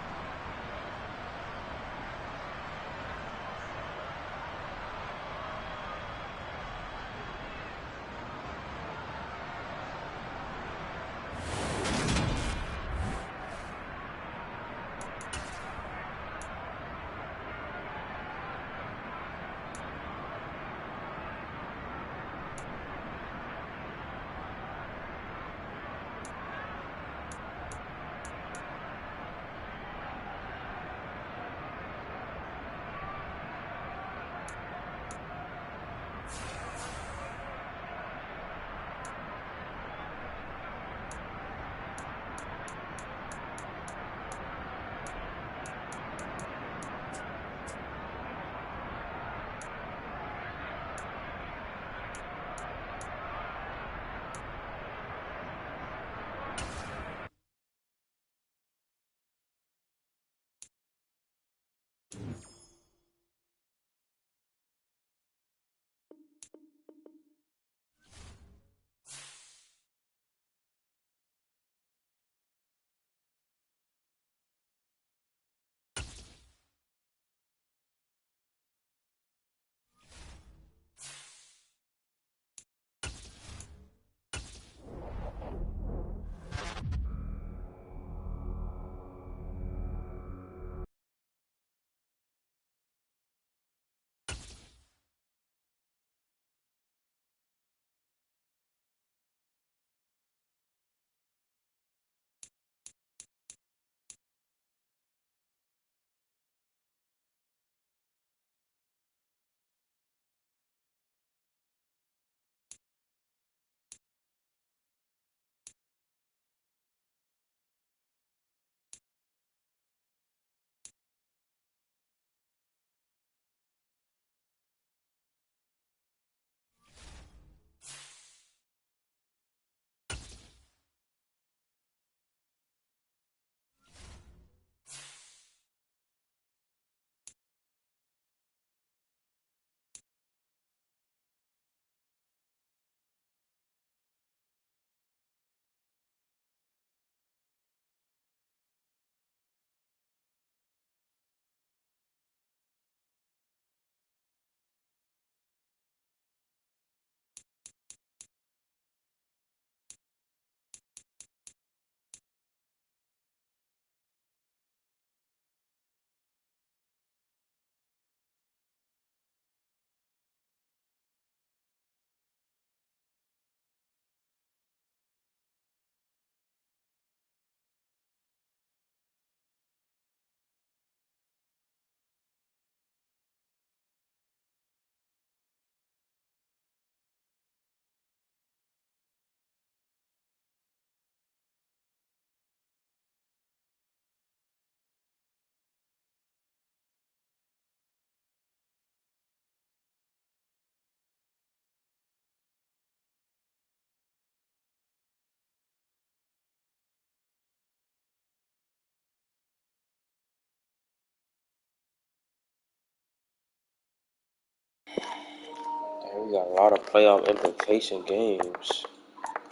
Man, we got a lot of playoff implication games.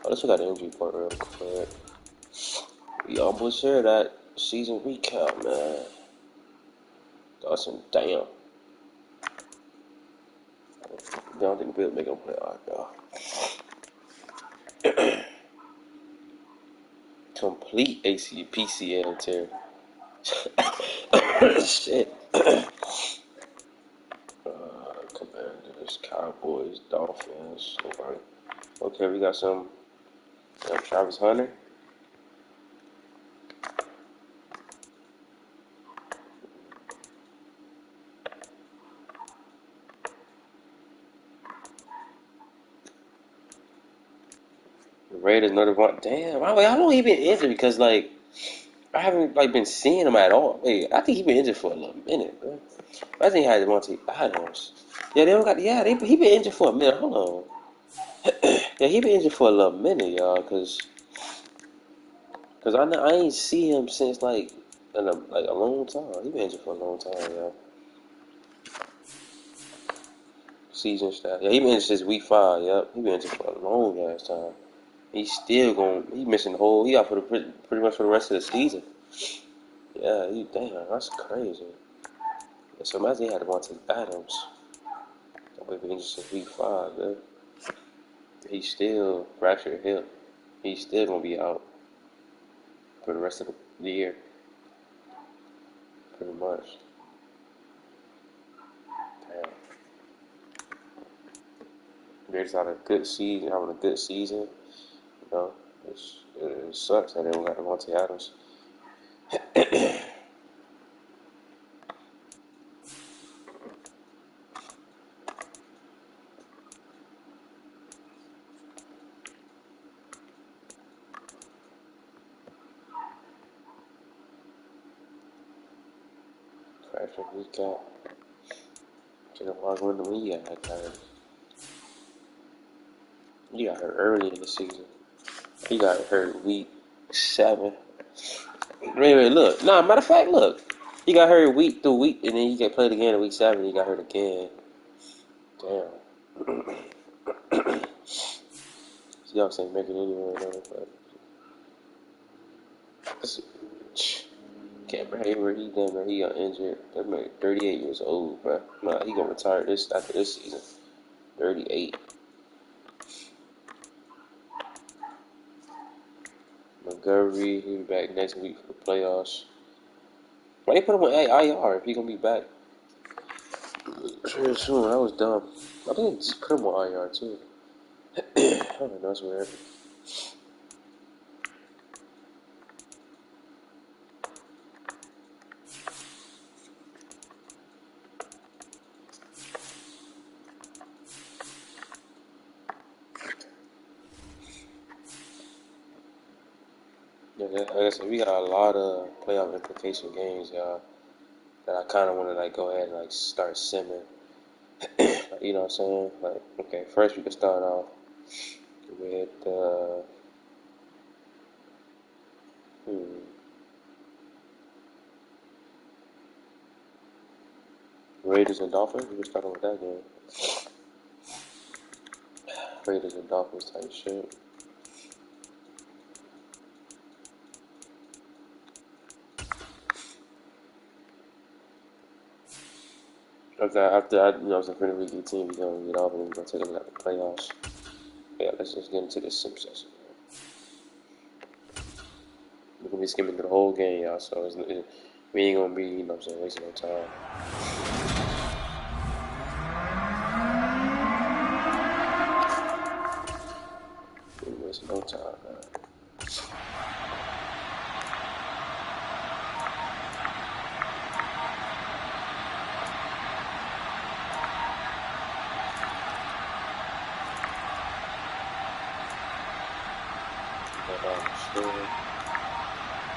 Oh, let's look at the injury report real quick. We almost share that season recap, man. Dawson, damn. I don't think Bill make him play out, y'all. Complete PCL tear. Shit. Commanders, Cowboys, Dolphins. Okay, we got some Travis Hunter. The Raiders, another one. Damn, how long he been injured? Because like I haven't like been seeing him at all. Wait, I think he been injured for a little minute, bro. I think he had Devontae Adams. Yeah, they don't got. Yeah, he been injured for a minute. Hold on. Yeah, he been injured for a little minute, y'all. Cause I ain't see him since like a long time. He been injured for a long time, y'all. Season stat. Yeah, he been injured since week 5. Yep, he been injured for a long ass time. He's still going. He missing the whole. He out for the pretty much for the rest of the season. Yeah, damn, that's crazy. Yeah, so imagine he had Devontae Adams. That would be injured since week 5, man. He's still fractured hip. He's still gonna be out for the rest of the year, pretty much. Damn. Bears having a good season. You know, it sucks that they don't got Devontae Adams. Fractured kneecap. Can't log in when he got hurt. He got hurt early in the season. He got hurt week 7. Wait, look. Nah, matter of fact, look. He got hurt week through week, and then he got played again in week 7. He got hurt again. Damn. Seahawks ain't making anywhere, but Cameron Hayward, he got injured. That man, 38 years old, bro. Nah, he gonna retire after this season. 38. Montgomery, he'll be back next week for the playoffs. Why they put him on IR if he gonna be back? Sure, soon. That was dumb. I think they just put him on IR too. I don't know, that's weird. Yeah, like I said, we got a lot of playoff implication games, y'all, that I kind of want to like go ahead and like start simming. You know what I'm saying? Like, okay, first we can start off with Raiders and Dolphins. We can start off with that game. Raiders and Dolphins type shit. After I, it's a pretty weak team, we're gonna get off and we're gonna take a look at the playoffs. Yeah, let's just get into this sim session. We're gonna be skimming through the whole game, y'all. So we ain't gonna be, wasting no time. We ain't wasting no time, man.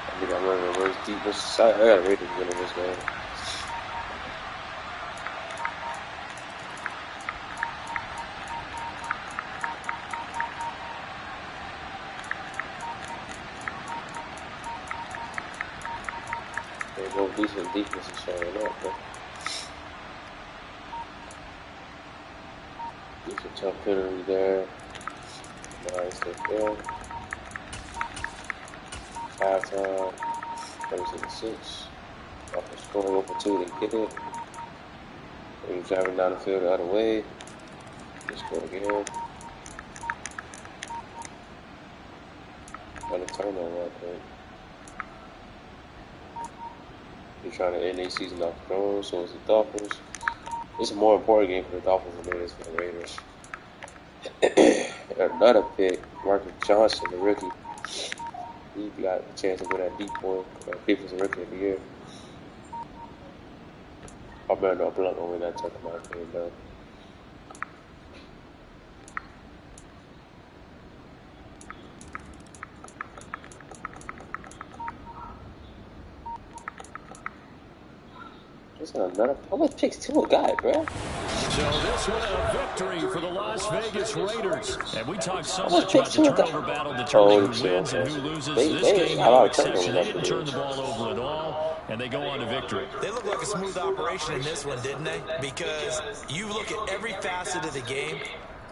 I think I'm running the worst defense. I got Raiders winning this game. They both decent defenses showing up, bro. Some penalty there. Nice there. Halftime. 36-6. Off the scoring over 2. They get it. They're driving down the field the other way. They score again. Another turnover, I think. They're trying to end their season off strong, so it's the Dolphins. It's a more important game for the Dolphins than it is for the Raiders. Another pick, Marcus Johnson, the rookie. He got a chance to win that deep one, defensive rookie of the year. I remember I'm not gonna win that type of my opinion, though. There's another. How much picks to a guy, bro? So this one a victory for the Las Vegas Raiders. And we talked so much about the turnover battle determining who wins and who loses. This game, no exception. They didn't turn the ball over at all, and they go on to victory. They look like a smooth operation in this one, didn't they? Because you look at every facet of the game,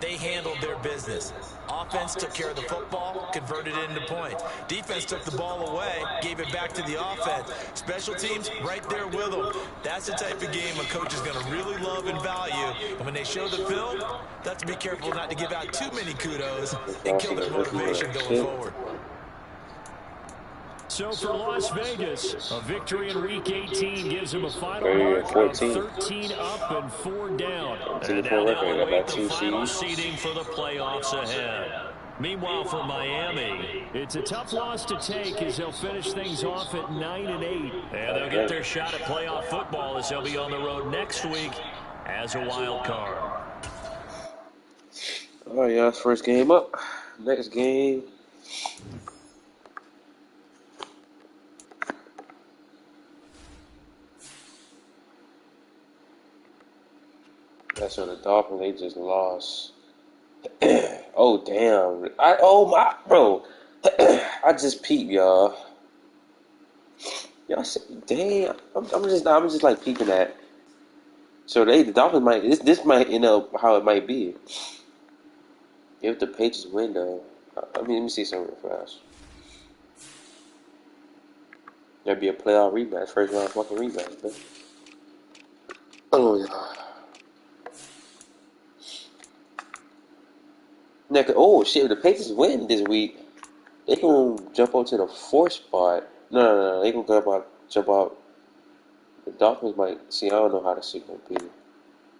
they handled their business. Offense took care of the football, converted it into points. Defense took the ball away, gave it back to the offense. Special teams, right there with them. That's the type of game a coach is going to really love and value. And when they show the film, they have to be careful not to give out too many kudos and kill their motivation going forward. So for Las Vegas, a victory in Week 18 gives them a final mark of 13 up and 4 down. And now they'll await the final seeding for the playoffs ahead. Meanwhile, for Miami, it's a tough loss to take as they'll finish things off at 9-8. And they'll get their shot at playoff football as they'll be on the road next week as a wild card. All right, y'all. First game up. Next game. That's on the Dolphins. They just lost. Oh damn! Bro! I just peeped, y'all. Y'all said, damn. I'm just like peeping at. So the Dolphins might. This might end up how it might be. If the Patriots win, though. Let me see something real fast. There'd be a playoff rematch, first round fucking rematch, man. Oh yeah. Oh shit! If the Patriots win this week, they gonna jump up to the 4th spot. No. They gonna jump out. The Dolphins might see. I don't know how the shit gonna be.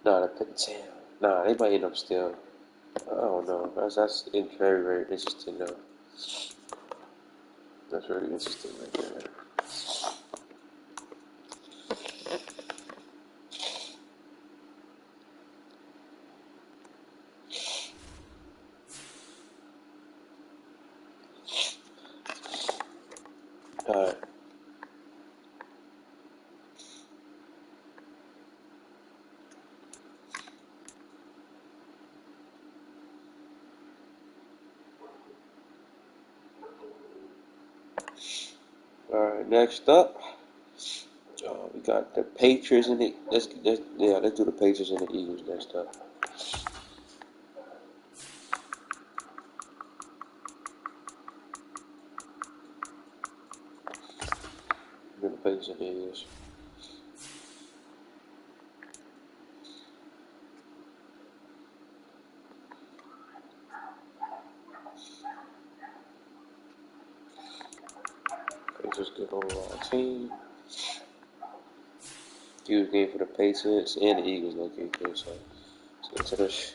They might end up still. I don't know. That's very, very interesting though. That's very interesting right there. Alright. Alright, next up, we got the Patriots and the let's do the Patriots and the Eagles next up. The Patriots and the Eagles. Patriots good overall team. Huge game for the Patriots and the Eagles, okay, too. So into this.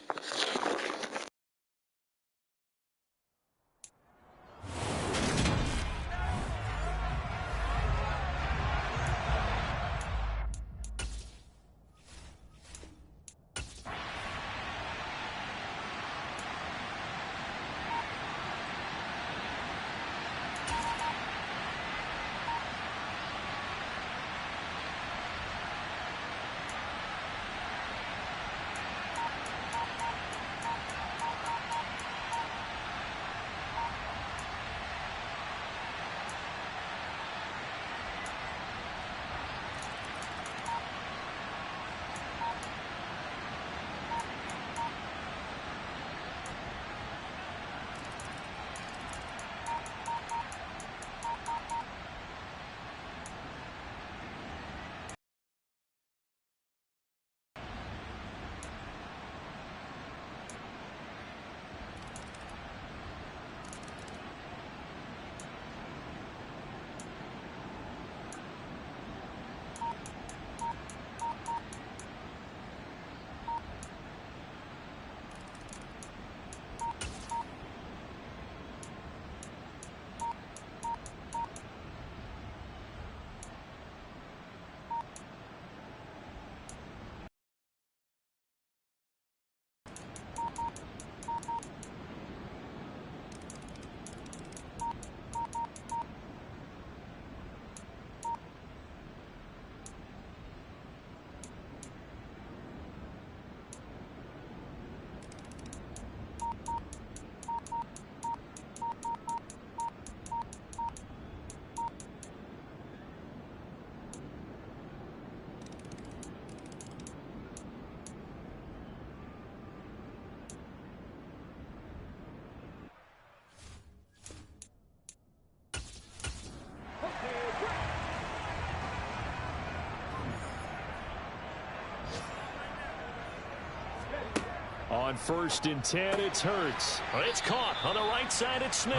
On 1st and 10, it's Hurts. It's caught on the right side. It's Smith.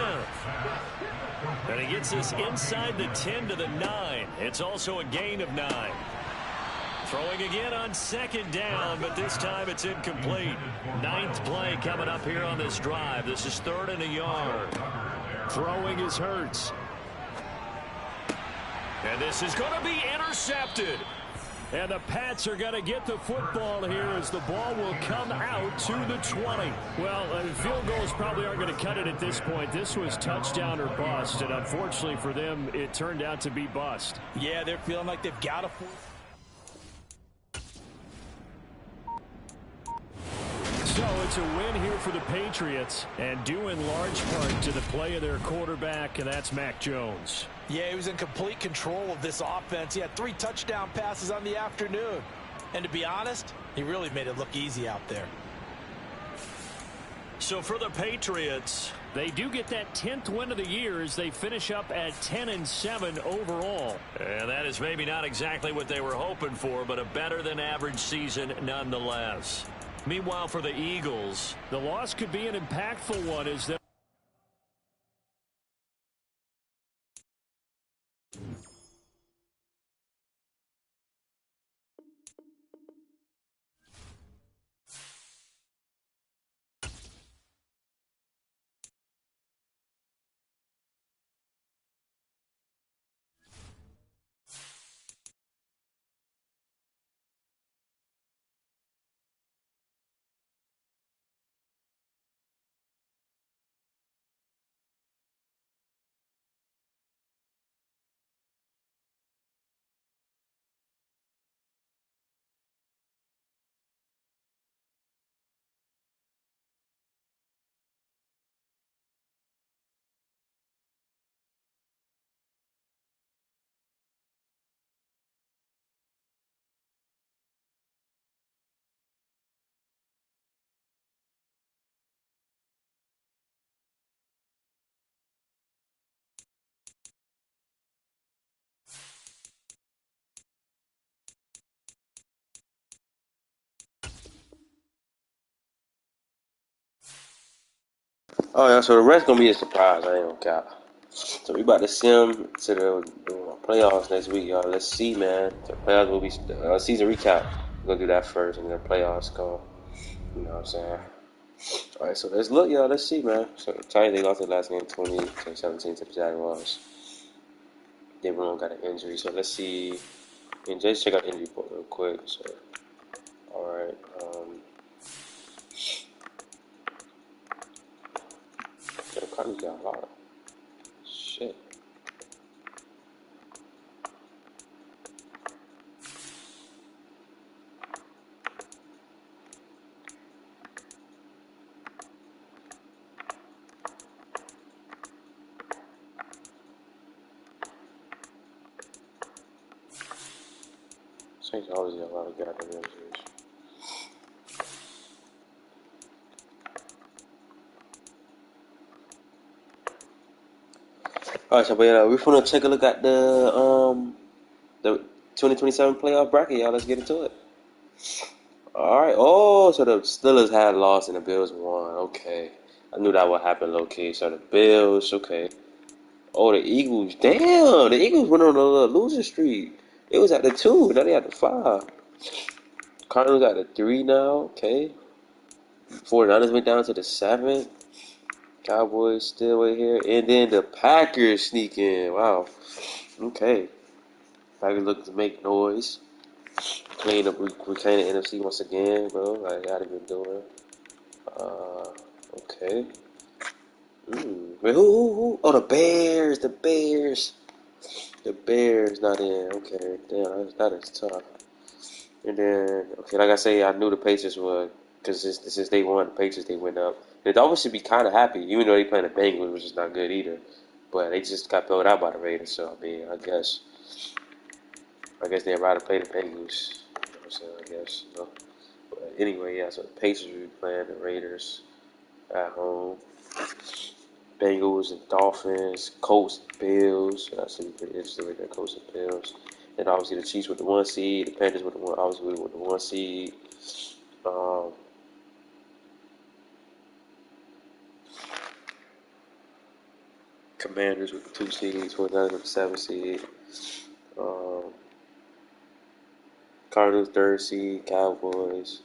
And he gets us inside the 10 to the 9. It's also a gain of 9. Throwing again on 2nd down, but this time it's incomplete. 9th play coming up here on this drive. This is 3rd and a yard. Throwing is Hurts. And this is going to be intercepted. And the Pats are going to get the football here as the ball will come out to the 20. Well, field goals probably aren't going to cut it at this point. This was touchdown or bust, and unfortunately for them, it turned out to be bust. Yeah, they're feeling like they've got to. So it's a win here for the Patriots, and due in large part to the play of their quarterback, and that's Mac Jones. Yeah, he was in complete control of this offense. He had 3 touchdown passes on the afternoon. And to be honest, he really made it look easy out there. So for the Patriots, they do get that 10th win of the year as they finish up at 10-7 overall. And that is maybe not exactly what they were hoping for, but a better than average season nonetheless. Meanwhile, for the Eagles, the loss could be an impactful one as they Oh yeah, so the rest gonna be a surprise. I ain't gonna cap. So we about to sim to the playoffs next week, y'all. Let's see, man. The playoffs will be season recap. We're gonna do that first, and then the playoffs go. You know what I'm saying? All right, so let's look, y'all. Let's see, man. So the Titans, they lost their last game 20-17 to the Jaguars. They got an injury, so let's see. And just check out the injury report real quick. So, all right. The Cardinals got a lot of shit. Saints always got a lot of goddamn injuries. All right, so but yeah, we're gonna take a look at the 2027 playoff bracket, y'all. Let's get into it. All right. Oh, so the Steelers had lost and the Bills won. Okay, I knew that would happen, low key. So the Bills, okay. Oh, the Eagles. Damn, the Eagles went on a losing streak. It was at the 2, now they at the 5. Cardinals at the 3 now. Okay. 49ers went down to the 7. Cowboys still right here, and then the Packers sneak in. Wow. Okay. Packers look to make noise. Clean up, reclaim the NFC once again, bro. Like how they been doing. Okay. Wait, who? Oh, the Bears. The Bears. The Bears not in. Okay, damn, that is tough. And then, okay, like I say, I knew the Pacers would, because since day one, the Pacers, they went up. The Dolphins should be kind of happy, even though they playing the Bengals, which is not good either. But they just got bailed out by the Raiders, so I mean, I guess they'd rather play the Bengals. You know what I'm saying? I guess, you know. But anyway, yeah. So the Pacers will be playing the Raiders at home. Bengals and Dolphins, Colts, Bills. So that should be pretty interesting right there. Colts and Bills. And obviously the Chiefs with the 1 seed, the Panthers with the 1 seed. Um, Commanders with the 2 seed, 49ers with the 7 seed. Cardinals 3rd seed, Cowboys.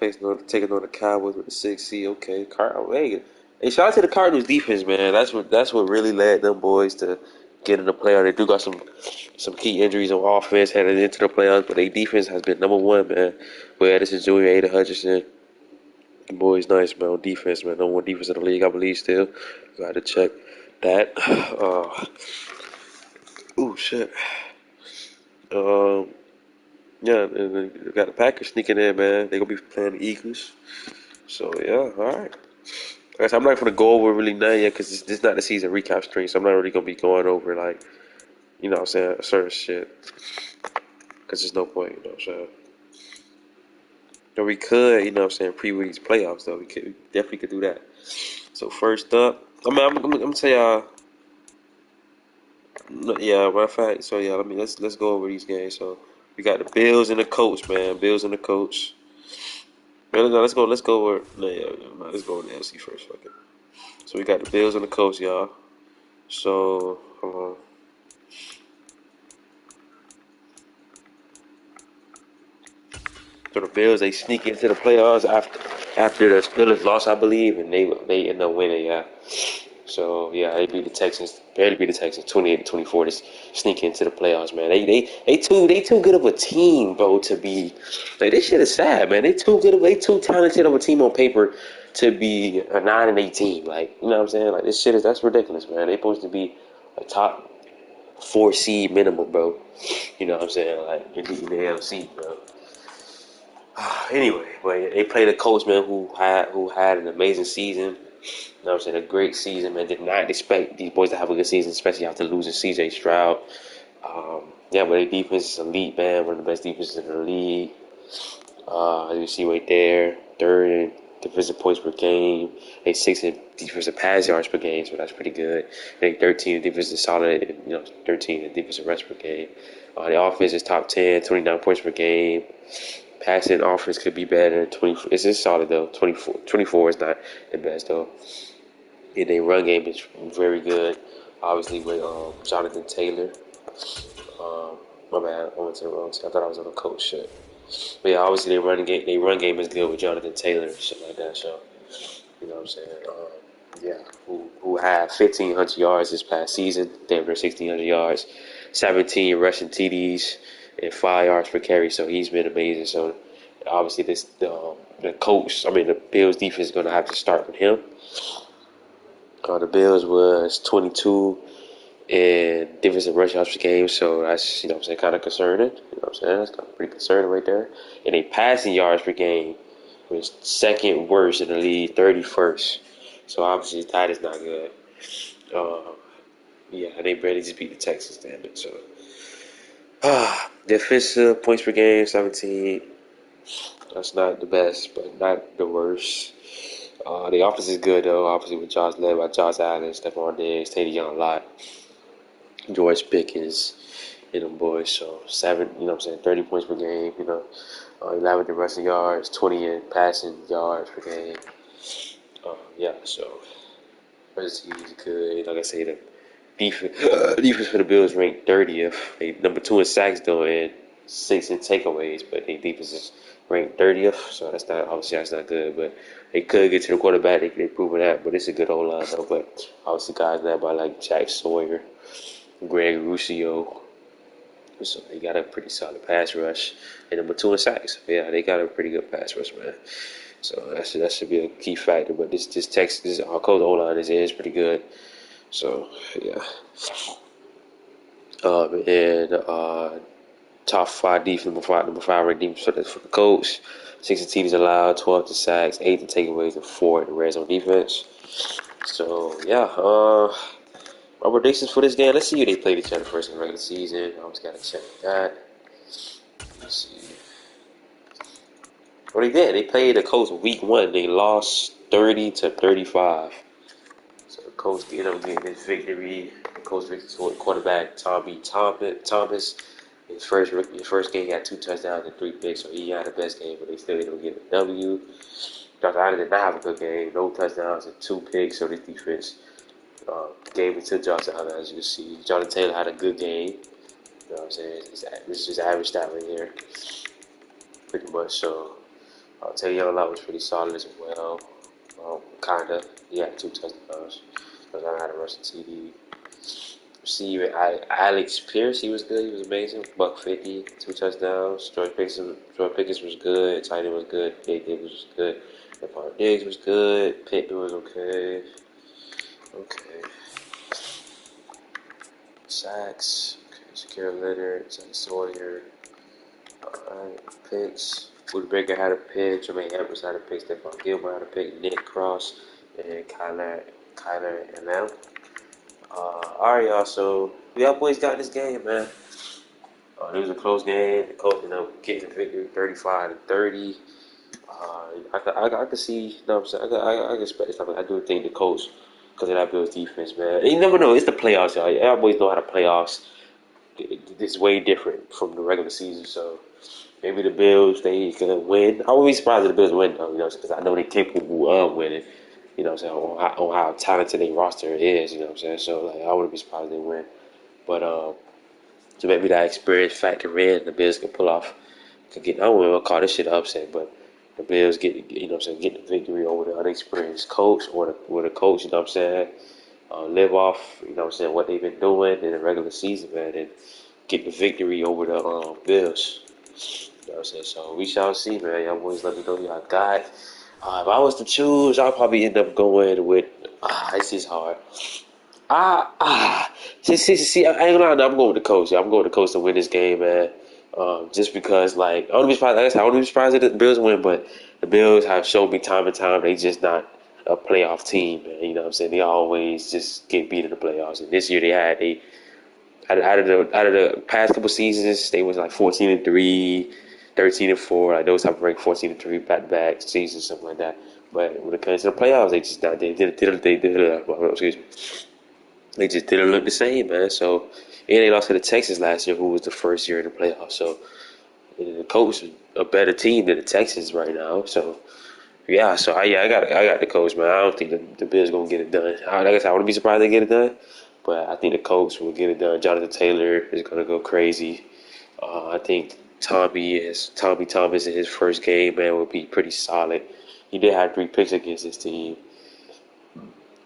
Taking on the Cowboys with the 6th seed. Okay, hey, shout out to the Cardinals defense, man. That's what really led them boys to get in the playoffs. They do got some key injuries on offense heading into the playoffs, but their defense has been number one, man. With Edison Jr., Ada Hutchinson, the boys nice, man. On defense, man. Number one defense in the league, I believe. Still, got to check that. Shit. Um, yeah, and then we got the Packers sneaking in, man. They gonna be playing the Eagles. So yeah, all right. I guess I'm not gonna go over really none yet because this is not the season recap stream, so I'm not really gonna be going over like, what I'm saying, certain shit. Because there's no point, what I'm saying. But we could, what I'm saying, preview these playoffs though. We definitely could do that. So first up, I'm gonna tell y'all. Yeah, matter of fact. So yeah, let's go over these games. So we got the Bills and the Colts, man. Bills and the Colts. No, let's go. Let's go over. Let's go over the NFC first. Fuck it. So we got the Bills and the Colts, y'all. So hold on. So the Bills, they sneak into the playoffs after the Steelers lost, I believe, and they end up winning, yeah. So yeah, they beat the Texans, barely beat the Texans 28-24 to sneak into the playoffs, man. They too good of a team, bro, to be like, this shit is sad, man. They too talented of a team on paper to be a 9-8 team. Like, you know what I'm saying? Like, that's ridiculous, man. They supposed to be a top 4 seed minimum, bro. You know what I'm saying? Like, in the AFC, bro. Anyway, but they played a coach, man, who had an amazing season. You know what I'm saying? A great season, man. Did not expect these boys to have a good season, especially after losing C.J. Stroud. But their defense is elite, man. One of the best defenses in the league. As you see right there, 3rd in defensive points per game. They 6th in defensive pass yards per game, so that's pretty good. They 13 in defensive solid, 13 in defensive rush per game. The offense is top 10, 29 points per game. Passing offense could be better. 20. It's just solid though. 24 is not the best though. And their run game is very good. Obviously with Jonathan Taylor. My bad. I went to the wrong side. I thought I was on the coach shit. But yeah, obviously their run game is good with Jonathan Taylor and shit like that. So you know what I'm saying. Who had 1,500 yards this past season? Damn near 1,600 yards. 17 rushing TDs. And 5 yards per carry, so he's been amazing. So obviously, the Bills defense is going to have to start with him. The Bills was 22 in defensive rush yards per game, so that's kind of concerning. That's kind of pretty concerning right there. And a passing yards per game was 2nd worst in the league, 31st. So obviously that is not good. They barely just beat the Texans, damn it. So. Defensive points per game, 17. That's not the best, but not the worst. The offense is good though. Obviously, led by Josh Allen, Stephon Diggs, Teddy Young, Lott, George Pickens, and them boys. So 30 points per game. 11 in rushing yards, 20 in passing yards per game. So rest is good. Like I say, the defense for the Bills ranked 30th. They number 2 in sacks though, and 6 in takeaways, but their defense is ranked 30th. So that's not good. But they could get to the quarterback. They proven that. But it's a good old line though. But obviously guys led by like Jack Sawyer, Greg Ruscio. So they got a pretty solid pass rush. And number 2 in sacks. Yeah, they got a pretty good pass rush, man. So that should be a key factor. But our coach O-line is pretty good. So yeah. Top 5 defense, number 5 ranked defense for the Colts. 6 TDs allowed, 12 to sacks, 8 to takeaways, and 4 in the red zone defense. So yeah, my predictions for this game. Let's see who they played each other first in the regular season. I just gotta check that. Let's see. What they did? They played the Colts week 1. They lost 30-35. So the Colts ended up getting this victory. The Colts victory quarterback Tommy Thomas. His first game, he had 2 touchdowns and 3 picks, so he had the best game, but they still ended up getting a W. Josh Allen did not have a good game, no touchdowns and 2 picks, so this defense gave it to Josh Allen, as you can see. Jonathan Taylor had a good game. You know what I'm saying? This is average stat right here. Pretty much. So, Taylor Lott was pretty solid as well. Kinda. He had 2 touchdowns. Because I had a rushing TD. Receiving, Alex Pierce, he was good. He was amazing. $150, 2 touchdowns. George Pickens was good. Tight end was good. Big Davis was good. Stephon Diggs was good. Pittman was okay. Okay. Sacks. Okay. Shakir Leonard. Zach Sawyer. Alright. Picks. Buda Baker had a pick. Jermaine Edwards had a pick. Stephon Gilmore had a pick. Nick Cross. And Kyler and them. Alright, y'all. So, y'all boys got this game, man. It was a close game. The Colts ended up getting the victory 35-30. I could see, you know what I'm saying? I can expect this. I do think the Colts, because of that Bills defense, man. And you never know. It's the playoffs, y'all. Y'all boys know how the playoffs. It's way different from the regular season. So maybe the Bills, they can win. I wouldn't be surprised if the Bills win, though, you know, because I know they're capable of winning. You know what I'm saying? On how talented their roster is, you know what I'm saying? So like, I wouldn't be surprised if they win. But so maybe that experience factor in, the Bills can pull off. I wouldn't call this shit an upset, but the Bills get the victory over the unexperienced coach or the coach, you know what I'm saying? Live off, you know what I'm saying, what they've been doing in the regular season, man, and get the victory over the Bills. You know what I'm saying? So we shall see, man. Y'all boys let me know y'all got. If I was to choose, I'll probably end up going with. This is hard. See, I ain't gonna lie, I'm going with the coach. I'm going with the coach to win this game, man. Just because, like, I wouldn't be surprised. Like I said, I wouldn't be surprised if the Bills win, but the Bills have shown me time and time they just not a playoff team, man. You know what I'm saying? They always just get beat in the playoffs. And this year they out of the past couple seasons, they was like 14-3, 13-4. Like those have ranked 14-3 back to back seasons, something like that. But when it comes to the playoffs, they just not. Excuse me. They just didn't look the same, man. So, and they lost to the Texans last year, who was the first year in the playoffs. So, the Colts is a better team than the Texans right now. So, yeah. So, I got the Colts, man. I don't think the Bills gonna get it done. Like I said, I wouldn't be surprised they get it done, but I think the Colts will get it done. Jonathan Taylor is gonna go crazy. I think Tommy Thomas in his first game, man, will be pretty solid. He did have 3 picks against his team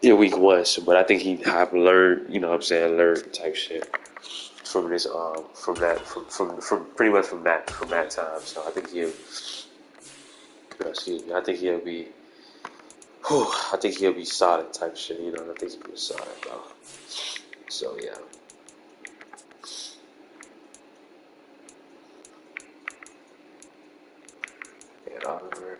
in week 1, so, but I think he have learned, you know what I'm saying, learned type shit from this from pretty much from that time. So I think I think he'll be solid type shit, you know. I think he'll be solid, bro. So yeah. And Oliver.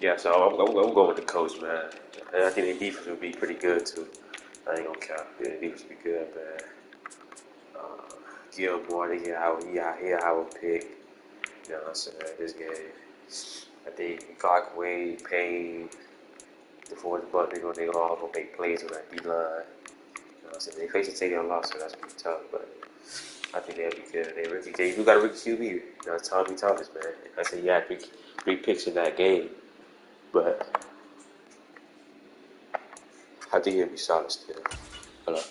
Yeah, so I'm going with the coach, man. And I think the defense will be pretty good too. I ain't gonna count. Yeah, the defense will be good, man. Gilmore, he'll have a pick. You know what I'm saying? This game. I think Clark, Wade, Payne, DeForest Buckner, they all gonna make plays on that D line. You know what I'm saying? They face a takedown loss, so that's gonna be tough, but I think they'll be good. They do got a rookie QB. You know, Tommy Thomas, man. I said he had three picks in that game, but I think he'll be solid still. Hold up.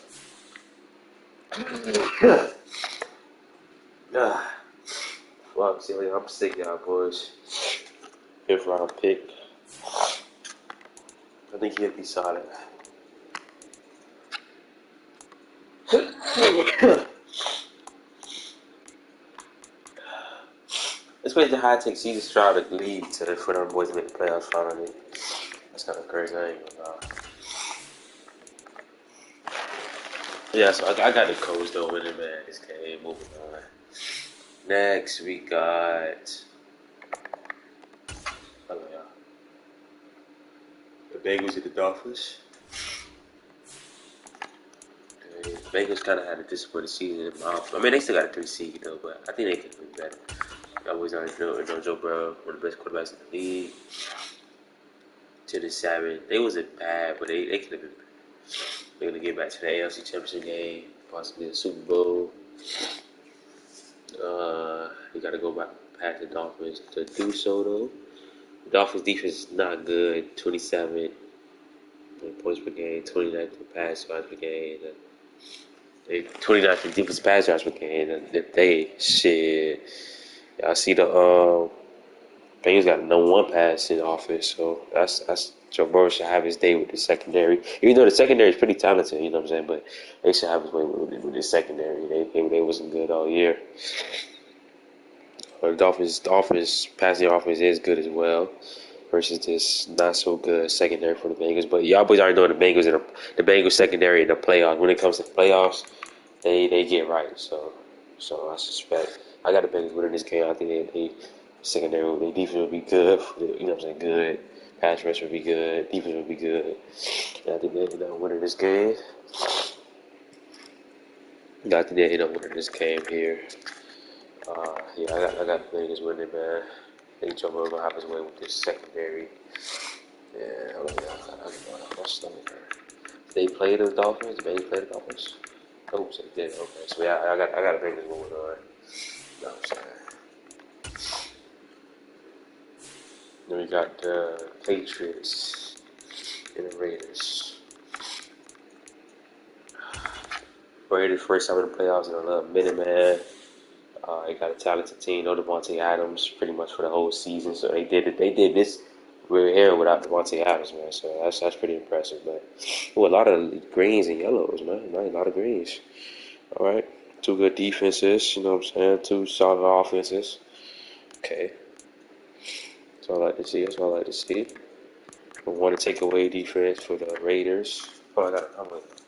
Fuck, see, I'm sick, y'all boys. 5th round pick. I think he'll be solid. It's basically the high tech season try to lead for them boys to make the playoffs finally. That's kind of crazy. I ain't gonna lie. Yeah, so I got the Colts though winning, man. This game, moving on. Next, we got. Hello, y'all. The Bengals and the Dolphins. Okay, the Bengals kind of had a disappointing season. I mean, they still got a 3 seed though, but I think they could be better. Always on Joe Burrow, one of the best quarterbacks in the league. To the 7, they wasn't bad, but they could have been. They're gonna get back to the AFC Championship game, possibly a Super Bowl. You got to go back past the Dolphins to do so, though. The Dolphins' defense is not good. 27 points per game, 29th pass yards per game. They 29th defensive pass yards per game. And they shit. I see the Bengals got the #1 pass in the offense, so that's Joe Burrow should have his day with the secondary. Even though the secondary is pretty talented, you know what I'm saying, but they should have his way with the secondary. They wasn't good all year. The Dolphins passing offense is good as well versus this not so good secondary for the Bengals. But y'all boys already know the Bengals secondary in the playoffs. When it comes to the playoffs, they get right. So I suspect I got the Bengals winning this game. I think they secondary, their defense will be good. You know what I'm saying? Good. Pass rush will be good. Defense will be good. And I think they end up winning this game. I think they end up winning this game here. Yeah, I got the Bengals winning, man. I think Joe Burrow gonna have his way with this secondary. Yeah, hold on, I my stomach hurt. They play the Dolphins. The Bengals play the Dolphins. Oh, so they did. Okay, so yeah, I got the Bengals winning. All right. No, I'm saying. Then we got the Patriots and the Raiders. Raiders first time in the playoffs in a little minute, man. They got a talented team. No Devontae Adams pretty much for the whole season. So they did it. They did this we're here without Devontae Adams, man. So that's pretty impressive. But a lot of greens and yellows, man. A lot of greens. All right, two good defenses. You know what I'm saying? Two solid offenses. Okay, that's all I like to see. That's all I like to see. I want to take away defense for the Raiders. Oh, I'm with.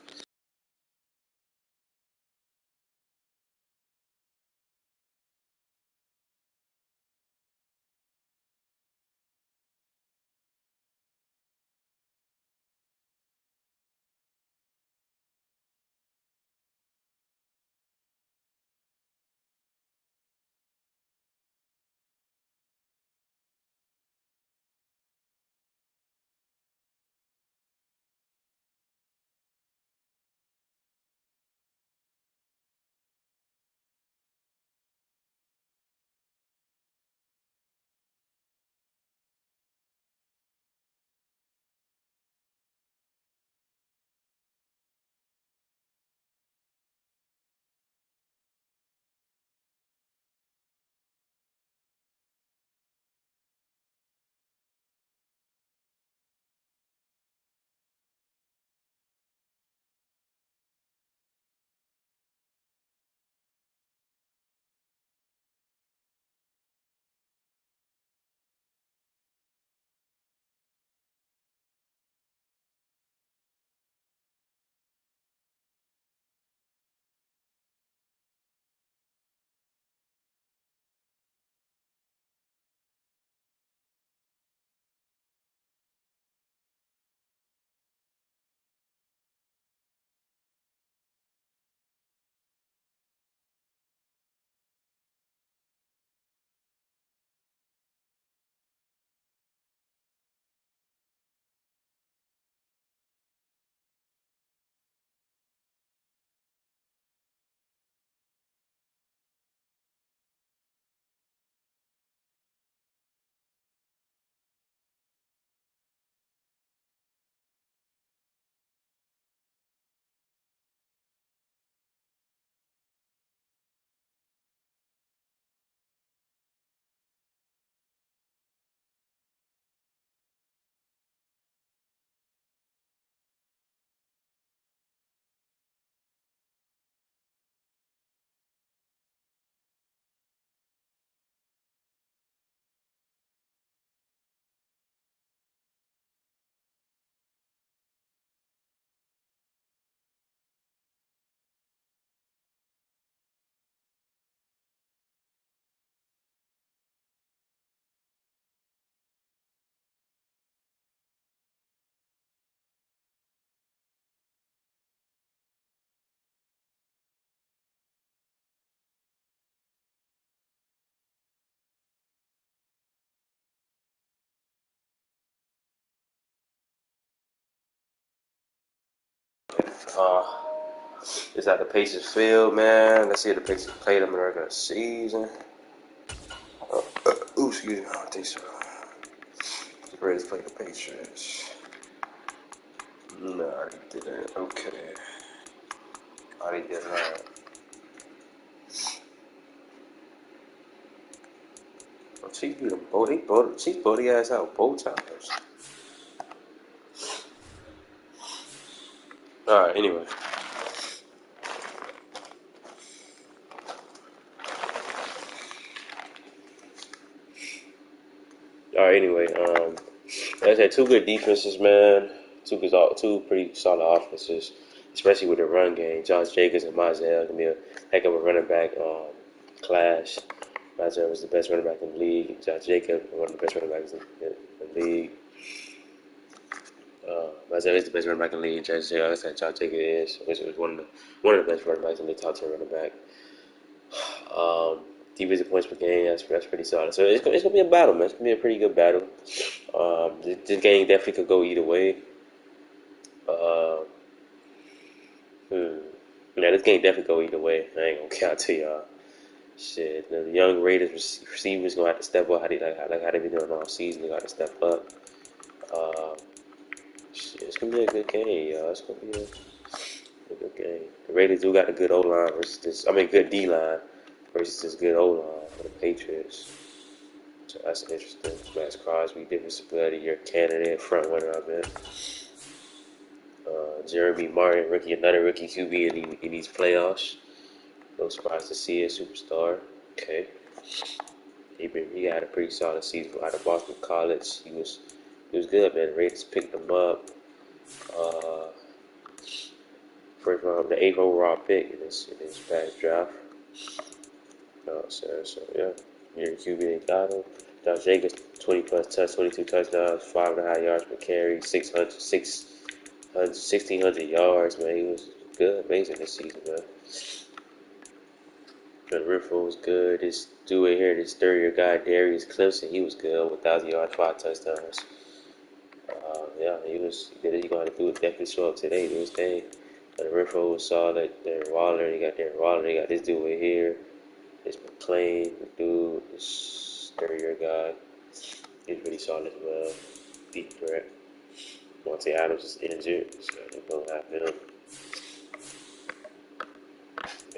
Uh, is that the Pacers field, man? Let's see if the Pacers play them in the regular season. Ooh, excuse me. I don't think so. The Raiders play the Patriots. No, they didn't. Okay. Oh, they did not. Oh, Chiefs beat them both. Chiefs both the ass out both times. Alright, anyway. Like I said, two good defenses, man. Two pretty solid offenses, especially with the run game. Josh Jacobs and Mizell can be a heck of a running back clash. Mizell was the best running back in the league. Josh Jacobs, one of the best running backs in the league. Mizell is the best running back in the league. Josh Jacobs is, which was one of the best running backs in the top 10 running back. Defensive points per game, that's pretty solid. So it's gonna be a battle, man. It's gonna be a pretty good battle. This game definitely could go either way. Yeah, this game definitely go either way. I ain't gonna count to y'all. Shit, the young Raiders receivers gonna have to step up. How they been doing all season? They got to step up. Shit, it's gonna be a good game, y'all. It's gonna be a good game. The Raiders do got a good O line versus this. I mean, good D line versus this good O line for the Patriots. So that's interesting. Max Crosby, Defensive Player of the Year candidate, front runner, I bet. Jeremy Martin, another rookie QB in these playoffs. No surprise to see a superstar. Okay, he had a pretty solid season out of Boston College. He was good, man. The Raiders picked him up. First round, the 8th overall pick in this past draft. So yeah, your QB they got him. Josh Jacobs, 22 touchdowns, 5.5 yards per carry, 1,600 yards, man. He was good, amazing this season, man. The Riffle was good. This dude right here, this third-year guy, Darius Clemson, he was good, 1,000 yards, 5 touchdowns. Yeah, he going to do it. Definitely show up today, do his thing. The Riffle was solid. Darren Waller, they got this dude right here. This McClain, dude, this third-year guy. He's really solid as well. Deep threat. Monte Adams is injured, so they're going to have him.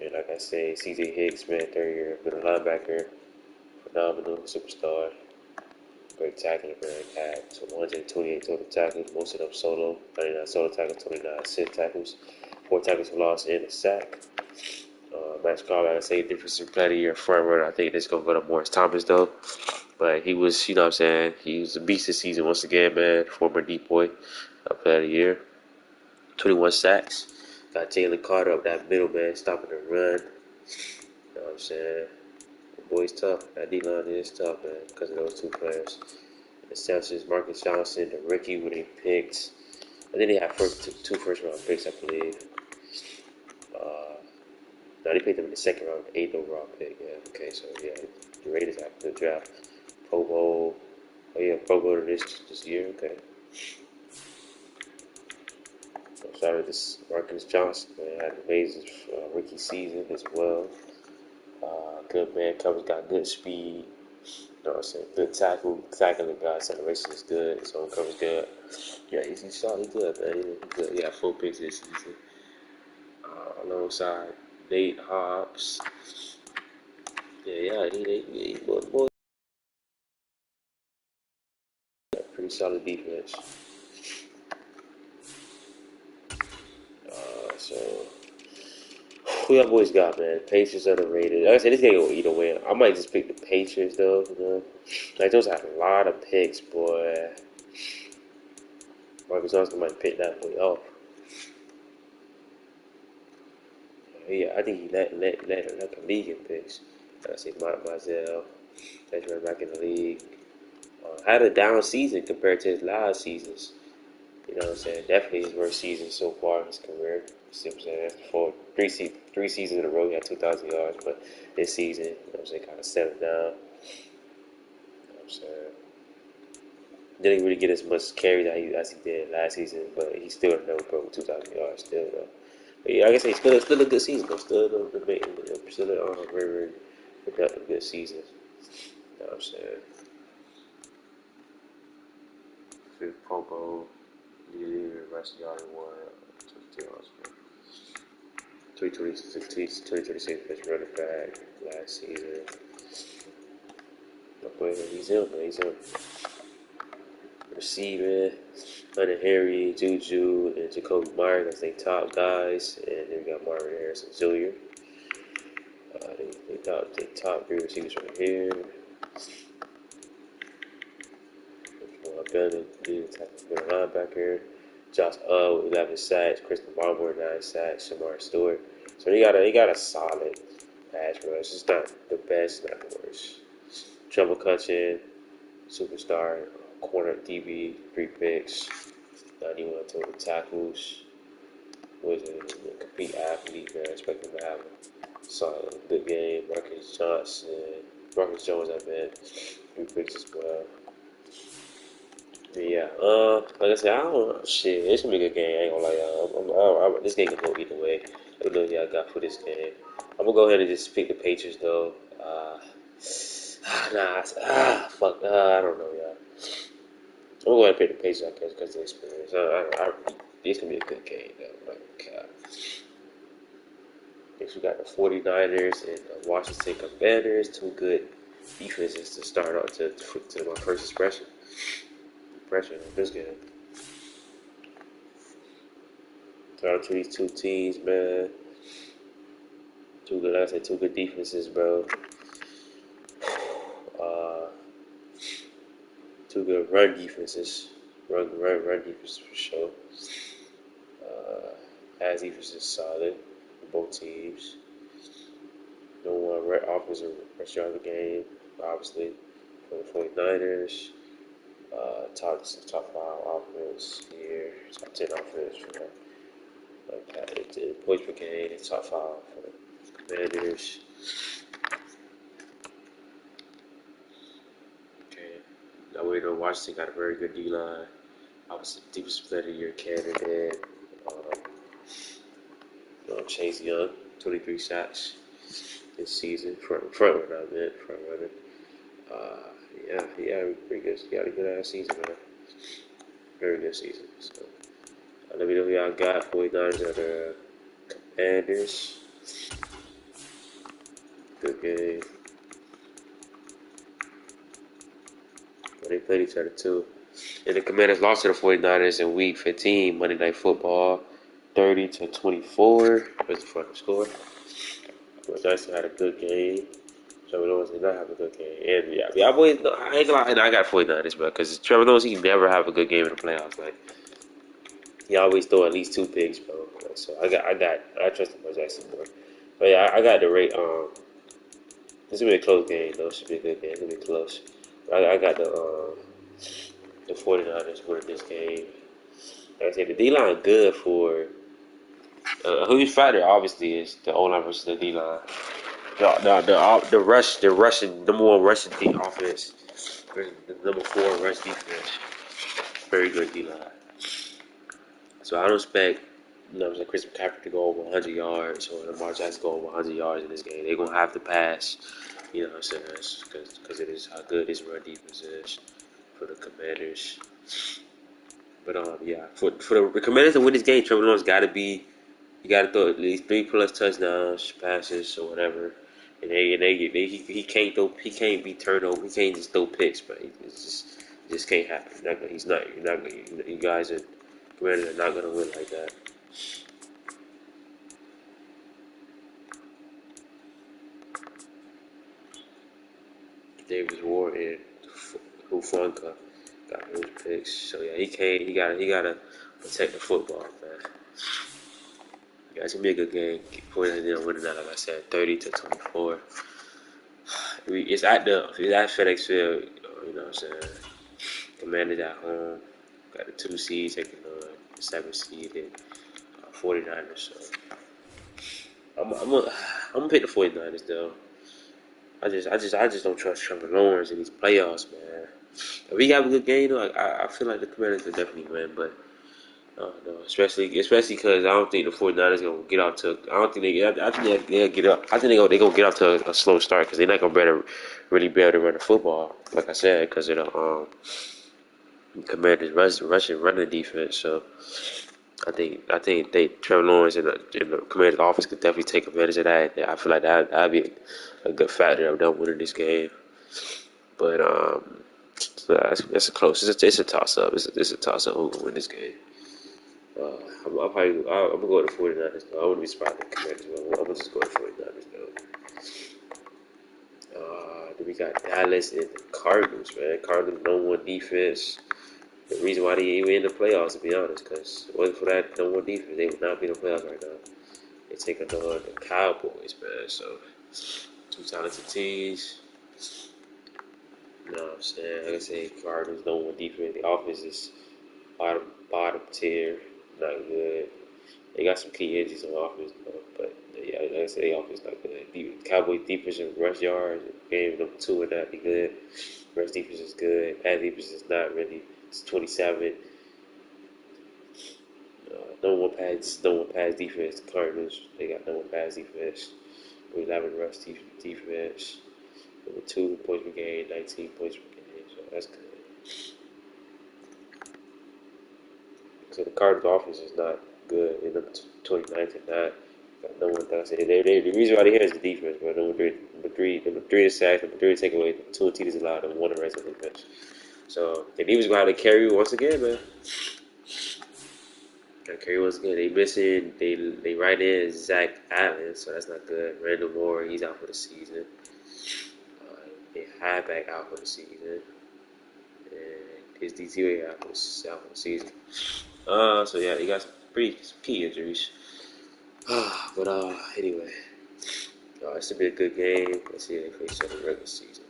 And like I say, CJ Hicks, man, third year, middle linebacker, phenomenal, superstar, great tackling, man. Had 128 total tackles, most of them solo, 99 solo tackles, 29 assist tackles, 4 tackles for loss, and a sack. Max Crosby, like I say, Defensive Player of the Year front runner. I think that's going to go to Morris Thomas, though. But he was, you know what I'm saying, he was a beast this season once again, man. Former deep boy, Player of the Year. 21 sacks. Got Jalen Carter up that middle, man, stopping the run. You know what I'm saying? The boy's tough. That D-line is tough, man, because of those two players. Interceptions, Marcus Johnson, the rookie who they picked. And then they had two first-round picks, I believe. No, they picked them in the second round, 8th overall pick. Yeah, okay, so yeah, the Raiders had a good draft. Pro Bowl. Oh yeah, Pro Bowl this year. Okay. So shout out to Marcus Johnson, man. Had an amazing rookie season as well. Good man coverage, got good speed. You know what I'm saying? Good tackling guy. Acceleration is good. His own coverage good. Yeah, he's solid good, man. He's good. He got 4 picks this season. Alongside Nate Hobbs. Yeah, he boy, pretty solid defense. So who y'all boys got, man? Patriots or the Raiders? Like I said, this game go either way. I might just pick the Patriots though. You know, like those had a lot of picks, boy. Marcus Johnson might pick that boy off. Yeah, I think he let the league in picks. Like I say, Mizell, that's right back in the league. Had a down season compared to his last seasons. You know what I'm saying? Definitely his worst season so far in his career. See what I'm saying? After three seasons in a row, he had 2,000 yards. But this season, you know what I'm saying, kind of settled down. You know what I'm saying? Didn't really get as much carry as he did last season, but he still never broke 2,000 yards still, though. But yeah, like I say, still a good season, though. Still a very, very productive good season. You know what I'm saying? Fifth Pro Bowl, leader, rushing yard award, 2026 best running back last season. But he's him, man. He's him. Receiving, Hunter Henry, Juju, and Jacoby Myers as they top guys, and then we got Marvin Harrison Jr. They top three receivers right here. Bennett, middle linebacker. Josh with 11 sacks, Christian Barmore 9 sacks, Shamar Stewart. So he got a solid pass rush. It's not the best, not the worst. Trevor Cutchin, superstar, corner DB, 3 picks, 91 total tackles. Was a complete athlete, man. I expect him to have a solid, good game. Marcus Jones, I bet, 3 picks as well. Yeah, like I said, I don't shit. It's gonna be a good game. I ain't gonna lie, this game can go either way. Let me know who I got for this game. I'm gonna go ahead and just pick the Patriots though. Fuck. I don't know, y'all. I'm gonna go ahead and pick the Patriots, I guess, because of the experience. This gonna be a good game though. Like, next we got the 49ers and the Washington Commanders. 2 good defenses to start out to my first impression on this game. Shout out to these 2 teams, man. 2 good defenses, bro. 2 good run defenses. Run defenses for sure. Pass defense is solid for both teams. No one offensive rest of the game, obviously, for the 49ers. Top 5 offense here, top 10 offense for points per game, top 5 for the Commanders. Okay, now we know Washington got a very good D-line. Obviously, deepest player of the year candidate. Chase Young, 23 sacks this season. Front runner. He had a pretty good. He had a good ass season, man. Very good season. So let me know who y'all got. 49ers and the Commanders. Good game. But they played each other too. And the Commanders lost to the 49ers in Week 15, Monday Night Football, 30-24 was the final score. But Dyson had a good game. Trevor Lawrence did not have a good game. And I ain't gonna lie, and I got 49ers, bro, because Trevor Lawrence, he never have a good game in the playoffs. Like, he always throw at least 2 picks, bro. So I trust him with Jackson more. But yeah, I got the rate. This gonna be a close game though. Should be a good game. It's gonna be close. I got the 49ers winning this game. Like I said, the D-line good for who's fighting obviously is the O-line versus the D-line. The rushing number 1 rushing team offense versus the number 4 rush defense. Very good D-line. So I don't expect Chris McCaffrey to go over 100 yards or Lamar Jackson to go over 100 yards in this game. They're gonna have to pass. You know what I'm saying? Because it is how good this run defense is for the Commanders. But for the Commanders to win this game, Trevor Lawrence you gotta throw at least 3+ touchdowns, passes or whatever. And he can't be turned over. He can't just throw picks, but it just can't happen. You guys are Commanders are not gonna win like that. Davis Ward and Hufunka got those picks. So yeah, he gotta protect the football, man. Yeah, it's gonna be a good game. Winning that, like I said, 30-24. It's at FedEx Field. You know what I'm saying? Commanders at home. Got the 2 seeds taking on the 7 seeded 49ers. So I'm gonna pick the 49ers though. I just don't trust Trevor Lawrence in these playoffs, man. If he have a good game though, I feel like the Commanders could definitely win, but No, especially because I don't think the 49ers gonna get off to. I don't think they. I think they'll get up. I think they gonna get off to a slow start because they're not gonna really be able to run the football. Like I said, because of the Commanders rushing running defense. So I think they Trevor Lawrence and the Commanders offense could definitely take advantage of that. I feel like that'd be a good factor of them winning this game. But so that's a close. It's a toss up. It's a toss up who will win this game. I'm gonna go with the 49ers though. I wouldn't be surprised if the Commanders win. I'm gonna just go with the 49ers though. Then we got Dallas and the Cardinals, man. Cardinals #1 defense. The reason why they even in the playoffs, to be honest, because if it wasn't for that #1 defense, they would not be in the playoffs right now. They taking on the Cowboys, man. So two talented teams. You know what I'm saying? Like I say, Cardinals #1 defense. The offense is bottom tier, not good. They got some key injuries on offense, though, but yeah, like I said, the offense not good. Cowboys defense and rush yards, game #2 would not be good. Rush defense is good. Pass defense is not really. It's 27. No one pass defense. The Cardinals, they got no one pass defense. 11 rush defense. #2 points per game, 19 points per game. So that's good. So the Cardinals offense is not good. They're #29 Got no one. Like I said, the reason why they're here is the defense. But number three is sacks. Number 3 is takeaway. Number 2 TDs allowed. Number 1 the rest of the defense. So the defense gonna have to carry once again, man. Kerry was good. They missing. They right in Zach Allen, so that's not good. Randall Moore, he's out for the season. They Highback out for the season, and his DTA out for the season. So yeah, they got some key injuries. But anyway, it should be a good game. Let's see if they face each other in the regular season.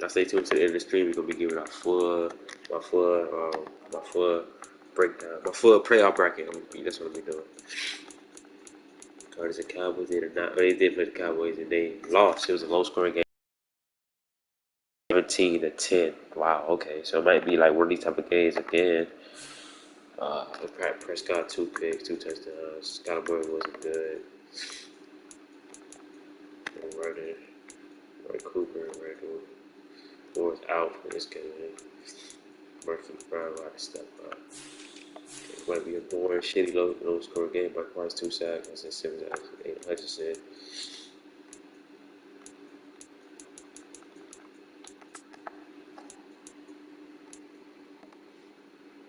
Now stay tuned to the end of the stream. We're gonna be giving out my full breakdown, my full playoff bracket. That's what I'm doing. Cardinals and Cowboys. They did play the Cowboys and they lost. It was a low scoring game, 17-10. Wow. Okay, so it might be like one of these type of games again. Prescott 2 picks, 2 touchdowns. Scott Murray wasn't good. Running, Roy Cooper, Randall Moore's out for this game. Murphy Brown might step up. It might be a boring, shitty, low score game. Mike White's 2 sacks. I said Simmons out 8 Hutchinson.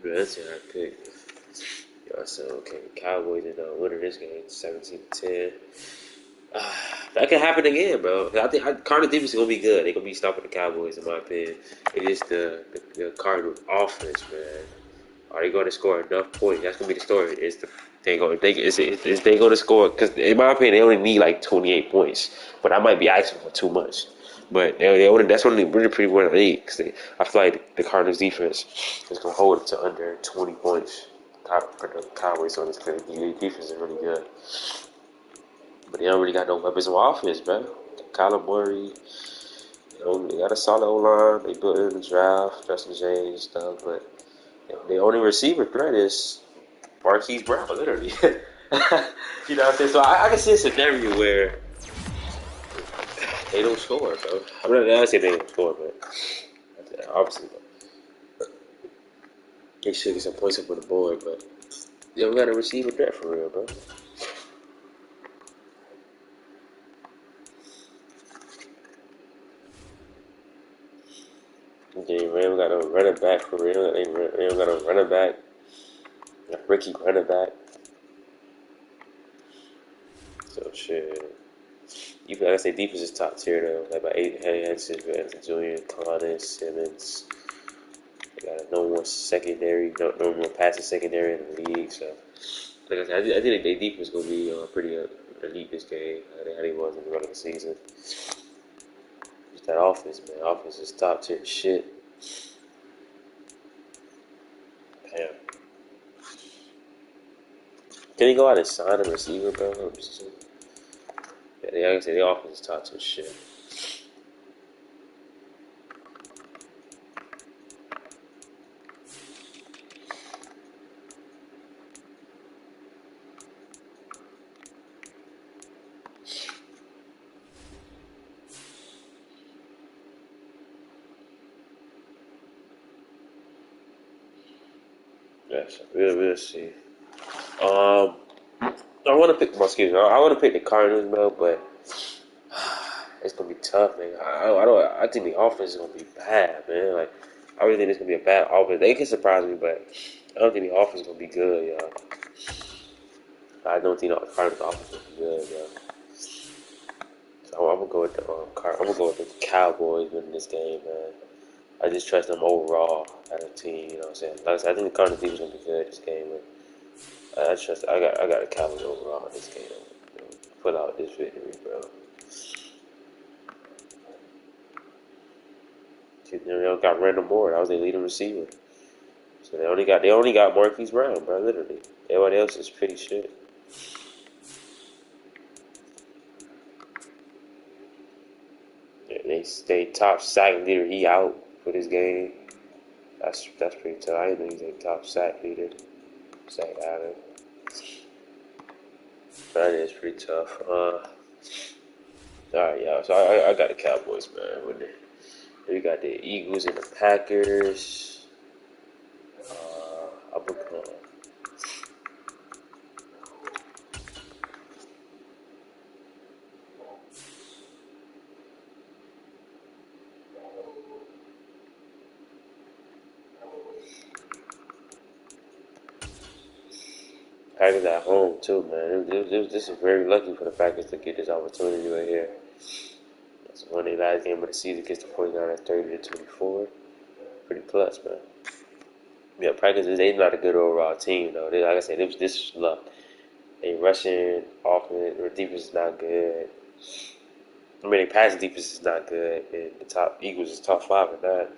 Yeah, that's it. I picked. I said, okay, Cowboys and winning this game, 17-10. That can happen again, bro. I think Cardinals defense is gonna be good. They're gonna be stopping the Cowboys, in my opinion. It is the Cardinals offense, man. Are they going to score enough points? That's gonna be the story. Is they going to score? Because in my opinion, they only need like 28 points. But I might be asking for too much. But that's only really pretty well they need. Because I feel like the Cardinals defense is gonna hold it to under 20 points. For the Cowboys on this because the defense is really good. But they don't really got no weapons on offense, bro. Kyler Murray, they got a solid O-line. They built in the draft, Justin James and stuff. But the only receiver threat is Marquise Brown, literally. You know what I'm saying? So I can see a scenario where they don't score, bro. I'm not saying they don't score, but obviously, they should get some points up on the board. But they don't got a receiver threat for real, bro. They don't got a running back for real. They don't got a running back. A rookie running back. So shit. Even like I say, defense is top tier though. Like by 8 Henson, Jr., Collins, Simmons. They got a #1 secondary, #1 passing secondary in the league. So like I said, I think their defense is gonna be pretty elite this game. How they was in the regular season. Just that offense, man. Offense is top tier shit. Damn. Can he go out and sign a receiver, bro? Yeah, like I said, the offense is top tier shit. Yes, we'll see. I want to pick. Excuse me. I want to pick the Cardinals, man, but it's gonna be tough, man. I think the offense is gonna be bad, man. Like, I really think it's gonna be a bad offense. They can surprise me, but I don't think the offense is gonna be good, y'all. I don't think the Cardinals offense is gonna be good, y'all. So I'm gonna go with the I'm gonna go with the Cowboys winning this game, man. I just trust them overall as a team. You know what I'm saying? Like I said, I think the Cardinals team is gonna be good this game, but I trust. I got the Cowboys overall in this game. You know, pull out this victory, bro. They don't got Randall Moore. That was their leading receiver. So they only got Marquise Brown, bro. Literally, everybody else is pretty shit. They top sack leader. He out for this game. That's pretty tough. I didn't know he's a top sack leader. Sack Allen. That is pretty tough. All right, y'all. So I got the Cowboys, man. We got the Eagles and the Packers. I'm gonna Packers at home too, man. This is very lucky for the Packers to get this opportunity right here. It's one of the last game of the season against the 49ers, 30-24. Pretty clutch, man. Yeah, Packers they're not a good overall team though. Like I said, this is luck. They rushing offense, their defense is not good. I mean, their passing defense is not good, and the top Eagles is top 5 in that.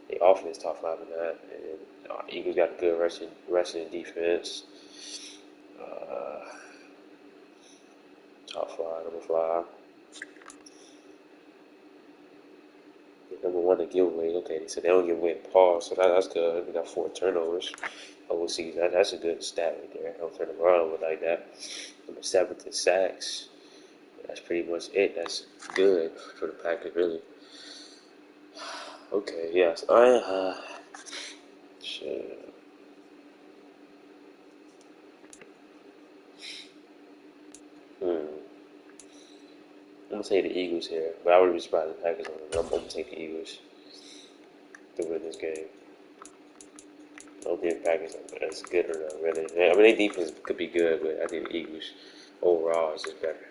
The offense top 5 in that, and Eagles got a good rushing defense. Top 5, number 5. Number 1 to give away. Okay, they said they don't give away the pause, so that's good. They got 4 turnovers. We'll see. That's a good stat right there. Don't turn the ball over like that. Number 7 to sacks. That's pretty much it. That's good for the Packers, really. Okay, yes. Shit. I'm gonna take the Eagles here, but I wouldn't be surprised if the Packers on. I'm gonna take the Eagles to win this game. I don't think the Packers are as good or not, really. I mean, their defense could be good, but I think the Eagles overall is just better.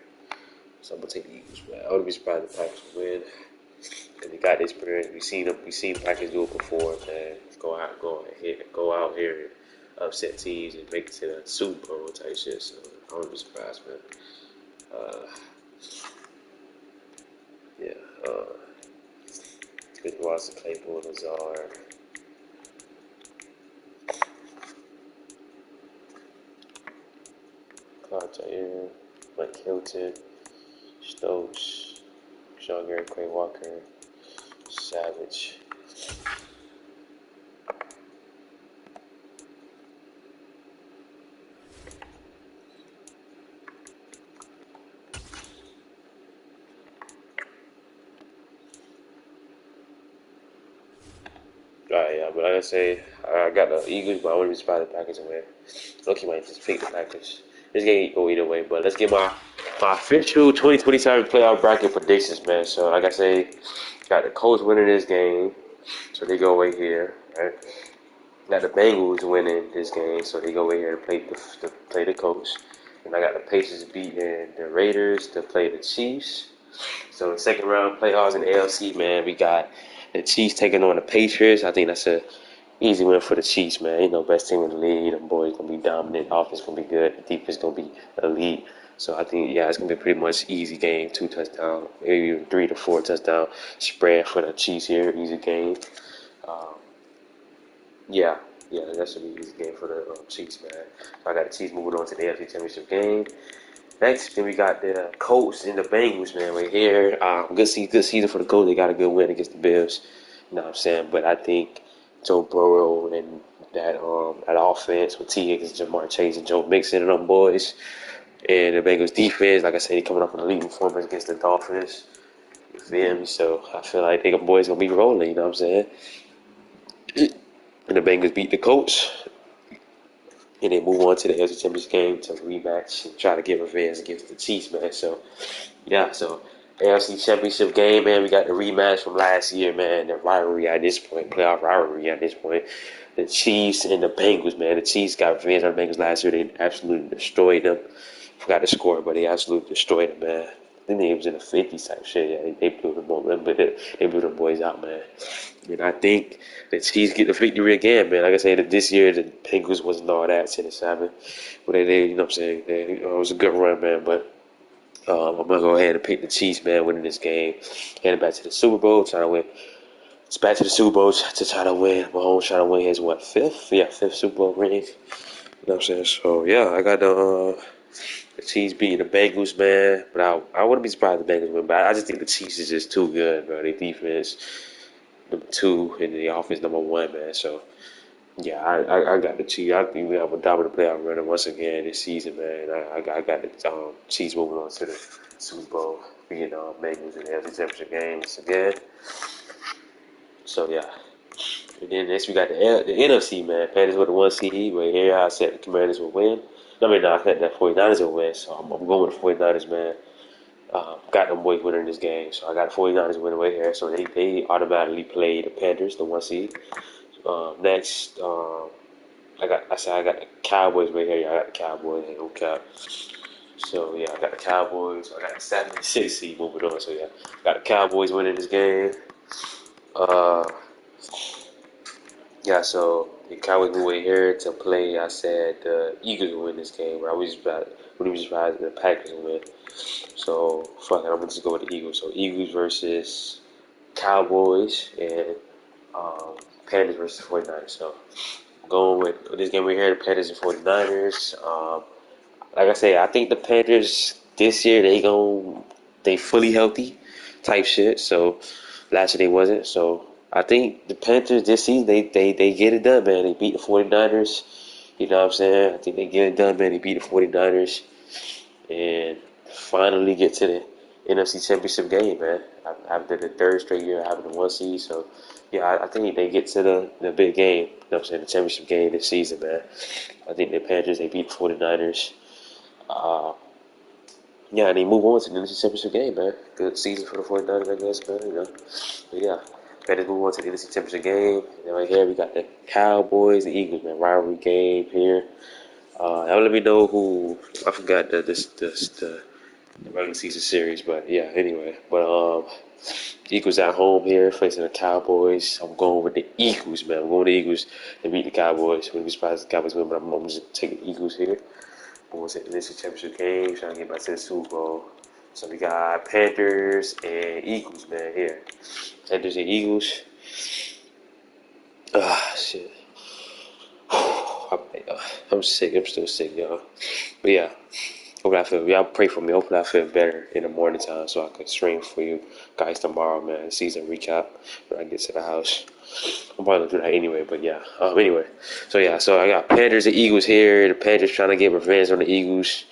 So I'm gonna take the Eagles. Man. I wouldn't be surprised if the Packers win because they got the experience. We seen Packers do it before, man. Go out here and upset teams and make it to the Super Bowl type shit. So I wouldn't be surprised, man. Yeah. Good Watson, Claypool, Lazard. Clark Jair, Mike Hilton, Stokes, Sean Gary, Quay Walker, Savage. Alright, yeah, but like I say, I got the Eagles, but I wouldn't be surprised if the Packers win. Loki might just pick the Packers. This game go either way, but let's get my official 2027 playoff bracket predictions, man. So, like I say, got the Colts winning this game, so they go away here. Right? Got the Bengals winning this game, so they go away here to play the Colts. And I got the Pacers beating the Raiders to play the Chiefs. So, the second round playoffs in the ALC, man, we got the Chiefs taking on the Patriots. I think that's a easy win for the Chiefs, man. You know, best team in the league. The boys gonna be dominant. Offense gonna be good. The defense gonna be elite. So I think, yeah, it's gonna be a pretty much easy game. 2 touchdowns, maybe even 3 to 4 touchdown spread for the Chiefs here. Easy game. Yeah, that should be an easy game for the Chiefs, man. So I got the Chiefs moving on to the AFC Championship game. Next, then we got the Colts and the Bengals, man, right here. Good season for the Colts. They got a good win against the Bills. You know what I'm saying? But I think Joe Burrow and that offense with T. Higgins, Jamar Chase, and Joe Mixon and them boys, and the Bengals defense, like I said, they coming up with a leading performance against the Dolphins. You feel me? So I feel like the boys gonna be rolling. You know what I'm saying? And the Bengals beat the Colts. and then move on to the AFC Championship game to rematch and try to get revenge against the Chiefs, man. So, yeah, so AFC Championship game, man, we got the rematch from last year, man. The rivalry at this point, playoff rivalry at this point. The Chiefs and the Bengals, man. The Chiefs got revenge on the Bengals last year. They absolutely destroyed them. Forgot the score, but they absolutely destroyed them, man. I think they was in the 50s type shit. Yeah, they blew them boys out, man. And I think the Chiefs get the victory again, man. Like I said, this year the Bengals wasn't all that 10-7, but they, you know what I'm saying? It was a good run, man. But I'm gonna go ahead and pick the Chiefs, man, winning this game, heading back to the Super Bowl, trying to win. It's back to the Super Bowl to try to win. Mahomes trying to win his fifth? Yeah, fifth Super Bowl ring. You know what I'm saying? So yeah, I got the Chiefs beating the Bengals, man. But I wouldn't be surprised if the Bengals win. But I just think the Chiefs is just too good, bro. Their defense number 2 and the offense number 1, man. So yeah, I got the Chiefs. I think we have a dominant playoff runner once again this season, man. I got the Chiefs moving on to the Super Bowl, beating Bengals in the NFC Championship games again. So yeah. And then next we got the NFC, man. Panthers with the 1 seed. Right here, I said the Commanders will win. I said that 49ers will win. So I'm going with the 49ers, man. Got them boys winning this game. So I got the 49ers winning right here. So they automatically play the Panthers, the 1 seed. Next, I got the Cowboys right here. I got the Cowboys. No cap. So yeah, I got the Cowboys. I got the 76 seed moving on. So yeah, got the Cowboys winning this game. Yeah, so the Cowboys move right here to play. I said the Eagles will win this game. I was surprised the Packers will win. So fuck it, I'm gonna just go with the Eagles. So Eagles versus Cowboys and Panthers versus 49ers. So I'm going with this game right here, the Panthers and 49ers. Like I say, I think the Panthers this year they fully healthy type shit. So last year they wasn't. So I think the Panthers this season they get it done, man. They beat the 49ers. You know what I'm saying? I think they get it done, man. They beat the 49ers and finally get to the NFC Championship game, man. After the third straight year having the 1 seed. So yeah, I think they get to the big game. You know what I'm saying? The championship game this season, man. I think the Panthers they beat the 49ers. Yeah, and they move on to the NFC Championship game, man. Good season for the 49ers, I guess, man. You know, but yeah, Panthers move on to the NFC Championship game. And right here we got the Cowboys and Eagles, man. Rivalry game here. Now let me know who I forgot the regular season series, but yeah. Anyway, but Eagles at home here facing the Cowboys. I'm going with the Eagles, man. I'm going with the Eagles to beat the Cowboys. Wouldn't be surprised if the Cowboys win, but I'm just taking the Eagles here. Going to the NFC Championship game, trying to get back to the Super Bowl. So we got Panthers and Eagles, man. Here, Panthers and Eagles. Shit. I'm sick. I'm still sick, y'all. But yeah, hopefully I feel. Y'all pray for me. Hopefully I feel better in the morning time so I can stream for you guys tomorrow, man. Season recap when I get to the house. I'm probably gonna do that anyway. But yeah. Anyway. So yeah. So I got Panthers and Eagles here. The Panthers trying to get revenge on the Eagles.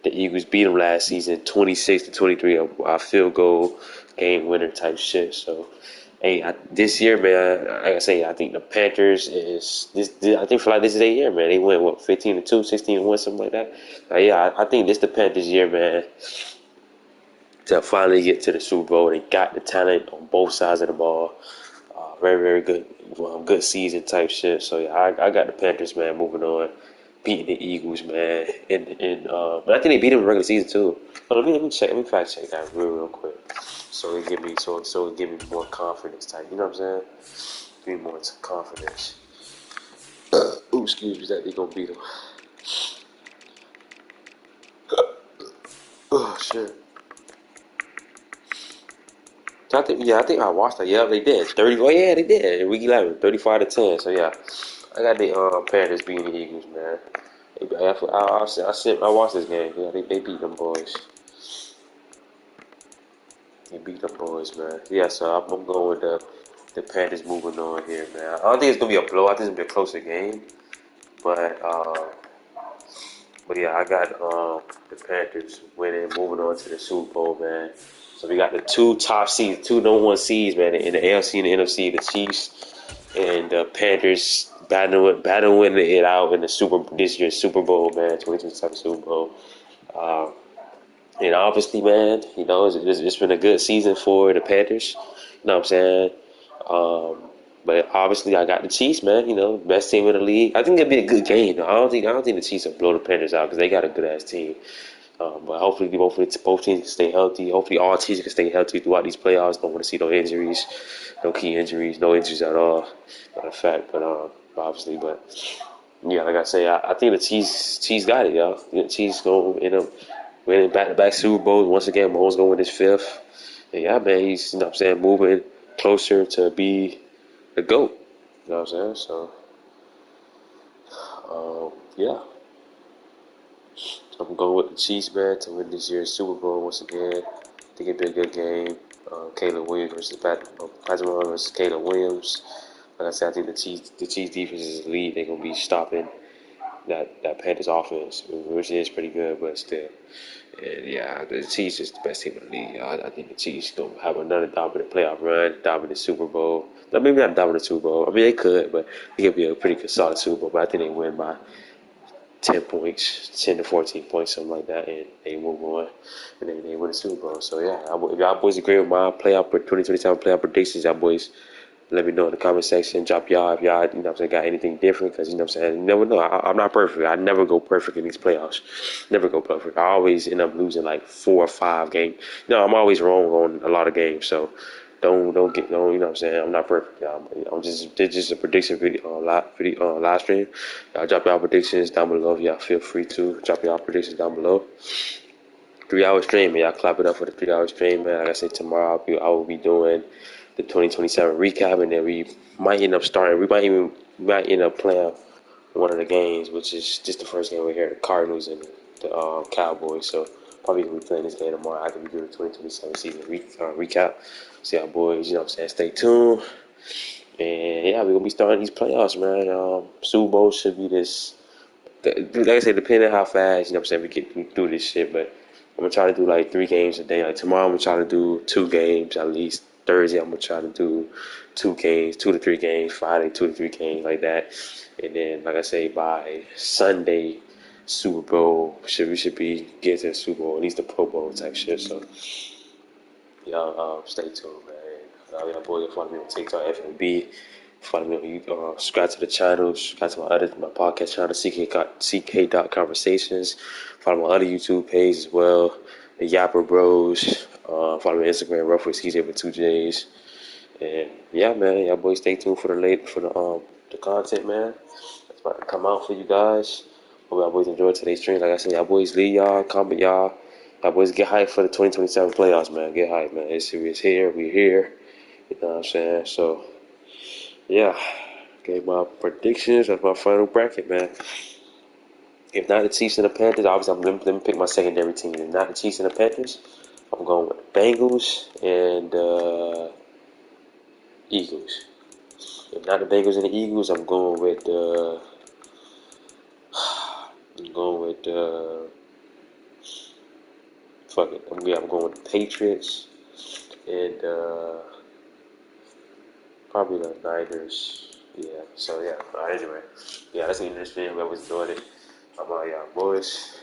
The Eagles beat them last season, 26-23. A field goal game winner type shit. So. Hey, this year, man, like I say, I think the Panthers is this. I think for like this is their year, man. They went 15-2, 16-1, something like that. Yeah, I think this the Panthers' year, man, to finally get to the Super Bowl. They got the talent on both sides of the ball. Very, very good, good season type shit. So yeah, I got the Panthers, man, moving on, beating the Eagles, man, but I think they beat them in the regular season too. But let me check. Let me fact check that real quick. So it give me more confidence type. You know what I'm saying? Give me more confidence. Excuse me, that they gonna beat them. Oh shit. So I think I watched that. Yeah, they did. 30. Oh yeah, they did. In week 11, 35-10. So yeah, I got the Panthers beating the Eagles, man. I watched this game. Yeah, they beat them boys. They beat them boys, man. Yeah, so I'm going with the Panthers moving on here, man. I don't think it's gonna be a blowout. I think it's gonna be a closer game, but yeah, I got the Panthers winning, moving on to the Super Bowl, man. So we got the two top seeds, two number 1 seeds, man, in the AFC and the NFC, the Chiefs and the Panthers battling it out in this year's Super Bowl, man, 2027 Super Bowl. And obviously, man, it's been a good season for the Panthers. You know what I'm saying? But obviously, I got the Chiefs, man. Best team in the league. I think it'll be a good game. I don't think the Chiefs will blow the Panthers out because they got a good ass team. But hopefully, both teams can stay healthy. Hopefully, all teams can stay healthy throughout these playoffs. Don't want to see no injuries, no key injuries, no injuries at all. Matter of fact, but obviously, but yeah, like I say, I think the Chiefs got it, y'all. The Chiefs gonna end up winning back-to-back Super Bowls once again. Mahomes gonna win his fifth. And yeah, man, he's moving closer to be the GOAT. You know what I'm saying? So, yeah. I'm going with the Chiefs, man, to win this year's Super Bowl once again. I think it'd be a good game. Caleb Williams versus Patrick Mahomes versus Caleb Williams. Like I said, I think the Chiefs defense is elite. They're gonna be stopping that Panthers offense, which is pretty good, but still. And yeah, the Chiefs is the best team in the league. I think the Chiefs gonna have another dominant playoff run, dominant Super Bowl. Maybe not dominant Super Bowl. I mean, they could, but it could be a pretty good solid Super Bowl. But I think they win by 10 points, 10 to 14 points, something like that, and they move on, and then they win the Super Bowl. So yeah, if y'all boys agree with my 2027 playoff predictions, y'all boys let me know in the comment section. Drop y'all if y'all, got anything different, because, you never know. I'm not perfect. I never go perfect in these playoffs. Never go perfect. I always end up losing like 4 or 5 games. I'm always wrong on a lot of games, so don't I'm not perfect, y'all. It's just a prediction video on live stream. Y'all drop y'all predictions down below. Y'all feel free to drop y'all predictions down below. 3-hour stream, man. Y'all clap it up for the 3-hour stream, man. Like I said, tomorrow I will be doing the 2027 recap, and then we might end up playing one of the games, which is just the first game we're here, the Cardinals and the Cowboys. So probably gonna be playing this game tomorrow. I can be doing the 2027 season recap. So y'all boys, stay tuned. And yeah, we're gonna be starting these playoffs, man. Super Bowl should be this. Like I said, depending on how fast, we get through this shit, but I'm gonna try to do like 3 games a day. Like tomorrow, I'm gonna try to do 2 games at least. Thursday, I'm gonna try to do 2 games, 2 to 3 games. Friday, 2 to 3 games, like that. And then, like I say, by Sunday, Super Bowl we should be getting to the Super Bowl, at least the Pro Bowl type shit. So, y'all stay tuned, man. Y'all boys follow me on TikTok, FNB. Follow me on subscribe to the channel, subscribe to my podcast channel, CK.Conversations. Follow my other YouTube page as well, the Yapper Bros. Follow me on Instagram, roughly CJ with 2 J's. And yeah, man, y'all boys stay tuned for the content, man. It's about to come out for you guys. Hope y'all boys enjoyed today's stream. Like I said, y'all boys lead y'all, comment y'all. Y'all boys get hyped for the 2027 playoffs, man. Get hyped, man. It's here. We're here. You know what I'm saying? So, yeah. Gave my predictions. That's my final bracket, man. If not the Chiefs and the Panthers, obviously let me pick my secondary team. If not the Chiefs and the Panthers, I'm going with the Bengals and Eagles. If not the Bengals and the Eagles, I'm going with fuck it. I'm going with the Patriots and probably the Niners. Yeah. So yeah. Anyway, yeah. That's the end of this video. I was enjoyed it. I'm out, y'all boys.